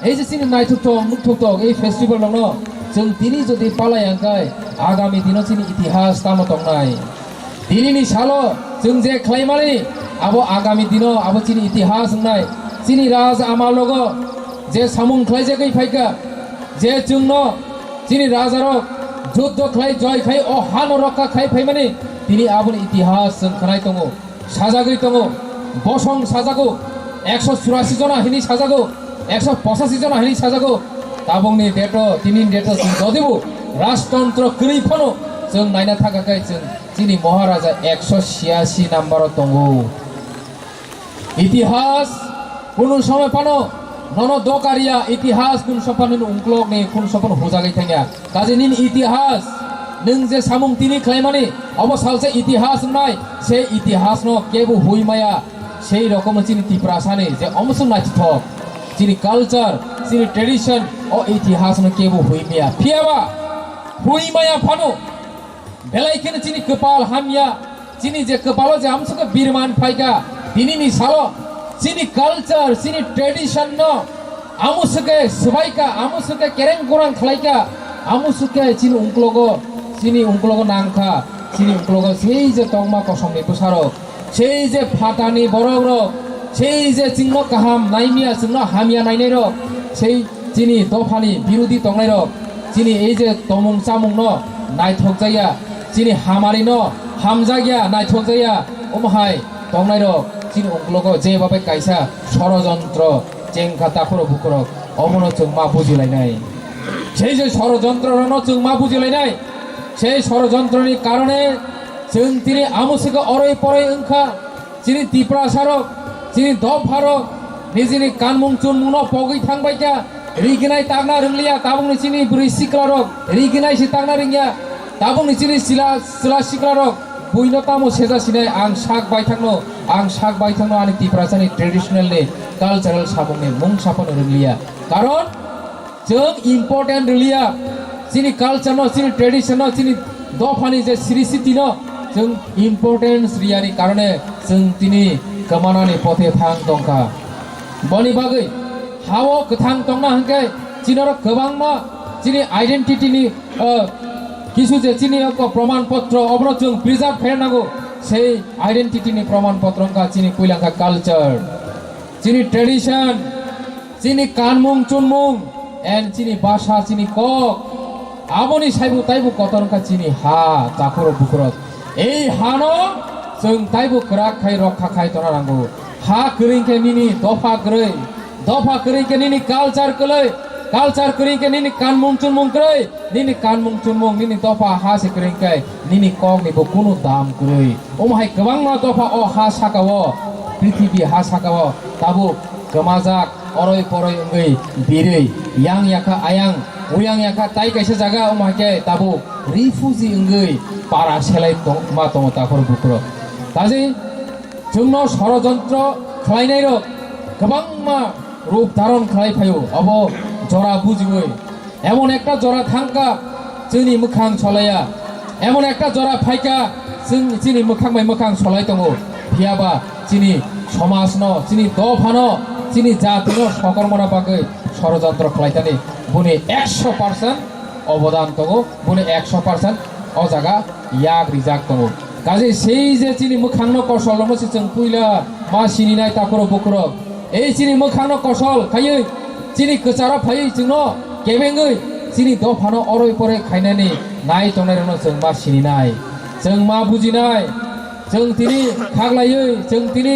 এই যে চিনি নাইথুক মুথুক এই ফেস্টিভ্যাল ন जों তিনি যদি পালাই আঙ্কাই আগামী দিন চিনি ইতিহাস তামো তংনাই দিনিনি সালো जों যে খাইমানি আবো আগামী দিন আবো চিনি ইতিহাস নাই চিনি রাজ আমার লগ যে সামুং খাইজাগৈ ফাইকা যে जों ন চিনি রাজারক যুদ্ধ খাই জয় খাই ও হান রক্ষা খাই ফাইমানি তিনি আবুন ইতিহাস जों খানাই তঙ্গ সাজাগৈ তঙ্গ বসং সাজাগো 184 জন হিনি সাজাগো 185 জন হিনি সাজাগো তাবংনি ডেটো তিনি ডেটো যদিবো রাষ্ট্রতন্ত্র করি ফনো जों नायना थाखाय जों চিনি মহারাজা 186 নাম্বার তঙ্গ ইতিহাস কোন সময় পানো নন দকারিয়া ইতিহাস কোন সপান উংক্লক নে কোন সপান হোজাগৈ থাঙ্গা কাজে নিন ইতিহাস नों जे सामुं तिनि खाइमानि अबसालसे इतिहास নাই সেই ইতিহাস ন কেবু হুইমায়া সেই রকম চিনি ত্রিপুরাসানি যে অমসু নাচিথক চিনি কালচার চিনি ট্রেডিশন ও ইতিহাস ন কেবু হুইমিয়া ফিয়াবা হুইমায়া ফানো বেলাইকেন চিনি কপাল হামিয়া চিনি যে কপাল যে আমসুকে বীরমান ফাইকা দিনিনি সালো চিনি কালচার চিনি ট্রেডিশন ন আমসুকে সবাইকা আমসুকে কেরেং কোরাং খালাইকা আমসুকে চিনি উংক্লগ নাংখা চিনি উংক্লগ সেই যে তংমা কসমনি প্রসারক সেই যে ফাটানি বরক রক সেই যে চিহ্ন কাহাম নাইমিয়া চিহ্ন হামিয়া নাইনাই রক সেই চিনি দফানি বিরোধী তংনাই রক চিনি এই যে তমুং চামুং ন নাইথক যাইয়া চিনি হামারি ন হামজাগিয়া নাইথক যাইয়া ওমহাই তংনাই রক চিনি উংক্লগ যেভাবে কাইসা ষড়যন্ত্র চেংখা তাখর বুকরক অমন जों मा বুঝিলাইনাই সেই যে ষড়যন্ত্র जों मा বুঝিলাইনাই সেই ষড়যন্ত্রনি কারণে जों তিনি আমসিকে অরই পরই ওংখা চিনি ত্রিপুরাসারক চিনি দফারক নিজেনি কানমুং চুনমুং ন পগৈ থাংবাইকা রিগিনাই তাগনা রংলিয়া তাবুংনি চিনি বুড়ি সিকলারক রিগিনাই সি তাগনা রিংয়া তাবুংनि চিনি सिला सिकलारक बुइनतामो सेजा सिनाय आं साग बायथांनो आनि त्रिपुरासानि ट्रेडिशनल नि कालचारेल साबुंनि मुं साफानो रोंलिया कारण जों इम्पोर्टेन्ट रोंलिया चिनि कालचार न चिनि ट्रेडिशन न चिनि दफानि जे सिरिसिति न जों इम्पोर्टेन्स रियानि कारणे जों तिनि गोमानानि पथे थां दंखा बनि बागै हाव गोथां दंना हंके चिनर गोबांमा चिनि आइडेन्टिटिनि কিছু যে চিনি প্রমাণপত্র অবর जों প্রিজার্ভ খাইনাंगौ সেই আইডেন্টিটিনি প্রমাণপত্রঙ্কা চিনি কইলাঙ্কা কালচার চিনি ট্রেডিশন চিনি কানমুং চুনমুং এন্ড চিনি ভাষা চিনি কক আবনি সাইবু তাইবু কতরঙ্কা চিনি হা চাকর বুকরত এই হানো जों তাইবু ক্রাক খাই রক্ষা খাই তনারাঙ্গौ हा করিংকে নিনি দফা করিংকে নিনি কালচার করিংকে নিনি কানমুং চুনমুং কই নিনি কানমুং চুনমুং নিনি দফা हा से করিংকাই নিনি কক নিবো কোনো দাম কই ওমাই গোবাং মা দফা ও हा সাকাও পৃথিবী हा সাকাও তাবু গমাজাক অরই পরই ওই বিরই ইয়াং ইয়াকা আয়াং উয়াং ইয়াকা তাই কাইসে জায়গা ওমাকে তাবু রিফিউজি ওই পারা সেলাই তো মা তো তাকর বুকর কাজে जोंनो षड़यंत्र खालायनाय रक गोबां मा रूप धारण खालायफायो अब जरा बुजिबै एमन एकटा जरा थांका जोंनि मोखां सलाया एमन एकटा जरा फायका जोंनि मोखां बाय मोखां सलाय दङ बियाबा जोंनि समाजनो जोंनि दफानो जोंनि जातिनो सकर्मना बागै षड़यंत्र खालायनानै बुनि 100% अबदान दङ बुनि 100% अ जागा याग रिजाक दङ गाजै সেই যে চিনি মোখাংনো কৌশল মসি जों पुइला मा सिनिनाय ताखरो बखरो এই চিনি মোখাংনো कौशल खायै চিনি गोचारा फायै जोंनो केबेङै চিনি दफानो अरय परे खायनानै नाय तंनायनो जों मा सिनिनाय जों मा बुजिनाय जों तिनि खागलायै जों तिनि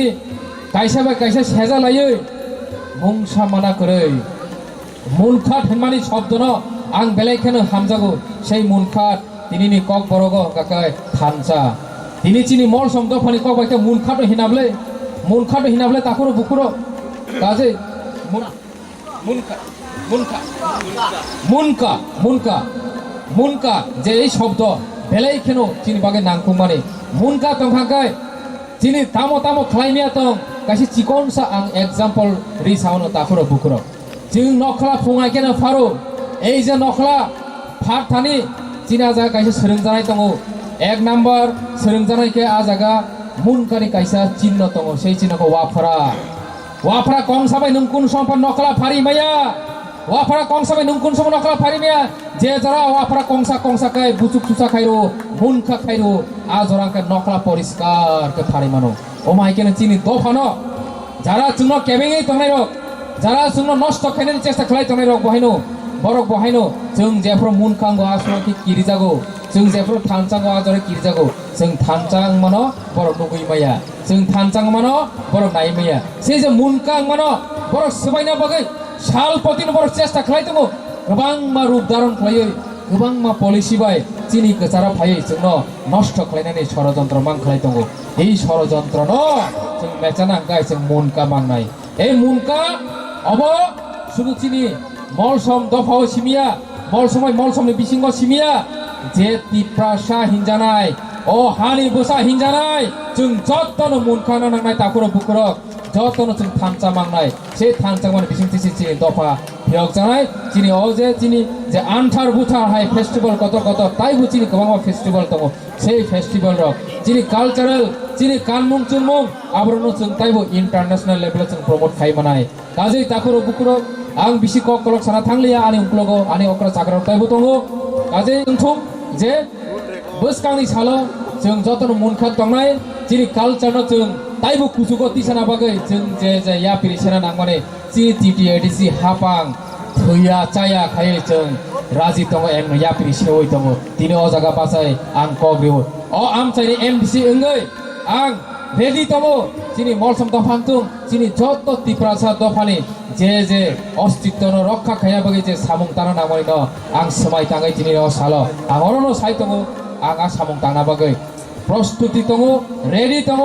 कायसा बा कायसा सेजा लायै मुंसा माना करै मुनखात होनमानि शब्दनो आं बेलायखेनो हामजागौ সেই मुनखात तिनिनि कक बरग काकाय थानसा तिनि चिनि मल समद फानि कक बायते मुनखात हिनाबले ताखरो बुखरो काजे मुनका मुनका मुनका मुनका मुनका जे এই শব্দ बेलायखेनो चिनि बागे नांखौ माने मुनका तंखाकाय चिनि तामो तामो खालायनिया तं कायसे चिकनसा आं एग्जाम्पल रिसावनो ताखरो बुखरो जों नखला फुङायखेनो फारो এই যে नखला फारथानि चिना जा कायसे सोलोंजानाय दङ एक नम्बर सोलोंजानायखे आ जागा मुनकानि कायसा चिन्ह दङ সেই चिन्हखौ वाफरा कंसाबाय नोंकुन सम्पन नखला फारिमाया वाफरा कंसाबाय नोंकुन सम्पन नखला फारिमाया जे जरा वाफरा कंसा काय बुचुक सुसा खाइरो मुनका खाइरो आ जरांके नखला परिष्कार के फारिमानो ओ माइकेनो चिनि दफानो যারা जोंनो केबेङै तंनाय रक যারা जोंनो नष्ट खायनायनि चेष्टा खालाय तंनाय रक बहायनो बरक बहायनो जों जेफ्रो मुनखांगो आसुखि किरिजागो जों जेफ्रो थानचांगो आजरे किरिजागो जों थानचां मानो बरक नुगैमाया जों थानचां मानो बरक नायमाया से जे मुनखां मानो बरक सबायना बागै सालपतिनो बरक चेष्टा खालाय दङ गोबां मा रूप धारण खालायो गोबां मा पलिसि बाय चिनि गोचारा फायै जोंनो नष्ट खालायनानै षड़यंत्र मान खालाय दङ এই षड़यंत्र न जों मेचाना गाय जों मुनका मांनाय এই मुनका अब শুধু চিনি मलसम दफाव सिमिया मलसमै मलसमनि बिसिंग सिमिया जे तिप्रासा हिंजानाय ओ हानि बोसा हिंजानाय जों जत्तनो मुनखाना नांनाय ताखरो बुखरो जत्तनो जों थानचा मांनाय से थानचा माने बिसिंति चिनि दफा भियक जानाय चिनि अजे चिनि जे आन्थार बुथार हाय फेस्टिवल कत ताइबो चिनि गोबां फेस्टिवल दङ সেই फेस्टिवल रक चिनि कालचारेल चिनि कानमुं चुनमुं आब्रनो जों ताइबो इन्टारनेशनल लेभेल जों प्रमोट खायमानाय गाजै ताखरो बुखरो आं बिसि कलक साना थांलिया आनि उक्लगो आनि अक्रा जाग्रा ताइबो दङ गाजै जोंथुम जे बोसकांनि सालो जों जतन मुनखात तंनाय चिनि कालचारनो जों ताइबो कुसुको तिसाना बागै जों जे या पिरिसेना नांमाने चिनि टिटिएडिसि हापां थैया चाया खायै जों राजि दङ एम या पिरिसेवै दङ तिनि अ जागा बासाय आं कग्रिव अ आमचाइनि एमडिसि ओंगै आं रेडी दङ चिनि मलसम दफांथुं चिनि जत्त तिप्रासा दफानि जे अस्तित्वनो रक्षा खाया बागै जे सामुं ताना नांमानि न आं समाय ताङै दिनै अ सालो आं अरनो साइ दङ आं सामुं तांना बागै प्रस्तुति दङ रेडी दङ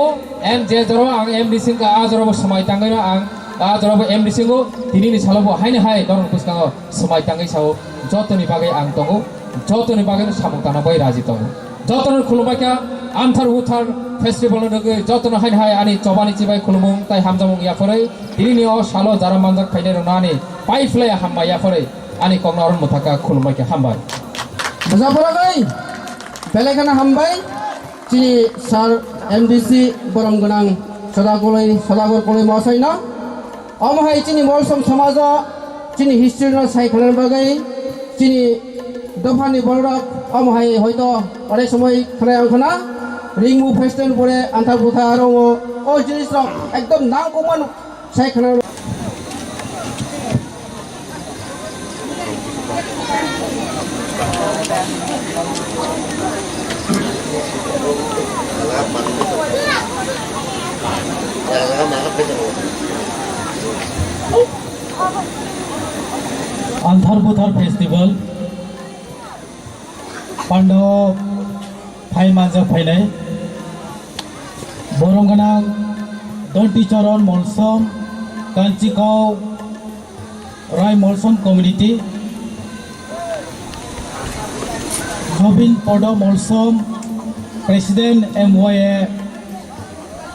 एम जे जरो आं एमडिसि का आ जरो समाय ताङै आं आ जरो एमडिसि को दिनैनि सालोबो हायनो हाय दरन पुस्काङो समाय ताङै साव जतनि बागै आं दङ जतनि बागै सामुं ताना बागै राजि दङ जतन खुलुमबायका आन्थार उथार फेस्टिवल नगै जतन हायनो हाय आनि चबानि चिबाय खुलुमुं ताइ हामजामुं याफोरै दिनैनि अ सालो जारा मानजाक खायनाय रनानि पाइफ्लाय हामबाय याफोरै आनि कंनारन मुथाका खुलुमबायका हामबाय मोजाफोरागै बेलेखाना हामबाय चिनि सार एमडिसि बरम गोनां सदागर कलै महाशय न अमहाय चिनि मलसम समाज चिनि हिस्ट्री न सायखलार बागै चिनि दफानि बरक अमहाय हयतो अरे समय खनाय आंखना रिंगु फेस्टिवल परे आन्थार बुथा आरो ओ जिनिस एकदम नांगौमोन सायखलार आन्थार बुथार फेस्टिवल पाण्डव फाइ मानजा फाइनाय बरम गोनां दन्ति चरण मलसम कान्चिकाव राय मलसम कमिउनिटी जबिन पद Malsom president MYA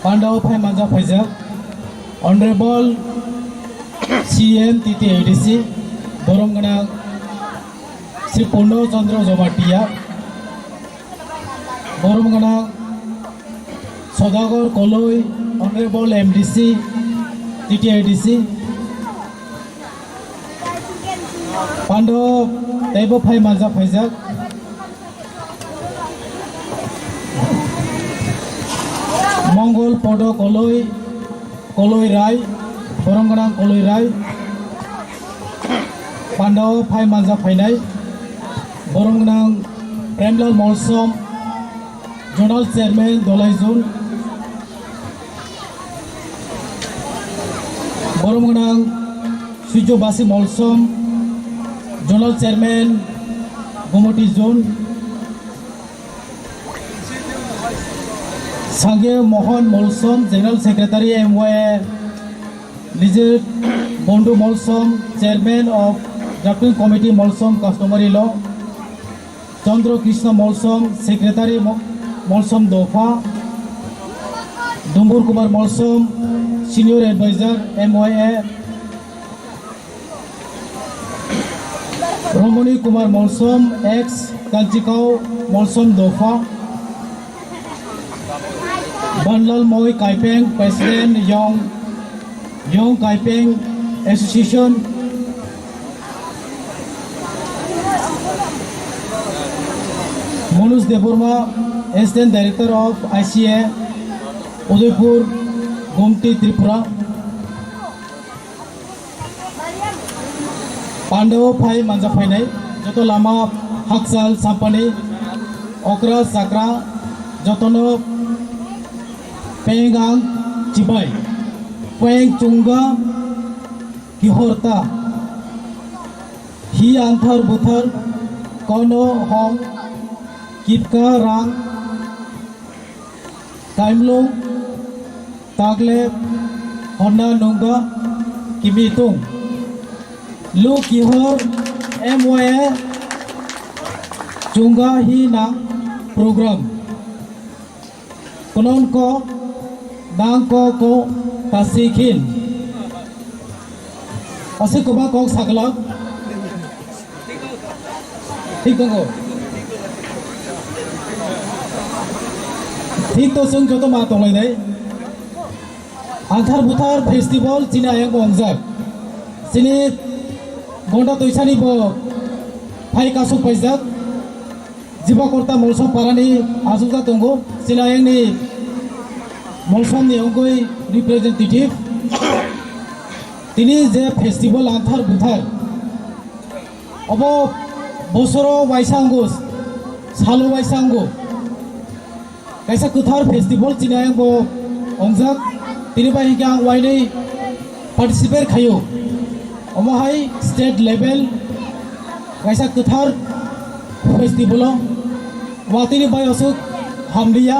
Pandaw Phai Manja Phaijak Honorable CM TTADC Boromgana Sri Purno Chandra Jomatia Boromgana Sodagar Koloi Honorable MDC TTADC Pandaw Taibo Phai Manja Phaijak Mongol Podo Koloi Rai Boromgana Koloi Rai Pandaw Phai Manja Phainai Boromgana Premlal Molsom Zonal Chairman Dolai Zone Boromgana Sujo Basi Molsom Zonal Chairman Gomoti Zone Sangye Mohan Molsom General Secretary MYA Lizard Bondu Molsom Chairman of Drafting Committee Molsom Customary Law Chandra Krishna Molsom Secretary Molsom Dofa Dumbur Kumar Molsom Senior Advisor MYA Romani Kumar Molsom ex Kanchikau Molsom Dofa Banlal Moi Kaipeng President Yong Kaipeng Association Manoj Deburma Assistant Director of ICA Udaipur Gomti Tripura Pandaw Phai Manja Phainai Joto Lama Haksal Sampani Okra Sakra Jotono Pengang Cibai Peng Chunga Kihorta Hi Anthar Buthar Kono Hong Kipka Rang Kaimlong Tagle Honna Nunga Kimitung Lu Kihor MYA Chunga Hi Nang Program Konon Ko Nang Ko Pasikin Asik Kuma Kok Saklak ঠিক দঙ্গো ঠিক তো जों जत मा दंलायनाय आंथार बुथार festival चिना आयं अंजाक चिनि गंडा तैसानि बो फाइ कासु पाइजाक जिबा करता मलसम पारानि आजुजा दंगो चिना आयंनि मलसमनि अंगै रिप्रेजेंटेटिभ तिनि जे फेस्टिवल आंथार बुथार अब बोसोरो वाइसांगो सालो वाइसांगो कैसा कुथार फेस्टिवल चिनाय बो अंजाक तिनि बाय के आं वाइनै पार्टिसिपेट खायो अमहाय स्टेट लेवल कैसा कुथार फेस्टिवल वातिनि बाय असुक हामलिया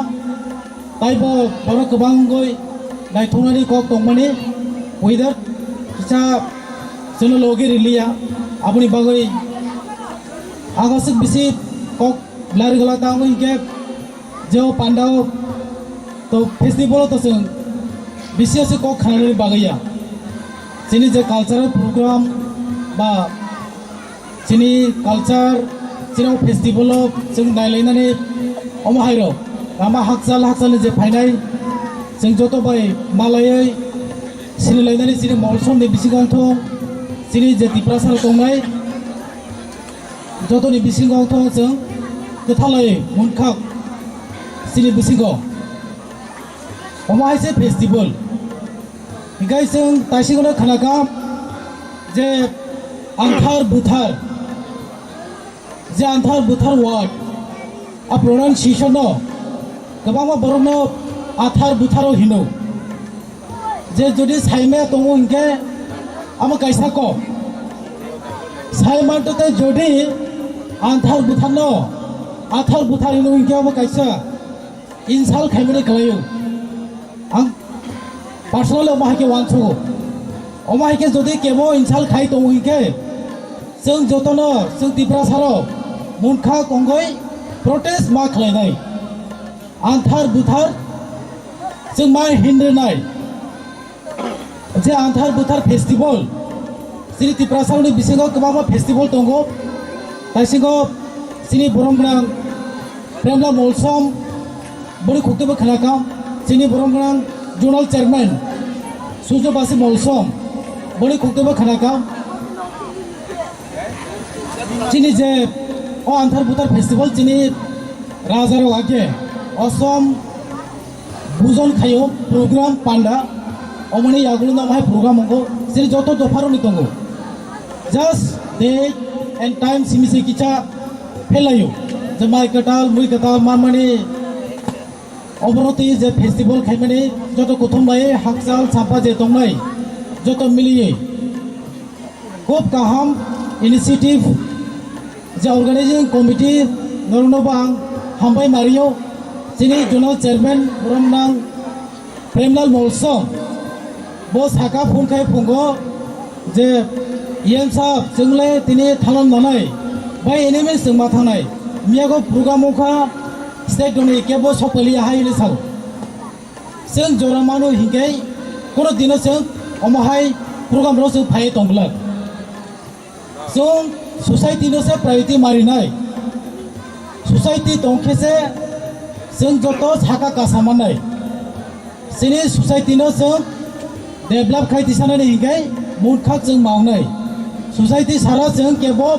ताइबो बरो गोबांगै नायथंनानि कक दंमानि वेदार किसा जोनो लगे रिलिया आबुनि बागै आगासक बिसि कक लारि गला तांगो इनके जो पांडाव तो फेस्टिवल तो जों बिसियासो कक खानानै बागैया जोंनि जे कालचारेल प्रग्राम बा जोंनि कालचार जों फेस्टिवल जों नायलायनानै अमहायरो रामा हाकसाल जे फायनाय जों जत बाय मालायै सिनायलायनानै जोंनि मलसमनि बिसिगांथ जोंनि जे दिप्रासार दंनाय जतनि बिसिगांथ जों गोथालायै मुनखाक जोंनि बिसिगाव अमाहायसे फेस्टिवल ओंखाय जों दासिमखौनो खोनागा जे आंथार बुथार वार्ड आ प्रनाउन्सिएसन गोबां बर'नो आथार बुथाराव हिनो जे जुदि साइमे दङ इनके आमा कायसाक साइमानते जुदि आंथार बुथार हिनो इनके आमा कायसा इनसाल खायमनि खालायो आं पार्सनल अमाहायके वानथ्रु अमाहायके जुदि केबो इनसाल खाय दङ इनके जों जतनो जों दिप्रासाराव मुनखा कंगै प्रोटेस्ट मा खालायनाय आंथार बुथार जों मा हिन्द्रनाय जे आन्थार बुथार फेस्टिभेल सिनि त्रिपुरासावनि बिसिङाव गोबां फेस्टिभेल दङ दासिङाव सिनि बरमगोनां प्रेमला मलसम बड़ी खुक्तबो खोनाकाम सिनि बरमगोनां जनाल चेयरमेन सुजबासी मलसम बड़ी खुक्तबो खोनाकाम चिनी जे ओ आन्थार बुथार फेस्टिभेल चिनी राजाराव आगे असम बुजन खायो प्रोग्राम पांडा अमनि यागुल नामाय प्रोग्राम अंगो सिरि जत दफारनि दंगो जस्ट डेट एंड टाइम सिमिसे किचा फेलायो जे माइ कटाल मुइ कटाल मामानि अबरति जे फेस्टिभेल खायमानि जत गथम लाये हाकसाल सापा जे दंनाय जत मिलियै खूब गाहाम इनिशिएटिव जे अर्गानाइजिंग कमिटी नरनबां हामबाय मारियो सिनि जनरल चेयरमैन बरमनां प्रेमलाल मलसम बो साका फुंखाय फुंगो जे येन साहब जोंले तिनि थालन नानै बाय एनिमे जों मा थानाय मियागो प्रोग्रामखा स्टेट दनि केबो सपलि हायले साल जों जरामानो हिंगै कोनो दिन जों अमहाय प्रोग्राम रो जों फाय दंब्ला जों सोसाइटी नो से प्रायोरिटी मारिनाय सोसाइटी दंखेसे जों जत साका कासामानाय सिनि सोसाइटी नो जों डेभलप खायतिसानानै हिंगै मुखा जों मावनाय सोसाइटी सारा जों केबो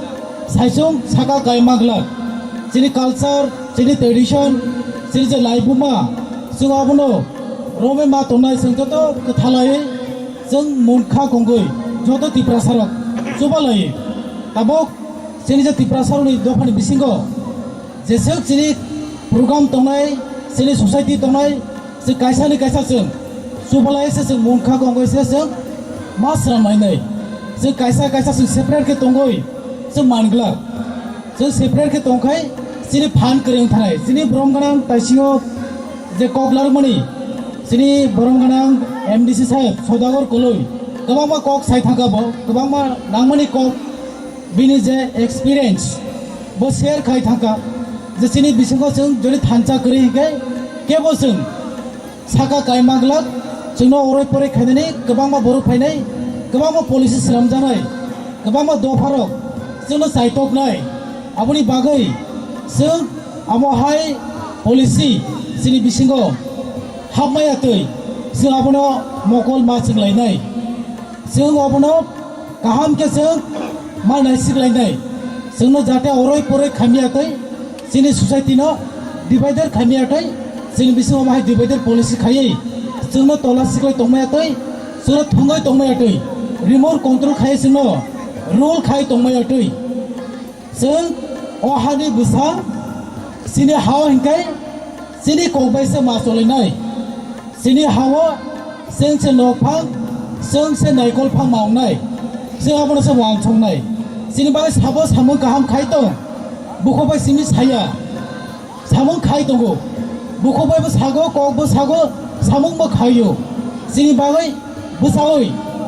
साइसुं साका गायमाग्ला सिनि कल्चर सिनि ट्रेडिशन सिनि जे लाइफुमा जों आबनो रमे मा तनाय जों जत कथालाय जों मुखा गंगै जत तिप्रासारक जुबालाय ताबक सिनि जे तिप्रासारनि दफानि बिसिंगो जेसे सिनि प्रोग्राम तनाय सिनि सोसाइटी तनाय जों कायसानि कायसा जों जुबालाय से जों मुखा गंगै से जों मा स्रामायनाय जों कायसा कायसा जों सेपारेट के तंगै जों मानग्ला जों सेपारेट के तंखाय सिनि फान करें थानाय सिनि बरमगोनां ताइसिङो जे ककलारमनि सिनि बरमगोनां एमडीसी साहेब सदागर कलय गोबां मा कक साइ थांगाबो गोबां मा नांमनि कक बिनि जे एक्सपीरियंस बो शेयर खाय थांगा जे सिनि बिसिङो जों जनि थानचा करि हिगै केबो जों साका गायमाग्ला जोंनो अराय परे खायनानै गोबां मा बर' फायनाय गोबां मा पलिसि खालामजानाय गोबां मा दफारक जोंनो सायटकनाय आबनि बागै जों आमहाय पलिसि सिनि बिसिङो हाबमायाखै जों आबनो मकल मा सोंलायनाय जों आबनो गाहाम के जों मा नायसिगलायनाय जोंनो जाहाथे अराय परे खामियाखै जोंनि सोसाइटिनो डिवाइडार खामियाखै जोंनि बिसिङाव माहाय डिवाइडार पलिसि खायै जोंनो तलासिगलाय तंमायाखै जोंनो थंगाय तंमायाखै रिमोट कंट्रोल खायै जोंनो रुल खायै तंमायाखै जों अहानि बुसा सिनि हाव हिंखाय सिनि कबायसे मा चलायनाय सिनि हाव जों से नफां जों से नायकलफां मावनाय जों आबनो से वांसंनाय सिनि बागै साबो सामों गाहाम खाय दं बुखबाय सिनि साया सामों खाय दंगो बुखबायबो सागो ककबो सागो सामोंबो खायो सिनि बागै बुसावै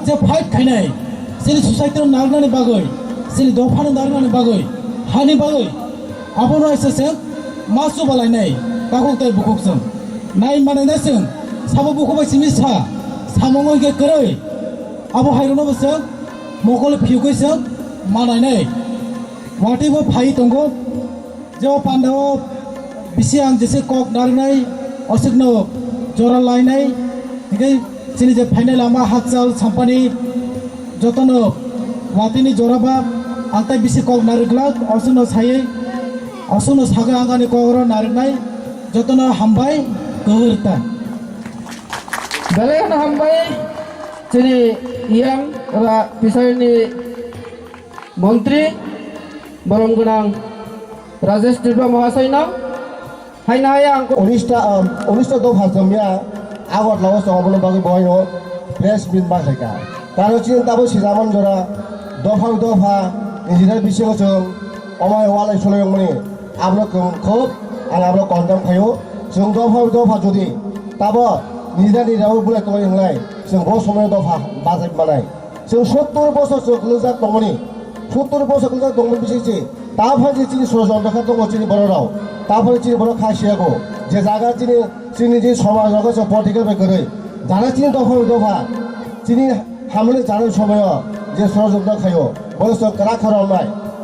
जे फाइट खायनाय सिनि सोसाइटियाव नारनानै बागै सिनि दफानो नारनानै बागै हानि बागै आबनो एसेसे मासु बालायनाय काकताय बुखकजों नाय मानायनाय जों साबो बुखबाय सिनि सा सामों के करै आबो हायरनो बसों मकल फिउकै जों मानायनाय वाटिबो फाइ दंगो जो पान्डाव बिसि आं जेसे कक नारनाय असिगनो जरा लायनाय हिगै सिनि जे फाइनाल लामा हाकसाल साम्पानि जतनो वाटिनि जराबा आंताय बिसि कक नारग्ला असनो सायै असनो सागा आंगानि कगर नारनाय जतनो हामबाय गहरता बेलेगन हामबाय सिनि इयां रा पिसायनि मंत्री बरमगोनां राजेश त्रिपुरा महाशयनो हायना हाया आंखौ 19টা দফা জমিয়া আগত লাও সবন বাকি বয়নো প্রেস মিট বাসাইকা তার চিন তাবো সিজামান জরা দফা ইঞ্জিনিয়ার বিশেষ जों अमाय वालाय सलयमनि आबनो खोब आं आबनो कन्डाम खायो जों दफा जुदि ताबो निजाबो बुलाय तलाय होनलाय जों ब समय दफा बाजाय मानाय जों 70 বছর जों लोजा दंमनि 70 বছर लोजा दंमनि बिसेसि তারপরে যে চিনি ষড়যন্ত্র দङ চিনি बर' राव তারপরে চিনি बर' खासियाखौ যে জায়গা চিনি যে সমাজ রয়েছে পলিটিক্যাল বেকারে যারা চিনি দফা চিনি হামলে জানার সময় যে ষড়যন্ত্র খায় বলে কারা খারাপ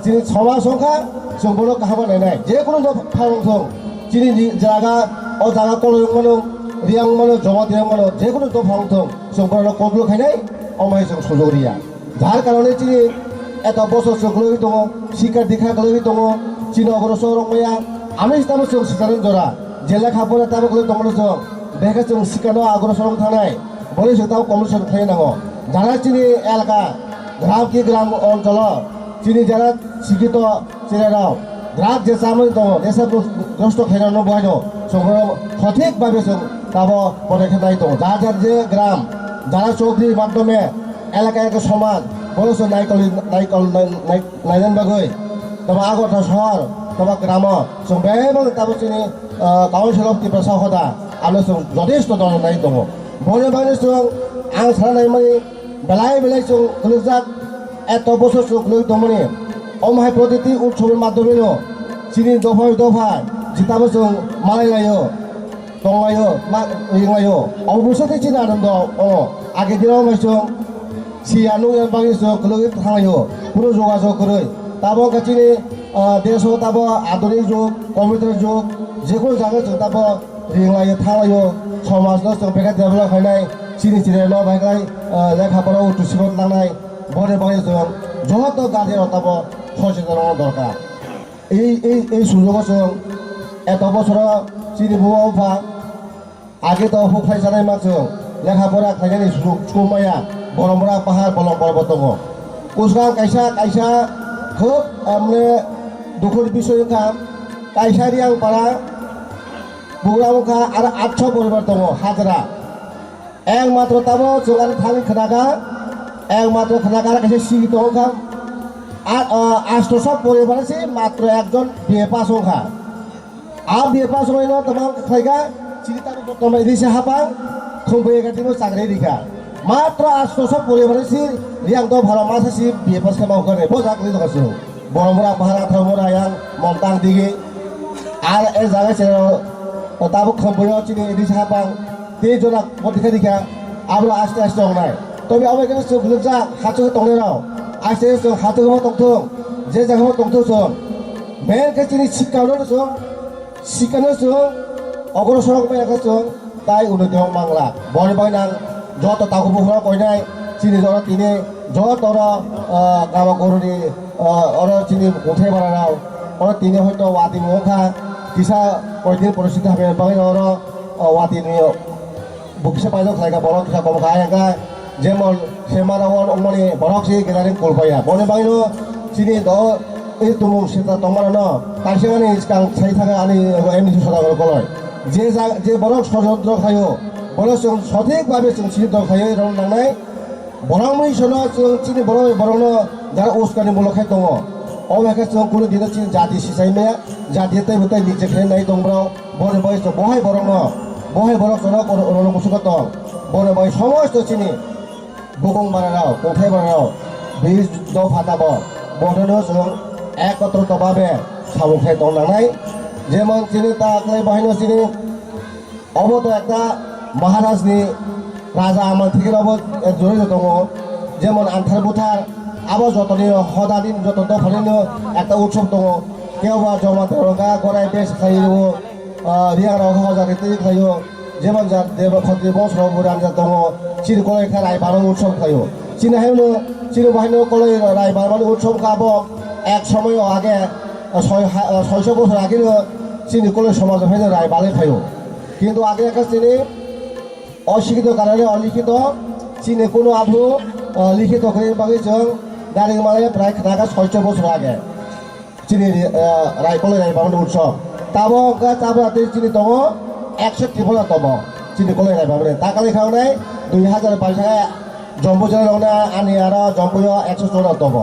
চিনি সমাজ সংখ্যা जों बर' काहाबा नायनाय जेखुनु फांथं चिनि जागा अ जागा कलय मानो रियां मानो जमा दियां मानो जेखुनु फांथं जों बर' कबल खायनाय अमाय जों सुजुरिया যার কারণে চিনি এত বছর চোখলই দङ শিক্ষার দীক্ষা গলই দङ চিনি অগ্রসর রংমায়া আমি তাবো जों सिखारन जरा जेला खाबोला ताबो गलय दङ जों बेखौ जों सिखानो अग्रसर थानाय बले जों ताबो कमिसन खायनांगौ যারা চিনি এলাকা গ্রাম অঞ্চল চিনি যারা শিক্ষিত ছেলেরাও গ্রাম যে চামন দङ নেশাগ্রস্ত খেলানো বহায় जों সঠিকভাবে जों তাবো পদক্ষেপ নাই দङ যার যে গ্রাম যারা চৌধুরীর মাধ্যমে এলাকায় একটা সমাজ বলেছে নাইলেন বাগৈ তোমার আগরতলা শহর তোমার গ্রাম जों बेबायदि তাবো চিনি কাউন্সিল অফ ত্রিপুরা साखदा आरो जों যথেষ্ট দরনাই दङ बनेबानो जों आं साननाय माने बेलाय जों गोलैजाक এত বছর जों गोलै दङमोन अमाय प्रतिति उत्सवनि माध्यमेनो चिनि दफा जिताबो जों मालायलायो दंलायो रिंलायो अबसथे चिनि आनन्द आगे दिनाव जों सियानु बागै जों गोलै थाङायो पुरो जगाजग करै ताबो गाचिनि देश ताबो आधुनिक जुग कम्पिउटार जुग जेखुनु जागा जों ताबो रिंलायो थाङायो समाजनो जों बेखा डेभेलप खालामनाय चिनि चिरायनो बायगाय लेखाफोराव उथ्रिसार लांनाय बने बागै जों যত গার্জেন তাবো সচেতন দরকার এই সুযোগও जों এত বছর চিনি বুয়া আগে তো হুখাই জানাই মাছों लेखाफोरा खायनायनि समाया बरमरा पाहाड़ बलं पर्बत दङ कुसगां कायसा खोब माने दुखुनि बिसय कायसा रियांपारा बुग्रामुखा आरो 800 परिबार दङ हाजरा एकमात्र ताबो जों आरो थाङि खोनागा एकमात्र खोनागा कायसा सिगि दङ আর 800 পরিবারে মাত্র একজন বিএ পাস সংখ্যা আর বিএ পাস হইল তোমার খাইগা চিন্তার বর্তমানে দিছে হাবাং খুবই গাটিনো চাকরি রিখা মাত্র 800 পরিবারে রিয়াং তো ভালো মাসে বিএ পাস খামাও করে বড় চাকরি দরকার বড়মরা ভাড়া থামরা ইয়াং মন্তাং দিগে আর এই জায়গা ছিল তাবো খুবই চিনি দিছে হাবাং তে জনা পরীক্ষা রিখা আবার আস্তে অনায় তবে আমরা কেন সুবিধা হাতে তলে নাও आसे जों हाथोगो दंथों जे जायगायाव दंथों जों मेनके चिनि सिखानो जों अग्रसर बायखौ जों ताई उन्नतियाव मांला बरबाय नां जत तागुबुरा कयनाय चिनि जरा तिने जत र गामा गरुनि अर चिनि गथाय बाराव अर तिने हयतो वाति मोखा किसा कयदिन परिस्थिति हाबे बाय अर वातिनि बुकसे पाइलो खायगा बर किसा कम खायगा যেমন সেমারাওয়ার অমনি বরকসি গেদারিং কলপায়া বনে বাইনো চিনি দ এই তুমু সেটা তোমার ন কাছে মানে কাং ছাই থাকা আনি এমনি সদাগর কলয় যে বরক ষড়যন্ত্র খায়ো বলে সঠিকভাবে চিনি খায়ো এরকম নাংনাই বরংমই শোনো চিনি বরং যারা উস্কানি মূলক খাই দङ অমেকে जों কোনো দিনে চিনি জাতি সিসাইমায়া জাতিতে বতাই নিজে খেয়ে নাই দংব্রাও বনে বাই বহাই বরং শোনো অন্য মুসুক দং বনে বাই সমস্ত চিনি बुगं बाराव गथाय बाराव बीज द फाताब बदनो जों एकत्रभावे सामुखाय दंनाय जेमन चिनि ताकलाय बाहायनो चिनि अबतो एकटा महाराजनि राजा आमाल थिगेरावबो जड़ित दङ जेमन आन्थार बुथार आबो जतनि हदानि जत दफानिनो एकटा उत्सव दङ केवबा जमा दरगा गराय बेस खायो रिया राव हजारि ति खायो जेमन जा देव खत्रि बसराव बुरान जा दङ चिनि कलय खा रायबारन उत्सव खायो चिनि हायनो चिनि बाहायनो कलय रायबारन उत्सव खाबो एक समय आगे 600 বছর আগে চিনি কলয় সমাজ হয়ে রায়বারে খাयो কিন্তু আগে একটা চিনি অশিক্ষিত কারণে অলিখিত চিনি কোনো আধু লিখিত করে বাকি जों দাঁড়ি মানে প্রায় ঢাকা 600 বছর আগে চিনি কলয় রায়বারন উৎসব তাবো চিনি দङ 153 তম চিনি কলয় রায়বারন তাকালে খাওনাय 2022 জম্বুজা রওনা আনি আর জম্বুজা 114 তম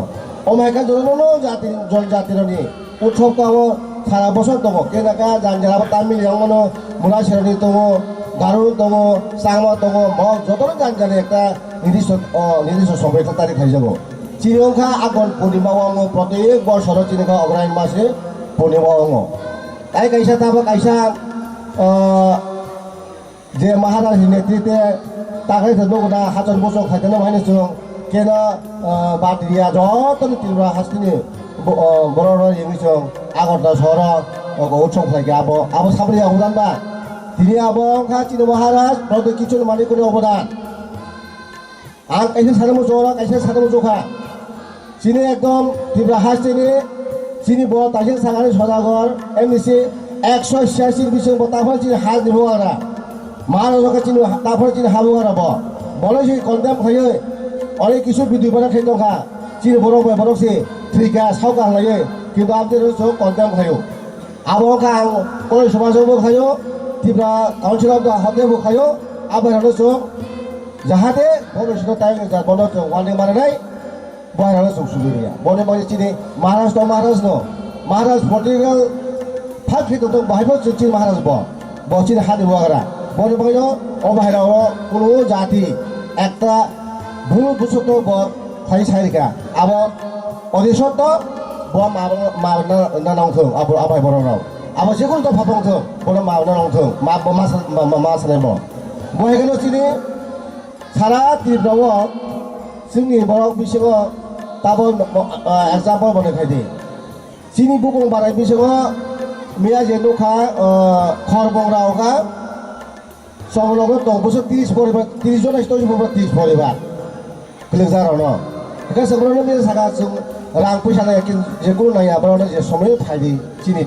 অমাইকা জননো জাতি জনজাতিরনি উৎসব কাবো সারা বছর দङ কেনাকা জানজারা তামিল রঙনো মুলা শেরনি দङ গারু দङ সাংমা দङ ম যতন জানজারে একটা নির্দিষ্ট সময় তারিখ হয়ে যাব চিনিংখা আগুন পূর্ণিমা অঙ্গ প্রত্যেক বছর চিনিংখা অগ্রায়ণ মাসে পূর্ণিমা অঙ্গ তাই কাইসা তাবো কাইসা যে মহারাজের নেতৃত্বে তাকে নগদা হাজার বছর খাইতে ভাইনি जों কেন বাটিয়া যত ত্রিপুরা হাসতিনি বড় ইংলিশং আগরতলা শহর উৎসব থাকে আবো সাবরি অবদান বা তিনি আবো চিনি মহারাজ প্রত্যেক কিছু মালিকের অবদান आं कैसे सानमु जरा कैसे सानमु जखा चिनि एकदम ত্রিপুরা हासतिनि चिनि बर ताइसें सागानि सदागर एमनिसि 186 बिसं बताफोर चिनि हाज दिबो आरा महाराजका चिनि ताफोर चिनि हाबो आरा बले सि कन्डेम खायो अनेक किछु भिडिअ बना खाइ दखा चिनि बरक बाय बरक सि थ्रिका सावगा लायो किन्तु आमते रो कन्डेम खायो आबोका आं कलेज समाजबो खायो ত্রিপুরা काउन्सिल अफ द हटेबो खायो आबायनो जो जाहाथे भविष्य टाइम बंद वार्निं मारनाय बाहेराव सुसुलिया बने बने चिनि महाराज नो महाराज पलिटिकल फाइट फिट दं बाहायबो चिनि महाराज ब चिनि हानि वागरा बने बने ओ बाहेराव कुनु जाति एकटा भूल बुसुतो ब फाइ साइरिका आबो अदिसत ब माबना नांथों आबो आबाय बरराव आबो जेखुनु द फाफंथों बने माबना नांथों मा सानाय ब बहायगनो चिनि सारा ত্রিপুরাও जोंनि बर' बिसोरो दाबो एग्जाम्पल बनायखायदि चिनि बुकुं बानाय बिसोरो मिया जेनुखा खरबंरावखा समलग दं बोसोर 30 परिबार 30 जन स्टोरी परिबार 30 परिबार क्लिजाराव न एका समरनो मिया सागा जों रां पैसा नाय जेखुनु नाया बरनो जे समय फायदि चिनि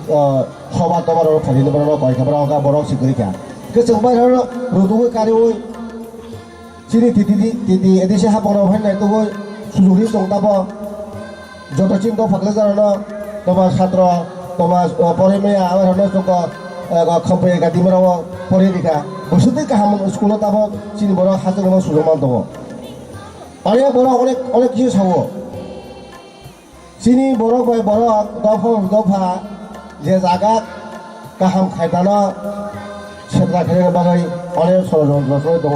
सभा दबारो फायदिनो बरनो कयखाबरावगा बर' सिकुरिका के जों बायराव रुदुगै कारिवै चिनि तिति एदिसे हाबराव फायनाय दङ सुलुरि दंदाबो जतचिन द फागले जानो तमा छात्र तमा परिमेया आरो जंग खम्पे गादिमराव परिदिका बोसोरनि गाहाम स्कुलाव दाबो चिनि बर' हाजोनबो सुजुमान दङ अनेक बर' अनेक किछु सावो चिनि बर' बाय बर' दफा जे जागा गाहाम खायदाना सेत्रा खेलेनो बागै अनेक षड्यन्त्र दङ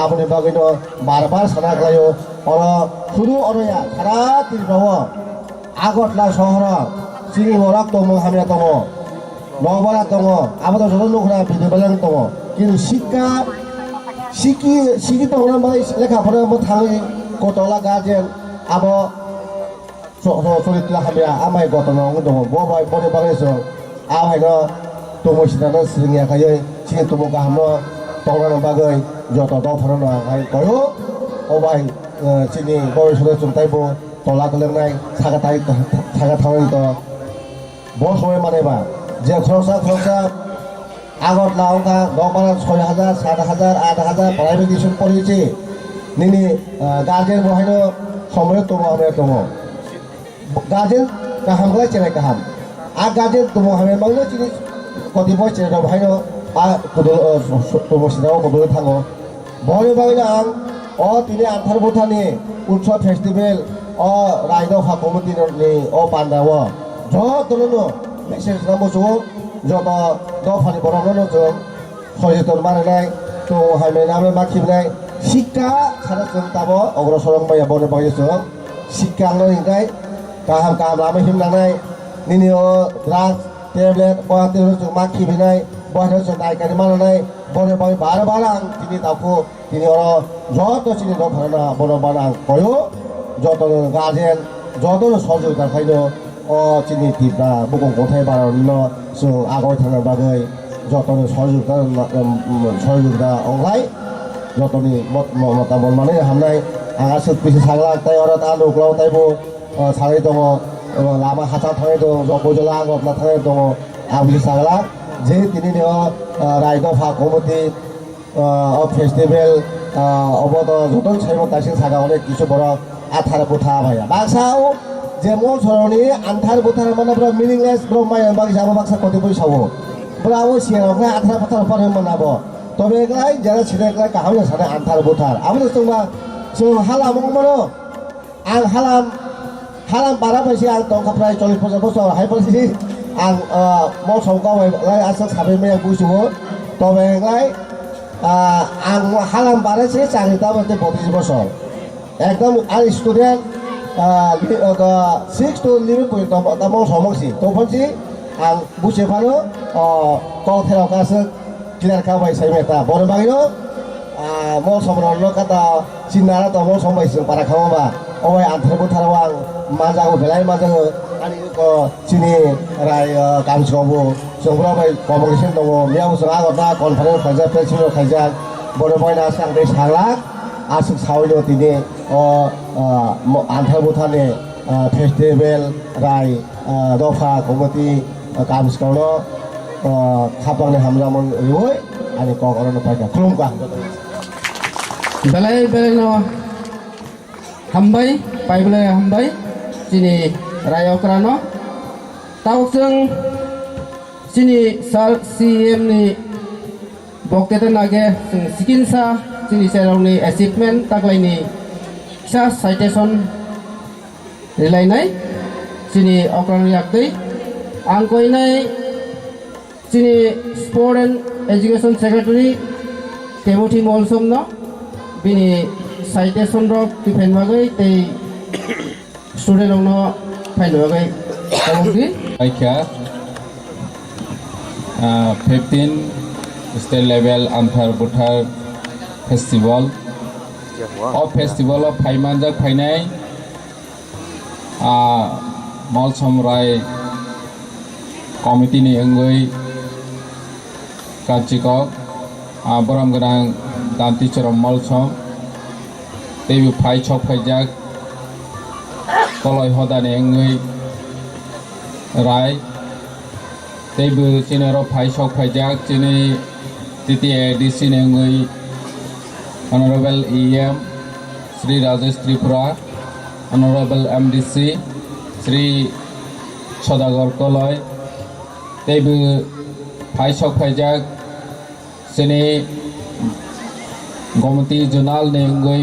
आबनि बागैनो बार सानाग्लायो अर सुरु अरया सारा ত্রিপুরাও আগরতলা শহর चिनि बरक दङ हामिया दङ नबरा दङ आबो जन नखरा बिदिबालां दङ किन्तु सिखि दङ माने लेखा फरायाबो थाङो गथ'ला गार्जेन आबो सरित्रा हामिया आमाय गथ'नाव दङ बबाय बने बागैसो आबायनो दमसिदानो सिङियाखायै चिनि दङ गाहामनो दंनानो बागै যত দফানো আই কয়ো অবাই চিনি বয়সরে চুমতাইবো তলা গলেংনাই সাগা থাঙै তো বড় সময় মানেবা যে খরচা আগরতলা অঙ্কা দবারা 6000 7000 8000 প্রাইভেট স্কুল পড়িয়েছে নিনি গার্জেন বহাইনো সময় তোমা আমি তোমা গার্জেন গাহামলাই চেনাই গাহাম আর গার্জেন তোমা আমি মাইনো চিনি কতিপয় চেনাই বহাইনো आ दमसिदाव बदले थाङो बहै बागैनो आं दिनै आन्थार भुटाननि उत्सव फेस्टिभेल रायदफा कमिटिनि बान्दाव जतनो मेसेज नांगौ जत दफानि बर'नो जों सचेतन बानायनाय तो हायमेनाबो माखिनाय शिक्षा सारा जों दाबो अग्रसर माया बने बागैसो शिक्षा आंनाय गाहाम लामा हिमलांनाय निनि ड्राग्स टेब्लेट बहाते जों माखिनाय बहाय जों नायगारि मानाय बने बागै बार आं दिनै दावखौ दिनै जत चिनि दफाना बने बाना आं कयो जत गार्जेन जत सहयोगिता खायनो चिनि टिप्रा बुकुं गथाय बारावनो जों आगाय थांनो बागै जतनो सहयोगिता अंलाय जतनि मतामत माने हामनाय आंहा सोरबिसे सागला ताय अरा तालु ग्लाव तायबो सागै दङ लामा हाथा थाङै दङ जगजला आगरला थाङै दङ आबुलि सागला जे दिनै रायदफा कमिटि फेस्टिभेल अबद जतन साइमन दासिं सागा अनेक किछु बर' आथार बुथा भाया बाक्साव जे मसरनि आन्थार बुथार माने मिनिंलेस ब्रह्माय बागै जाबो बाक्सा कतिबो सावो ब्रावो सियावखा आथार बुथार फरे मनाबो तबे ग्लाय जरा छिरेग्लाय काहावनो साने आन्थार बुथार आबो जोंबा जों हालामो मनो आं हालाम बारा फैसे आं दंखाफ्राय 40 बोसोर हायफोरसि आं मसौ गावलाय आसा साबे मैया बुजुवो तबे ग्लाय आं हालाम बारासे चांगि दाबो 32 बोसोर एकदम are student 6 to 11 point tamong somongsi topansi ang busefano kong thero kasuk kinar kabai saimeta bon bagino mo somrono kata sinara to mo sombai sing para khawaba oi anthar tharawang majago belai majago ani ko sini rai kamskobu songra bai convocation dongo miang sanga gota conference khaja pressimo khaja bon bagina sang de salak asuk sawilo tini anthar buthane festival rai dofa komiti kamskono khapangni hamramon yoi ani ko kono paida khulumka belai no hambai pai belai hambai sini rayo krano tawuk jeng sini sal CM ni bokete nage sikinsa sini serong achievement taklai ni sa citation relai nai sini okran yakdei angkoi nai sini sport and education secretary Timothy Molsom no bini citation rok tipen bagai tei student long no fain bagai kamongdi Aikya 15 state level Anthar Buthar festival of festival of Phaimanjak Phainai Molsom Rai committee ni engoi Kachikok Boram Ganang Danti Chorom Molsom Tebi Phai Chok Phaijak Koloi Hodani engoi Rai Tebi Chinero Phai Chok Phaijak Chini TTADC engoi Honorable EM Sri Rajesh Tripura Honorable MDC Sri Sodagar Koloi Tebi Phai Chok Phaijak Sini Gomati Zonal Nengoi